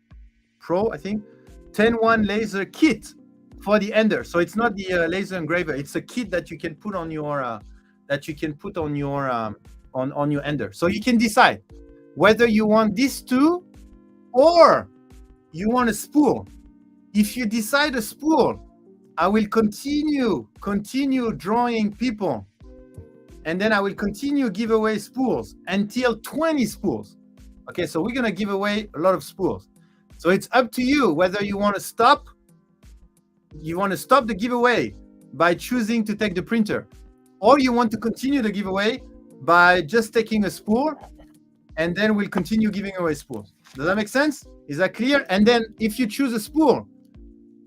Pro, I think, 10-watt laser kit for the Ender. So it's not the laser engraver; it's a kit that you can put on your on your Ender. So you can decide whether you want these two or you want a spool. If you decide a spool, I will continue drawing people, and then I will continue give away spools until 20 spools. Okay, so we're gonna give away a lot of spools. So it's up to you whether you want to stop the giveaway by choosing to take the printer, or you want to continue the giveaway by just taking a spool, and then we'll continue giving away spools. Does that make sense? Is that clear? And then if you choose a spool,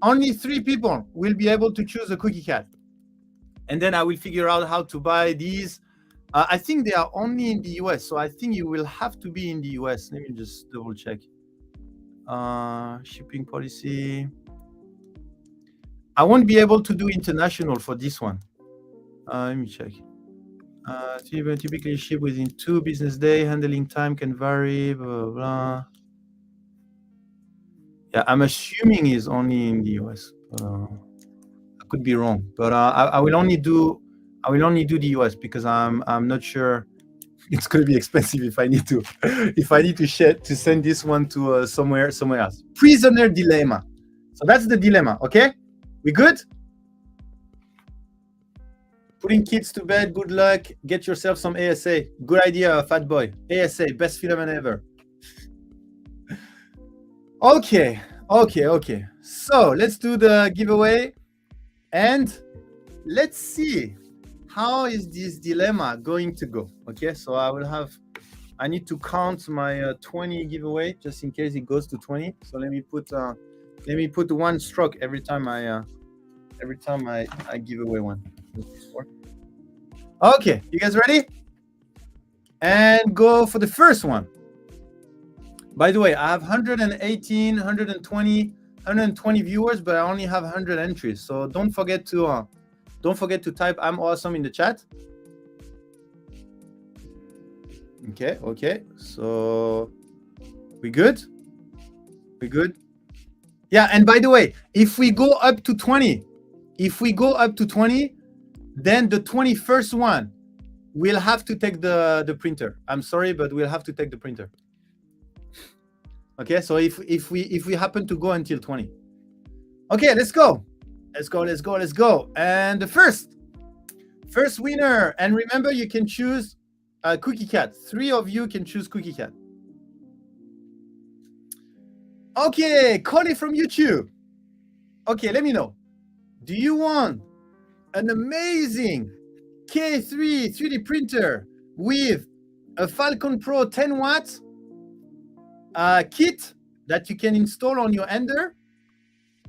only 3 people will be able to choose a Cookie Cat. And then I will figure out how to buy these. I think they are only in the US, so I think you will have to be in the US. Let me just double check. Shipping policy. I won't be able to do international for this one. Let me check. Typically ship within 2 business days. Handling time can vary, blah, blah, blah. Yeah, I'm assuming it's only in the US. I could be wrong, but I will only do the US because I'm not sure. It's going to be expensive if I need to send this one to somewhere else. Prisoner dilemma. So that's the dilemma. Okay, we good? Putting kids to bed. Good luck. Get yourself some ASA. Good idea, fat boy. ASA, best filament ever. Okay. So let's do the giveaway, and let's see how is this dilemma going to go. Okay, so I need to count my 20 giveaway just in case it goes to 20. So let me put 1 stroke every time I give away one. Okay, you guys ready? And go for the first one. By the way, I have 120 viewers, but I only have 100 entries. So don't forget to Don't forget to type "I'm awesome" in the chat. Okay. So we good? We good? Yeah. And by the way, if we go up to 20, then the 21st one we'll have to take the printer. I'm sorry, but we'll have to take the printer. Okay, so if we happen to go until 20. Okay, let's go. And the first winner, and remember, you can choose Cookie Cat. 3 of you can choose Cookie Cat. Okay, Connie from YouTube. Okay, let me know. Do you want an amazing K3 3D printer with a Falcon Pro 10 watts kit that you can install on your Ender?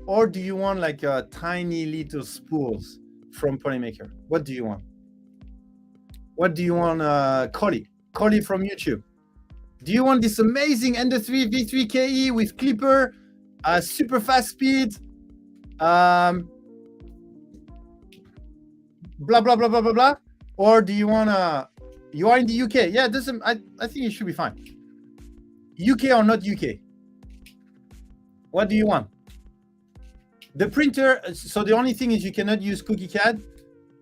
Or do you want like a tiny little spools from Polymaker? What do you want? Collie from YouTube? Do you want this amazing Ender 3 V3 KE with Clipper, super fast speed, blah blah blah blah blah blah? Or do you want you are in the UK? Yeah, I think it should be fine. UK or not UK? What do you want? The printer, so the only thing is you cannot use Cookie Cat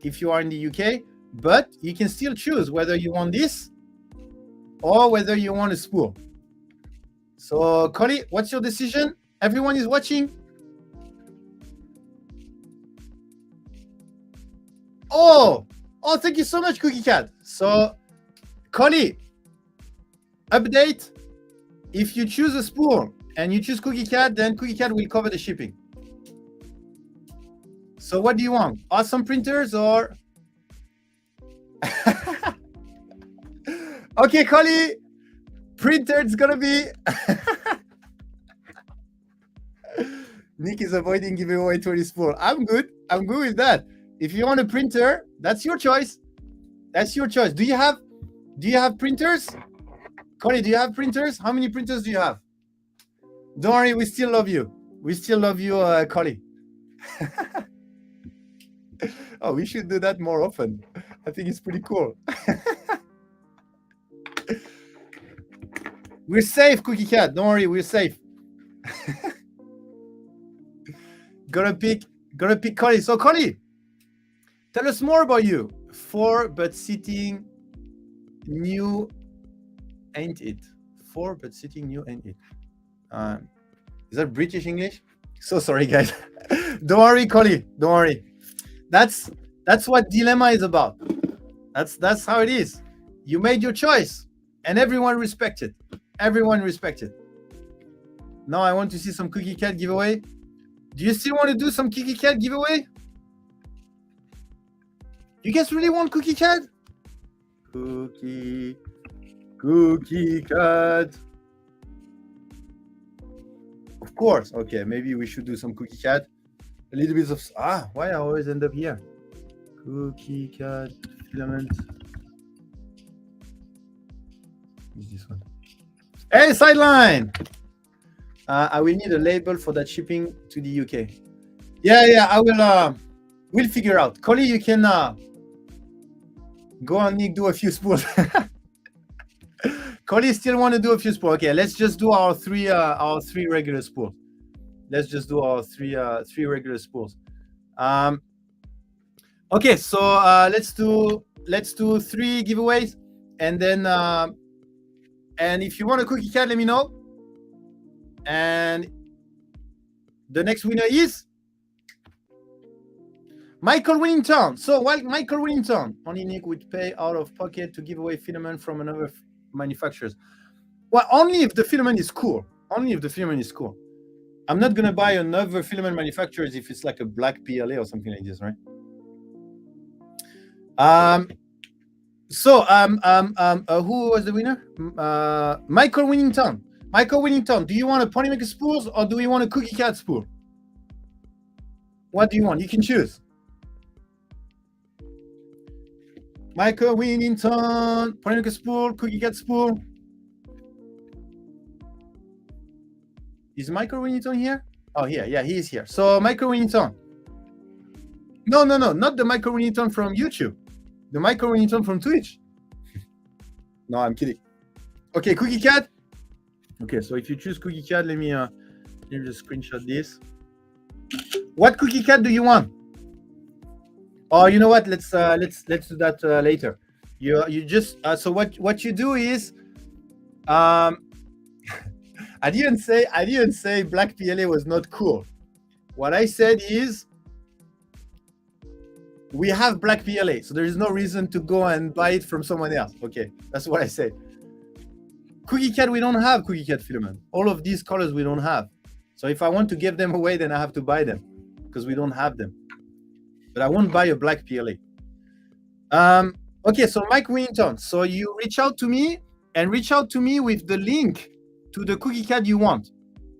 if you are in the UK, but you can still choose whether you want this or whether you want a spool. So, Collie, what's your decision? Everyone is watching. Oh, thank you so much, Cookie Cat. So, Collie, update. If you choose a spool and you choose Cookie Cat, then Cookie Cat will cover the shipping. So what do you want? Awesome printers or? Okay, Collie, printer it's gonna be. Nick is avoiding giving away 20 spool. I'm good with that. If you want a printer, that's your choice. Do you have printers? Collie, do you have printers? How many printers do you have? Don't worry, we still love you. Collie. Oh, we should do that more often. I think it's pretty cool. We're safe, Cookie Cat. Don't worry, we're safe. Gonna pick Collie. So Collie, tell us more about you. 4 but sitting new, ain't it? 4 but sitting new, ain't it? Is that British English? So sorry, guys. Don't worry, Collie. Don't worry. That's what dilemma is about. That's how it is. You made your choice, and everyone respected. Now I want to see some Cookie Cat giveaway. Do you still want to do some Cookie Cat giveaway? You guys really want Cookie Cat? Cookie Cat. Of course. Okay, maybe we should do some Cookie Cat. A little bit of why I always end up here. Cookie Cat Filament. Is this one? Hey, Sideline! I will need a label for that shipping to the UK. Yeah, I will. We'll figure out. Collie, you can go on, Nick, do a few spools. Collie still want to do a few spools. Okay, let's just do our three regular spools. Let's just do our three regular spools. Okay, so let's do 3 giveaways, and then and if you want a Cookie Cat, let me know. And the next winner is Michael Winnington. So while Michael Winnington, only Nick would pay out of pocket to give away filament from another manufacturers. Well, only if the filament is cool. I'm not gonna buy another filament manufacturers if it's like a black PLA or something like this, right? Who was the winner? Michael Winnington. Michael Winnington, do you want a Polymaker spools or do you want a Cookie Cat spool? What do you want? You can choose. Michael Winnington, Polymaker spool, Cookie Cat spool. Is Michael Winnington here? Oh, here. Yeah, he is here. So, Michael Winnington, No, not the micro-ringtone from YouTube. The micro-ringtone from Twitch. No, I'm kidding. Okay, Cookie Cat. Okay, so if you choose Cookie Cat, let me just screenshot this. What Cookie Cat do you want? Oh, you know what? Let's do that later. You just so what you do is I didn't say Black PLA was not cool. What I said is we have Black PLA, so there is no reason to go and buy it from someone else. Okay, that's what I said. Cookie Cat, we don't have Cookie Cat Filament. All of these colors we don't have. So if I want to give them away, then I have to buy them because we don't have them. But I won't buy a Black PLA. Okay, so Mike Winton. So you reach out to me with the link to the Cookie Cat you want,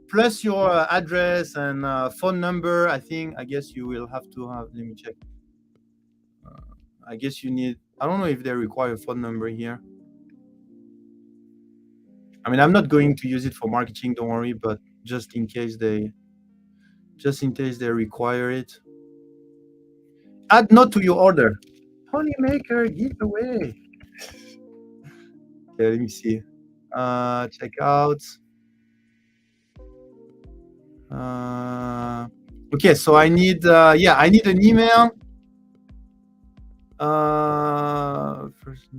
plus your address and phone number. I guess you will have to have. Let me check. I guess you need. I don't know if they require a phone number here. I mean, I'm not going to use it for marketing. Don't worry, but just in case they require it. Add note to your order. Polymaker giveaway. Okay, let me see. Check out. Okay, so I need I need an email. First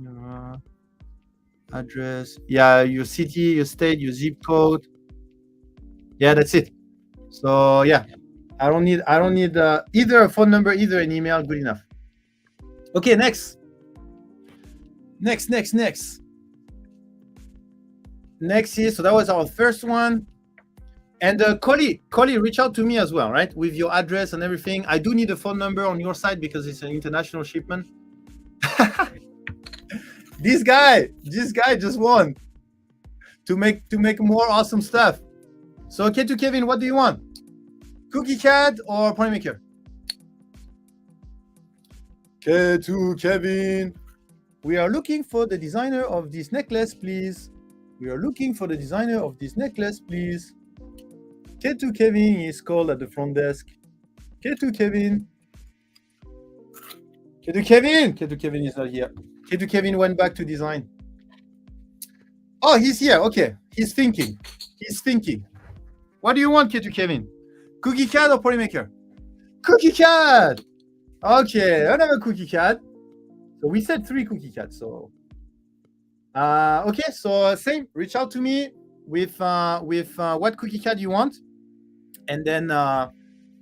address. Yeah, your city, your state, your zip code. Yeah, that's it. So yeah, I don't need either a phone number, either an email. Good enough. Okay, next. Next is, so that was our first one. And Collie, reach out to me as well, right? With your address and everything. I do need a phone number on your side because it's an international shipment. This guy just won to make more awesome stuff. So K2 Kevin, what do you want? Cookie Cat or Polymaker? K2 Kevin, we are looking for the designer of this necklace, please. We are looking for the designer of this necklace, please. K2 Kevin is called at the front desk. K2 Kevin. K2 Kevin is not here. K2 Kevin went back to design. Oh, he's here. Okay. He's thinking. What do you want, K2 Kevin? Cookie Cat or Polymaker? Cookie Cat! Okay, another Cookie Cat. So we said 3 Cookie Cats. So okay, so same. Reach out to me with what Cookie Cat you want, and then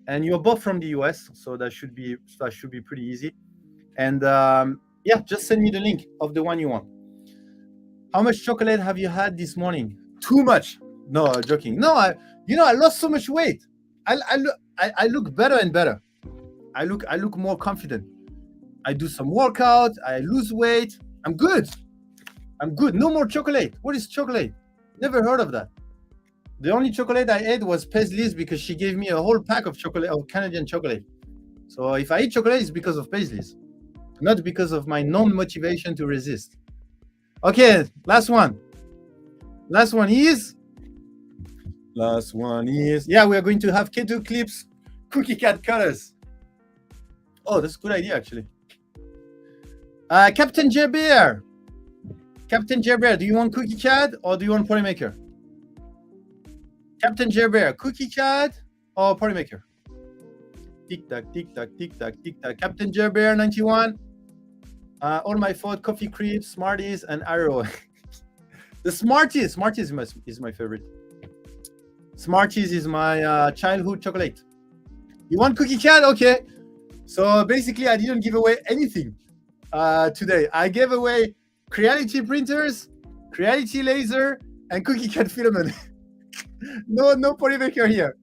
and you're both from the US, so that should be pretty easy. And yeah, just send me the link of the one you want. How much chocolate have you had this morning? Too much. No, joking. No, I lost so much weight. I look better and better. I look more confident. I do some workout. I lose weight. I'm good. No more chocolate. What is chocolate? Never heard of that. The only chocolate I ate was Paisley's because she gave me a whole pack of Canadian chocolate. So if I eat chocolate, it's because of Paisley's, not because of my non-motivation to resist. Okay, last one is, yeah, we are going to have K2 Clips Cookie Cat colors. Oh, that's a good idea, actually. Captain J Bear, do you want Cookie Cat or do you want Polymaker? Captain J Bear, Cookie Cat or Polymaker? Tick tock, tick tock, tick tock, tick tock. Captain J Bear 91. All my fault. Coffee Creep, Smarties, and Arrow. The Smarties is my favorite. Smarties is my childhood chocolate. You want Cookie Cat? Okay. So basically, I didn't give away anything today. I gave away Creality printers, Creality laser, and Cookie Cat filament. No Polymaker here.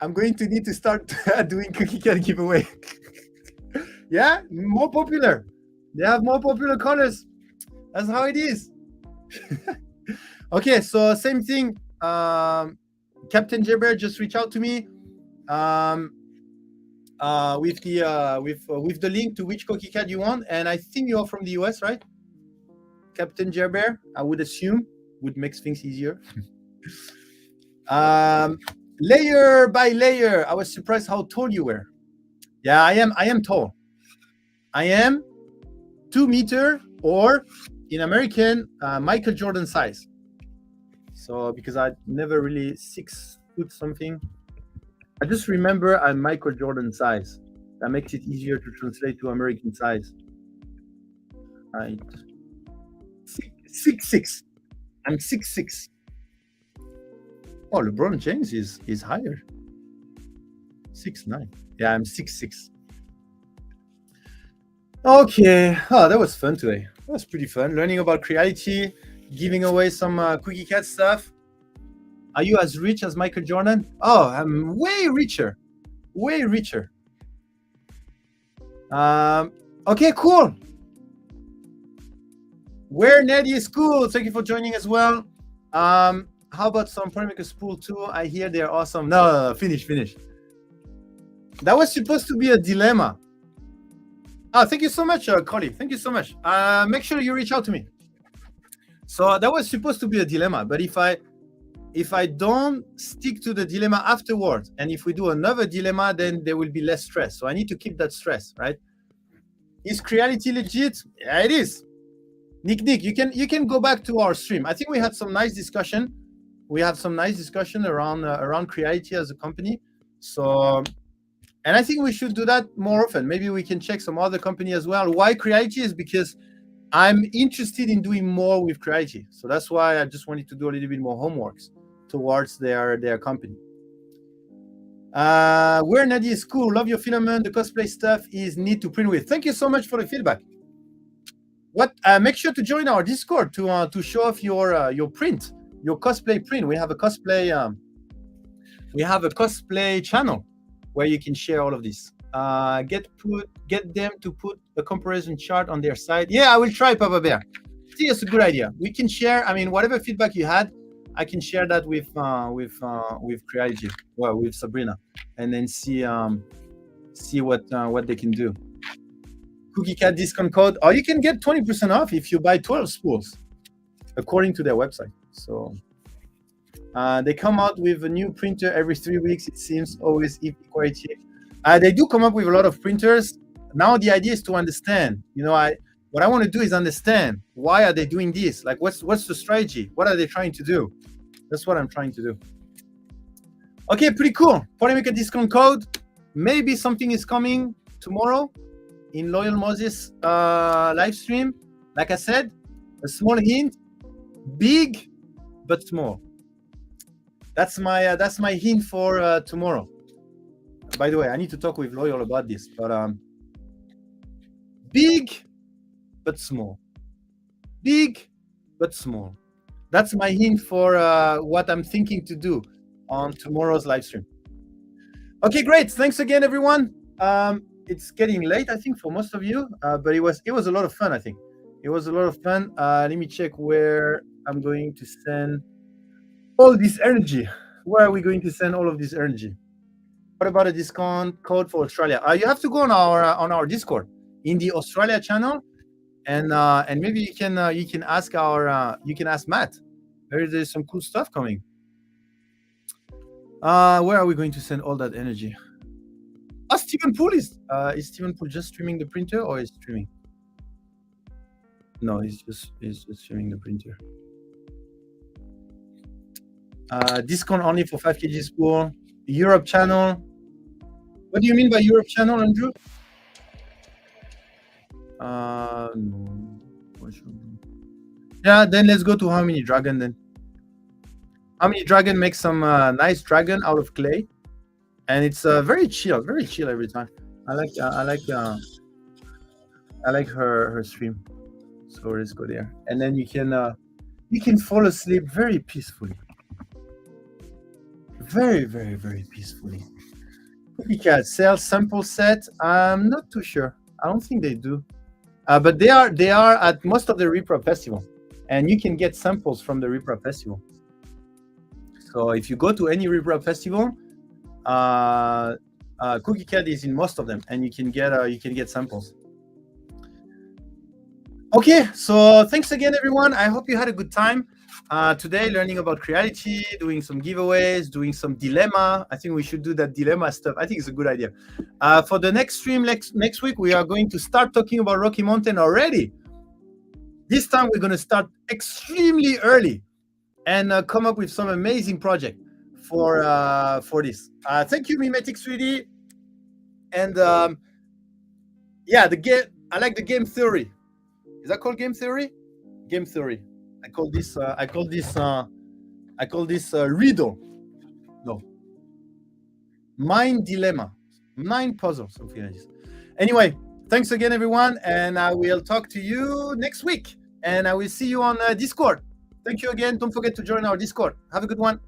I'm going to need to start doing Cookie Cat giveaway. Yeah, more popular. They have more popular colors. That's how it is. Okay, so same thing. Captain Jabber, just reach out to me with the link to which Cookie Cat you want. And I think you're from the US, right? Captain Jabber, I would assume, would make things easier. Layer by layer. I was surprised how tall you were. Yeah, I am tall. I am 2 meter, or in American, Michael Jordan size. So because I never really 6 foot something, I just remember I'm Michael Jordan size. That makes it easier to translate to American size. Right. 6'6". I'm 6'6". Oh, LeBron James is higher. 6'9". Yeah, I'm 6'6". Okay. Oh, that was fun today. That was pretty fun. Learning about Creality, giving away some Cookie Cat stuff. Are you as rich as Michael Jordan? Oh, I'm way richer. Way richer. Okay, cool. Where Neddy is cool. Thank you for joining as well. How about some Polymaker Spool too? I hear they're awesome. No, finish. That was supposed to be a dilemma. Oh, thank you so much, Collie. Thank you so much. Make sure you reach out to me. So that was supposed to be a dilemma, but if I don't stick to the dilemma afterwards, and if we do another dilemma, then there will be less stress. So I need to keep that stress, right? Is Creality legit? Yeah, it is. Nick, you can go back to our stream. I think we had some nice discussion. We have some nice discussion around Creality as a company. So, and I think we should do that more often. Maybe we can check some other company as well. Why Creality? Is because I'm interested in doing more with Creality. So that's why I just wanted to do a little bit more homeworks towards their company. Where Nadia is cool. Love your filament. The cosplay stuff is neat to print with. Thank you so much for the feedback. What? Make sure to join our Discord to show off your print, your cosplay print. We have a cosplay channel where you can share all of this. Get them to put a comparison chart on their site. Yeah, I will try, Papa Bear. See, it's a good idea. We can share. I mean, whatever feedback you had, I can share that with Creality, well, with Sabrina, and then see what they can do. Cookie Cat discount code. Oh, you can get 20% off if you buy 12 spools, according to their website. So they come out with a new printer every 3 weeks. It seems always EP quality. They do come up with a lot of printers. Now the idea is to understand. What I want to do is understand why are they doing this? Like, what's the strategy? What are they trying to do? That's what I'm trying to do. Okay, pretty cool. Polymaker discount code. Maybe something is coming tomorrow in Loyal Moses live stream. Like I said, a small hint, big but small. That's my hint for tomorrow. By the way, I need to talk with Loyal about this, but big but small. Big but small. That's my hint for what I'm thinking to do on tomorrow's live stream. Okay, great. Thanks again, everyone. It's getting late, I think, for most of you, but it was a lot of fun. I think it was a lot of fun. Let me check where I'm going to send all this energy. Where are we going to send all of this energy? What about a discount code for Australia? You have to go on our Discord in the Australia channel, and maybe you can ask Matt. There's some cool stuff coming. Where are we going to send all that energy? Stephen Poole is Stephen Poole just streaming the printer, or is streaming? No, he's just streaming the printer. Discount only for 5 kg spool. Europe channel. What do you mean by Europe channel, Andrew? No. Yeah, then let's go to How Many Dragon then. How Many Dragon makes some nice dragon out of clay, and it's very chill every time. I like her stream. So let's go there, and then you can fall asleep very peacefully. Very, very, very peacefully. Cookie Cat sells sample set. I'm not too sure. I don't think they do, but they are at most of the Repro Festival, and you can get samples from the Repro Festival. So if you go to any Repro Festival, Cookie Cat is in most of them, and you can get samples. Okay, so thanks again, everyone. I hope you had a good time. today, learning about Creality, doing some giveaways, doing some dilemma. I think we should do that dilemma stuff. I think it's a good idea. For the next stream next week, we are going to start talking about Rocky Mountain already. This time, we're going to start extremely early and come up with some amazing project for this. Thank you, Mimetic3D. And yeah, the game. I like the game theory. Is that called game theory? Game theory. I call this riddle. No. Mind dilemma. Mind puzzle. Something like this. Anyway, thanks again, everyone, and I will talk to you next week. And I will see you on Discord. Thank you again. Don't forget to join our Discord. Have a good one.